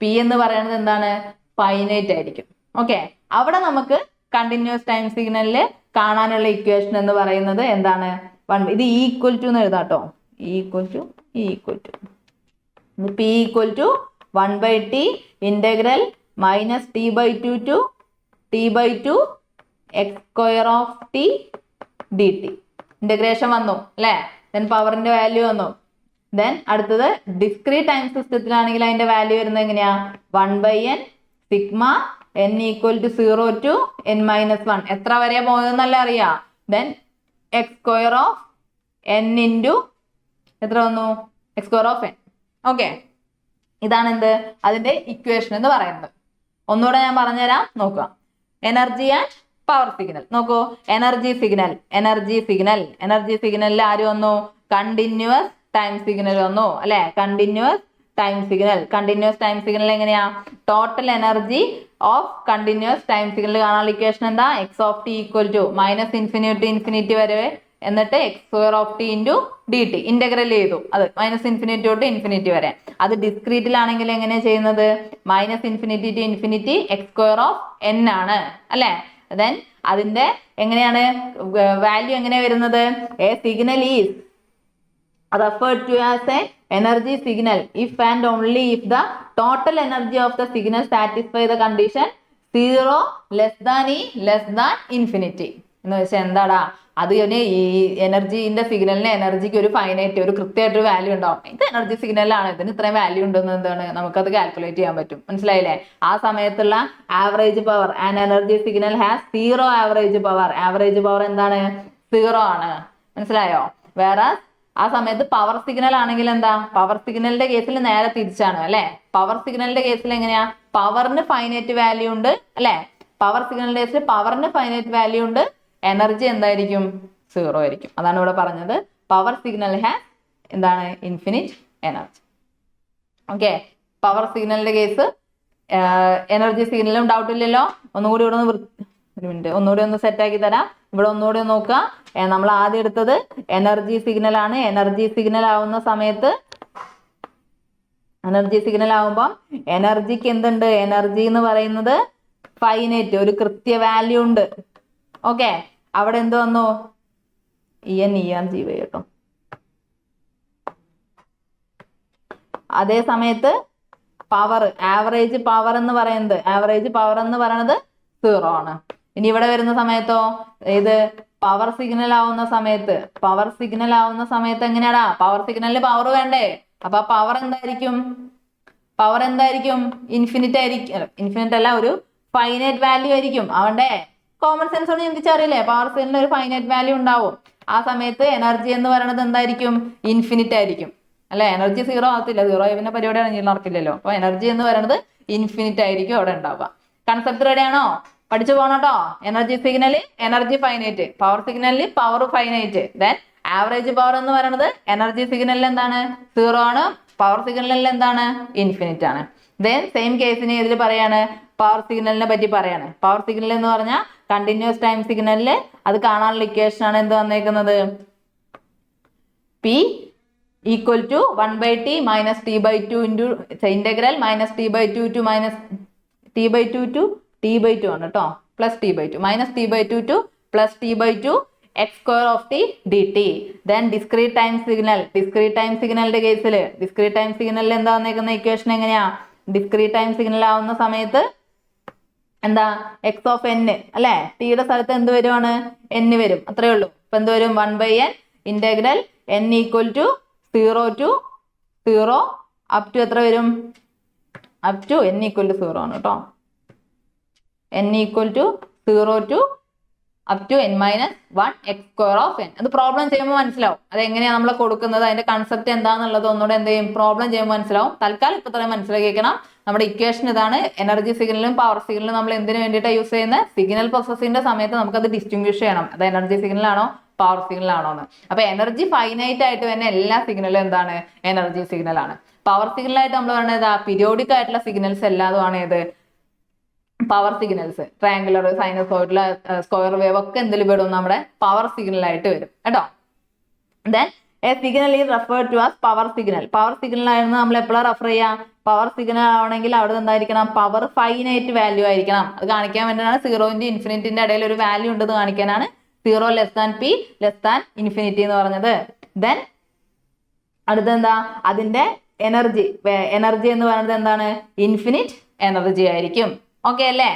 പി എന്ന് പറയുന്നത് എന്താണ്, ഫൈനൈറ്റ് ആയിരിക്കും. ഓക്കെ, അവിടെ നമുക്ക് കണ്ടിന്യൂസ് ടൈം സിഗ്നലിൽ കാണാനുള്ള ഇക്വേഷൻ എന്ന് പറയുന്നത് എന്താണ്, ഇത് ഈക്വൽ ടു എന്ന് എഴുതാട്ടോ. P = 1/t integral -t/2 to t/2 x² dt. Integration വന്നു അല്ലെ. ദെൻ പവറിന്റെ വാല്യൂ വന്നു. ദെൻ അടുത്തത് ഡിസ്ക്രീറ്റ് ടൈം സിസ്റ്റത്തിലാണെങ്കിൽ അതിന്റെ വാല്യൂ വരുന്നത് എങ്ങനെയാ, 1/n sigma n = 0 to n-1. എത്ര വരെ പോകുന്നല്ല അറിയാം. ദെൻ x² n ഇൻറ്റു എത്ര വന്നു, x². ഓക്കെ, ഇതാണ് എന്ത്, അതിന്റെ ഇക്വേഷൻ എന്ന് പറയുന്നത്. ഒന്നുകൂടെ ഞാൻ പറഞ്ഞുതരാം, നോക്കുക. എനർജി ആൻഡ് പവർ സിഗ്നൽ നോക്കൂ. എനർജി സിഗ്നലിൽ ആര് വന്നു, കണ്ടിന്യൂസ് ടൈം സിഗ്നൽ വന്നു അല്ലെ. കണ്ടിന്യൂസ് ടൈം സിഗ്നൽ എങ്ങനെയാ, total energy of continuous time signal കാണാനുള്ള ഇക്വേഷൻ എന്താ, x (t) = -∞ വരെ എന്നിട്ട് x² ഇൻറ്റു dt ഇന്റഗ്രൽ ചെയ്തു. അത് -∞ തൊട്ട് ഇൻഫിനിറ്റി വരെ. അത് ഡിസ്ക്രീറ്റിലാണെങ്കിൽ എങ്ങനെയാ ചെയ്യുന്നത്, -∞ to x² ആണ് അല്ലെ. ദെൻ അതിന്റെ എങ്ങനെയാണ് വാല്യൂ എങ്ങനെയാ വരുന്നത്, A signal is referred to as a energy signal if and only if the total energy of the signal satisfy the condition 0 > എന്ന് വെച്ചാൽ എന്താടാ, അത് ഈ എനർജിന്റെ സിഗ്നലിന് എനർജിക്ക് ഒരു ഫൈനൈറ്റ്, ഒരു കൃത്യമായിട്ടൊരു വാല്യൂ ഉണ്ടാവും. ഇത് എനർജി സിഗ്നലാണ്, ഇതിന് ഇത്രയും വാല്യൂ ഉണ്ടെന്ന് എന്താണ് നമുക്കത് കാൽക്കുലേറ്റ് ചെയ്യാൻ പറ്റും. മനസ്സിലായില്ലേ. ആ സമയത്തുള്ള average power, and energy signal has 0 average power എന്താണ്, 0 ആണ്. മനസ്സിലായോ. വേറെ ആ സമയത്ത് പവർ സിഗ്നൽ ആണെങ്കിൽ എന്താ, പവർ സിഗ്നലിന്റെ കേസിൽ നേരെ തിരിച്ചാണ് അല്ലെ. പവർ സിഗ്നലിന്റെ കേസിൽ എങ്ങനെയാ, പവറിന് ഫൈനൈറ്റ് വാല്യൂ ഉണ്ട് അല്ലെ. പവർ സിഗ്നലിന്റെ കേസിൽ പവറിന് ഫൈനൈറ്റ് വാല്യൂ ഉണ്ട്, എനർജി എന്തായിരിക്കും, 0 ആയിരിക്കും. അതാണ് ഇവിടെ പറഞ്ഞത്, പവർ സിഗ്നൽ ഹാസ് എന്താണ്, ഇൻഫിനിറ്റ് എനർജി. ഓക്കെ, പവർ സിഗ്നലിന്റെ കേസ്, എനർജി സിഗ്നലും ഡൗട്ട് ഇല്ലല്ലോ. ഒന്നുകൂടി ഇവിടെ ഒരു മിനിറ്റ്, ഒന്നുകൂടി ഒന്ന് സെറ്റ് ആക്കി തരാം. ഇവിടെ ഒന്നുകൂടി നോക്കുക. നമ്മൾ ആദ്യം എടുത്തത് എനർജി സിഗ്നൽ ആണ്. എനർജി സിഗ്നൽ ആവുന്ന സമയത്ത്, എനർജി സിഗ്നൽ ആവുമ്പം എനർജിക്ക് എന്തുണ്ട്, എനർജി എന്ന് പറയുന്നത് ഫൈനൈറ്റ്, ഒരു കൃത്യ വാല്യൂ ഉണ്ട്. ഓക്കെ, അവിടെ എന്ത് വന്നു, ENERG കേട്ടോ. അതേ സമയത്ത് പവർ, ആവറേജ് പവർ എന്ന് പറയുന്നത് 0 ആണ്. ഇനി ഇവിടെ വരുന്ന സമയത്തോ, ഇത് പവർ സിഗ്നൽ ആവുന്ന സമയത്ത് എങ്ങനെയാടാ, പവർ സിഗ്നലിന് പവർ വേണ്ടേ. അപ്പൊ പവർ എന്തായിരിക്കും, ഇൻഫിനിറ്റ് ആയിരിക്കും. ഇൻഫിനിറ്റ് അല്ല, ഒരു ഫൈനൈറ്റ് വാല്യൂ ആയിരിക്കും. അവന്റെ കോമൺ സെൻസ് കൊണ്ട് ചിന്തിച്ചറിയില്ലേ, പവർ സിഗ്നലിന് ഒരു ഫൈനൈറ്റ് വാല്യൂ ഉണ്ടാവും. ആ സമയത്ത് എനർജി എന്ന് പറയുന്നത് എന്തായിരിക്കും, ഇൻഫിനിറ്റ് ആയിരിക്കും അല്ലെ. എനർജി 0 ആകത്തില്ല, 0 പിന്നെ പരിപാടി നടക്കില്ലല്ലോ. അപ്പൊ എനർജി എന്ന് പറയുന്നത് ഇൻഫിനിറ്റ് ആയിരിക്കും അവിടെ ഉണ്ടാവുക. കൺസെപ്റ്റ് റെഡി ആണോ? പഠിച്ചു പോകണോട്ടോ. Energy signal energy finite, power സിഗ്നലിൽ power finite. Then average power എന്ന് പറയുന്നത് എനർജി സിഗ്നലിൽ എന്താണ്? 0 ആണ്. പവർ സിഗ്നലിൽ എന്താണ്? ഇൻഫിനിറ്റ് ആണ്. ദെൻ സെയിം കേസിന് ഇതിൽ പറയാണ് പവർ സിഗ്നലിനെ പറ്റി പറയാണ്. പവർ സിഗ്നൽ എന്ന് പറഞ്ഞാൽ കണ്ടിന്യൂസ് ടൈം സിഗ്നലിൽ അത് കാണാനുള്ള ഇക്വേഷൻ ആണ് എന്ത് വന്നേക്കുന്നത്? P equal to 1/t minus t/2 into integral minus t/2 to minus t/2 to t/2 ആണ് കേട്ടോ, plus t/2 minus t/2 to plus t/2 x square of t dt. Then discrete time signal, discrete time signalന്റെ കേസിൽ discrete time signalൽ എന്താ വന്നേക്കുന്ന equation എങ്ങനെയാ? discrete time signal ആവുന്ന സമയത്ത് എന്താ? x of n അല്ലേ? ടിയുടെ സ്ഥലത്ത് എന്ത് വരുവാണ്? n വരും, അത്രേ ഉള്ളൂ. അപ്പൊ എന്ത് വരും? 1/n integral n equal to 0 to 0 up to എത്ര വരും? Up to n equal to 0 ആണ് കേട്ടോ. n equal to 0 to up to n minus 1 x square of n. അത് പ്രോബ്ലം ചെയ്യുമ്പോൾ മനസ്സിലാവും അത് എങ്ങനെയാണ് നമ്മൾ കൊടുക്കുന്നത്, അതിന്റെ കൺസെപ്റ്റ് എന്താണെന്നുള്ളത് ഒന്നുകൂടെ എന്ത് ചെയ്യും? പ്രോബ്ലം ചെയ്യുമ്പോൾ മനസ്സിലാവും. തൽക്കാലം ഇപ്പൊ തന്നെ മനസ്സിലാക്കിക്കണം. നമ്മുടെ ഇക്വേഷൻ ഇതാണ്. എനർജി സിഗ്നലും പവർ സിഗ്നലും നമ്മൾ എന്തിനു വേണ്ടിയിട്ടാണ് യൂസ് ചെയ്യുന്നത്? സിഗ്നൽ പ്രോസസ്സിന്റെ സമയത്ത് നമുക്കത് ഡിസ്റ്റിങ്വിഷ് ചെയ്യണം, അത് എനർജി സിഗ്നൽ ആണോ പവർ സിഗ്നൽ ആണോ എന്ന്. അപ്പൊ എനർജി ഫൈനൈറ്റ് ആയിട്ട് തന്നെ എല്ലാ സിഗ്നലും എന്താണ്? എനർജി സിഗ്നൽ ആണ്. പവർ സിഗ്നൽ ആയിട്ട് നമ്മൾ പറയുന്നത് പീരിയോഡിക് ആയിട്ടുള്ള സിഗ്നൽസ് എല്ലാതുമാണ് ഏത്? Power signals. Triangular, sinusoidal, square wave ഒക്കെ എന്തിൽ പെടും? നമ്മുടെ പവർ സിഗ്നൽ ആയിട്ട് വരും കേട്ടോ. Then a signal is referred to as power signal. Power signal ആയിരുന്നു നമ്മൾ എപ്പോഴാണ് റെഫർ ചെയ്യാം? പവർ സിഗ്നൽ ആവണമെങ്കിൽ അവിടെ എന്തായിരിക്കണം? പവർ ഫൈനൈറ്റ് വാല്യൂ ആയിരിക്കണം. അത് കാണിക്കാൻ വേണ്ടിയാണ് 0 ഇൻഫിനിറ്റിന്റെ ഇടയിൽ ഒരു വാല്യൂ ഉണ്ടെന്ന് കാണിക്കാനാണ് 0 less than p less than infinity എന്ന് പറഞ്ഞത്. ദെൻ അടുത്തെന്താ? അതിന്റെ എനർജി, എനർജി എന്ന് പറയുന്നത് എന്താണ്? ഇൻഫിനിറ്റ് എനർജി ആയിരിക്കും. ഓക്കെ അല്ലേ?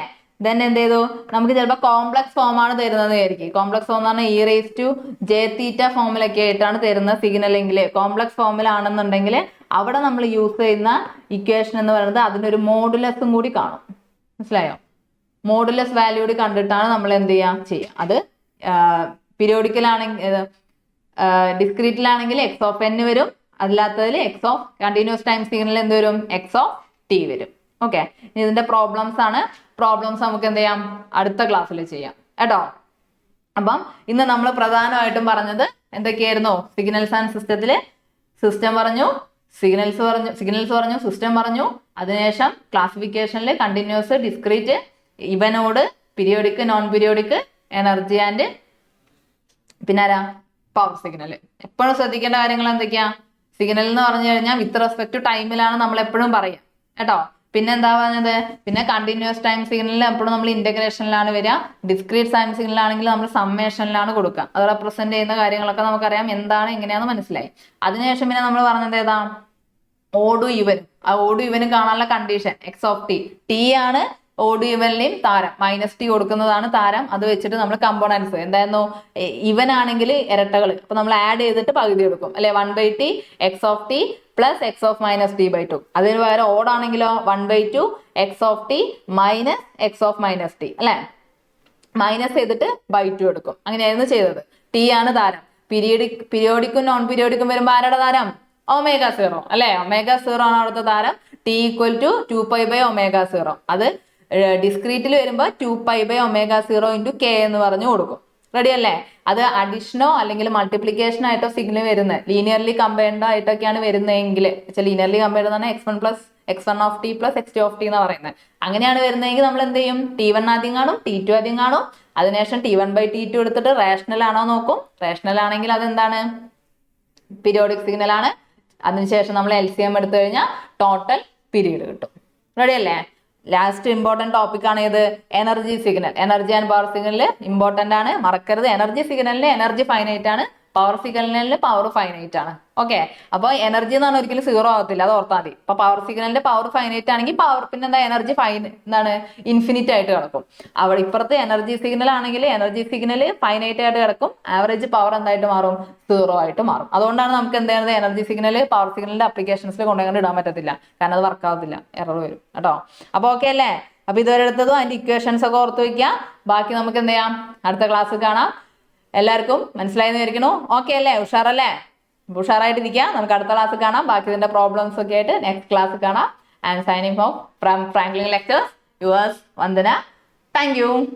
ദെൻ എന്ത് ചെയ്തു? നമുക്ക് ചിലപ്പോൾ കോംപ്ലക്സ് ഫോം ആണ് തരുന്നത് ആയിരിക്കും. കോംപ്ലക്സ് ഫോം എന്ന് പറഞ്ഞാൽ e⁻j⁻θ ഫോമിലൊക്കെ ആയിട്ടാണ് തരുന്ന സിഗ്നലെങ്കിൽ, കോംപ്ലക്സ് ഫോമിലാണെന്നുണ്ടെങ്കിൽ അവിടെ നമ്മൾ യൂസ് ചെയ്യുന്ന ഇക്വേഷൻ എന്ന് പറയുന്നത് അതിനൊരു മോഡുലസും കൂടി കാണും. മനസ്സിലായോ? മോഡുലസ് വാല്യൂ കൂടി കണ്ടിട്ടാണ് നമ്മൾ എന്ത് ചെയ്യുക? അത് പീരിയോഡിക്കലാണെങ്കിൽ ഡിസ്ക്രീറ്റിലാണെങ്കിൽ എക്സ് ഓഫ് n വരും, അല്ലാത്തതിൽ x of continuous time signal എന്ത് വരും? എക്സ് ഓഫ് ടി വരും. ഓക്കെ, ഇതിന്റെ പ്രോബ്ലംസ് ആണ്. പ്രോബ്ലംസ് നമുക്ക് എന്ത് ചെയ്യാം? അടുത്ത ക്ലാസ്സിൽ ചെയ്യാം കേട്ടോ. അപ്പം ഇന്ന് നമ്മൾ പ്രധാനമായിട്ടും പറഞ്ഞത് എന്തൊക്കെയായിരുന്നു? സിഗ്നൽസ് ആൻഡ് സിസ്റ്റത്തില് സിസ്റ്റം പറഞ്ഞു, സിഗ്നൽസ് പറഞ്ഞു, സിസ്റ്റം പറഞ്ഞു. അതിനുശേഷം ക്ലാസിഫിക്കേഷനിൽ കണ്ടിന്യൂസ്, ഡിസ്ക്രീറ്റ്, ഇവനോട്, periodic, non periodic, energy and പിന്നെ ആരാ? Power signal. എപ്പോഴും ശ്രദ്ധിക്കേണ്ട കാര്യങ്ങൾ എന്തൊക്കെയാ? സിഗ്നൽ എന്ന് പറഞ്ഞു കഴിഞ്ഞാൽ വിത്ത് റെസ്പെക്ട് ടു ടൈമിലാണ് നമ്മൾ എപ്പോഴും പറയുക കേട്ടോ. പിന്നെ എന്താ പറഞ്ഞത്? പിന്നെ കണ്ടിന്യൂസ് ടൈം സിഗ്നലിൽ എപ്പോഴും നമ്മൾ ഇന്റഗ്രേഷനിലാണ് വരിക. ഡിസ്ക്രീറ്റ് ടൈം സിഗ്നൽ ആണെങ്കിൽ നമ്മൾ സമ്മേഷനിലാണ് കൊടുക്കുക. അത് റെപ്രസെന്റ് ചെയ്യുന്ന കാര്യങ്ങളൊക്കെ നമുക്കറിയാം എന്താണ്, എങ്ങനെയാണെന്ന് മനസ്സിലായി. അതിനുശേഷം പിന്നെ നമ്മൾ പറഞ്ഞത് ഏതാ? ഓഡു ഇവൻ. ആ ഓഡു ഇവന് കാണാനുള്ള condition X of T. T ആണ് ഓഡു ഇവനിലെയും താരം. -t കൊടുക്കുന്നതാണ് താരം. അത് വെച്ചിട്ട് നമ്മൾ കമ്പോണൻസ് എന്തായിരുന്നു? ഇവൻ ആണെങ്കിൽ ഇരട്ടകൾ, അപ്പൊ നമ്മൾ ആഡ് ചെയ്തിട്ട് പകുതി എടുക്കും അല്ലെ? 1/t x of t plus x of -t/2. അതിന് പകരം ഓടാണെങ്കിലോ 1/2 x of t minus x of -t അല്ലെ? മൈനസ് ചെയ്തിട്ട് /2 എടുക്കും. അങ്ങനെയായിരുന്നു ചെയ്തത്. ടി ആണ് താരം. പീരിയോഡിക്കും നോൺ പീരിയോഡിക്കും വരുമ്പോൾ ആരുടെ താരം? ω0 അല്ലെ? ω0 ആണ് അവിടുത്തെ താരം. t equal to 2π/ω0. അത് ഡിസ്ക്രീറ്റിൽ വരുമ്പോൾ 2π/ω0 × k എന്ന് പറഞ്ഞു കൊടുക്കും. റെഡി അല്ലേ? അത് അഡീഷനോ അല്ലെങ്കിൽ മൾട്ടിപ്ലിക്കേഷൻ ആയിട്ടോ സിഗ്നൽ വരുന്നത്, ലീനിയർലി കമ്പയർഡ് ആയിട്ടൊക്കെയാണ് വരുന്നതെങ്കിൽ, ലീനിയർലി കമ്പയർഡ് എന്ന് പറഞ്ഞാൽ x1 plus x1 of t plus x2 of t എന്ന് പറയുന്നത്. അങ്ങനെയാണ് വരുന്നതെങ്കിൽ നമ്മൾ എന്ത് ചെയ്യും? t1 ആദ്യം കാണും, t2 ആദ്യം കാണും. അതിനുശേഷം t1/t2 എടുത്തിട്ട് റേഷണൽ ആണോ നോക്കും. റേഷണൽ ആണെങ്കിൽ അതെന്താണ്? പീരിയോഡിക് സിഗ്നൽ ആണ്. അതിനുശേഷം നമ്മൾ LCM എടുത്തു കഴിഞ്ഞാൽ ടോട്ടൽ പീരീഡ് കിട്ടും. റെഡി അല്ലേ? ലാസ്റ്റ് ഇമ്പോർട്ടന്റ് ടോപ്പിക് ആണ് ഏത്? Energy signal. Energy and power സിഗ്നലിൽ ഇമ്പോർട്ടന്റ് ആണ്, മറക്കരുത്. എനർജി സിഗ്നലിന് എനർജി ഫൈനൈറ്റ് ആണ്, പവർ സിഗ്നലിന് പവർ ഫൈനൈറ്റ് ആണ്. ഓക്കെ, അപ്പോൾ എനർജി എന്ന് പറഞ്ഞാൽ ഒരിക്കലും 0 ആവത്തില്ല, അത് ഓർത്താൽ മതി. അപ്പൊ പവർ സിഗ്നലിന്റെ പവർ ഫൈനൈറ്റ് ആണെങ്കിൽ പവർ പിന്നെന്താ? എനർജി എന്താണ്? ഇൻഫിനിറ്റ് ആയിട്ട് കിടക്കും. അവിടെ ഇപ്പുറത്ത് എനർജി സിഗ്നൽ ആണെങ്കിൽ എനർജി സിഗ്നൽ ഫൈനൈറ്റ് ആയിട്ട് കിടക്കും. ആവറേജ് പവർ എന്തായിട്ട് മാറും? 0 ആയിട്ട് മാറും. അതുകൊണ്ടാണ് നമുക്ക് എന്ത് ചെയ്യുന്നത്? എനർജി സിഗ്നൽ പവർ സിഗ്നലിന്റെ അപ്ലിക്കേഷൻസിൽ കൊണ്ടുപോയി ഇടാൻ പറ്റത്തില്ല, കാരണം അത് വർക്ക് ആവത്തില്ല, എറർ വരും കേട്ടോ. അപ്പൊ ഓക്കെ അല്ലേ? അപ്പൊ ഇതുവരെ എടുത്തതും അതിന്റെ ഇക്വേഷൻസ് ഒക്കെ ഓർത്ത് വയ്ക്കുക. ബാക്കി നമുക്ക് എന്ത് ചെയ്യാം? അടുത്ത ക്ലാസ്സിൽ കാണാം. എല്ലാവർക്കും മനസ്സിലായെന്ന് വിചാരിക്കണു. ഓക്കെ അല്ലേ? ഉഷാറല്ലേ? ഉഷാറായിട്ടിരിക്കുക. നമുക്ക് അടുത്ത ക്ലാസ്സിൽ കാണാം. ബാക്കി ഇതിന്റെ പ്രോബ്ലംസ് ഒക്കെ ആയിട്ട് നെക്സ്റ്റ് ക്ലാസ്സിൽ കാണാം. I am signing off from Franklin lectures. Yours Vandana. Thank U.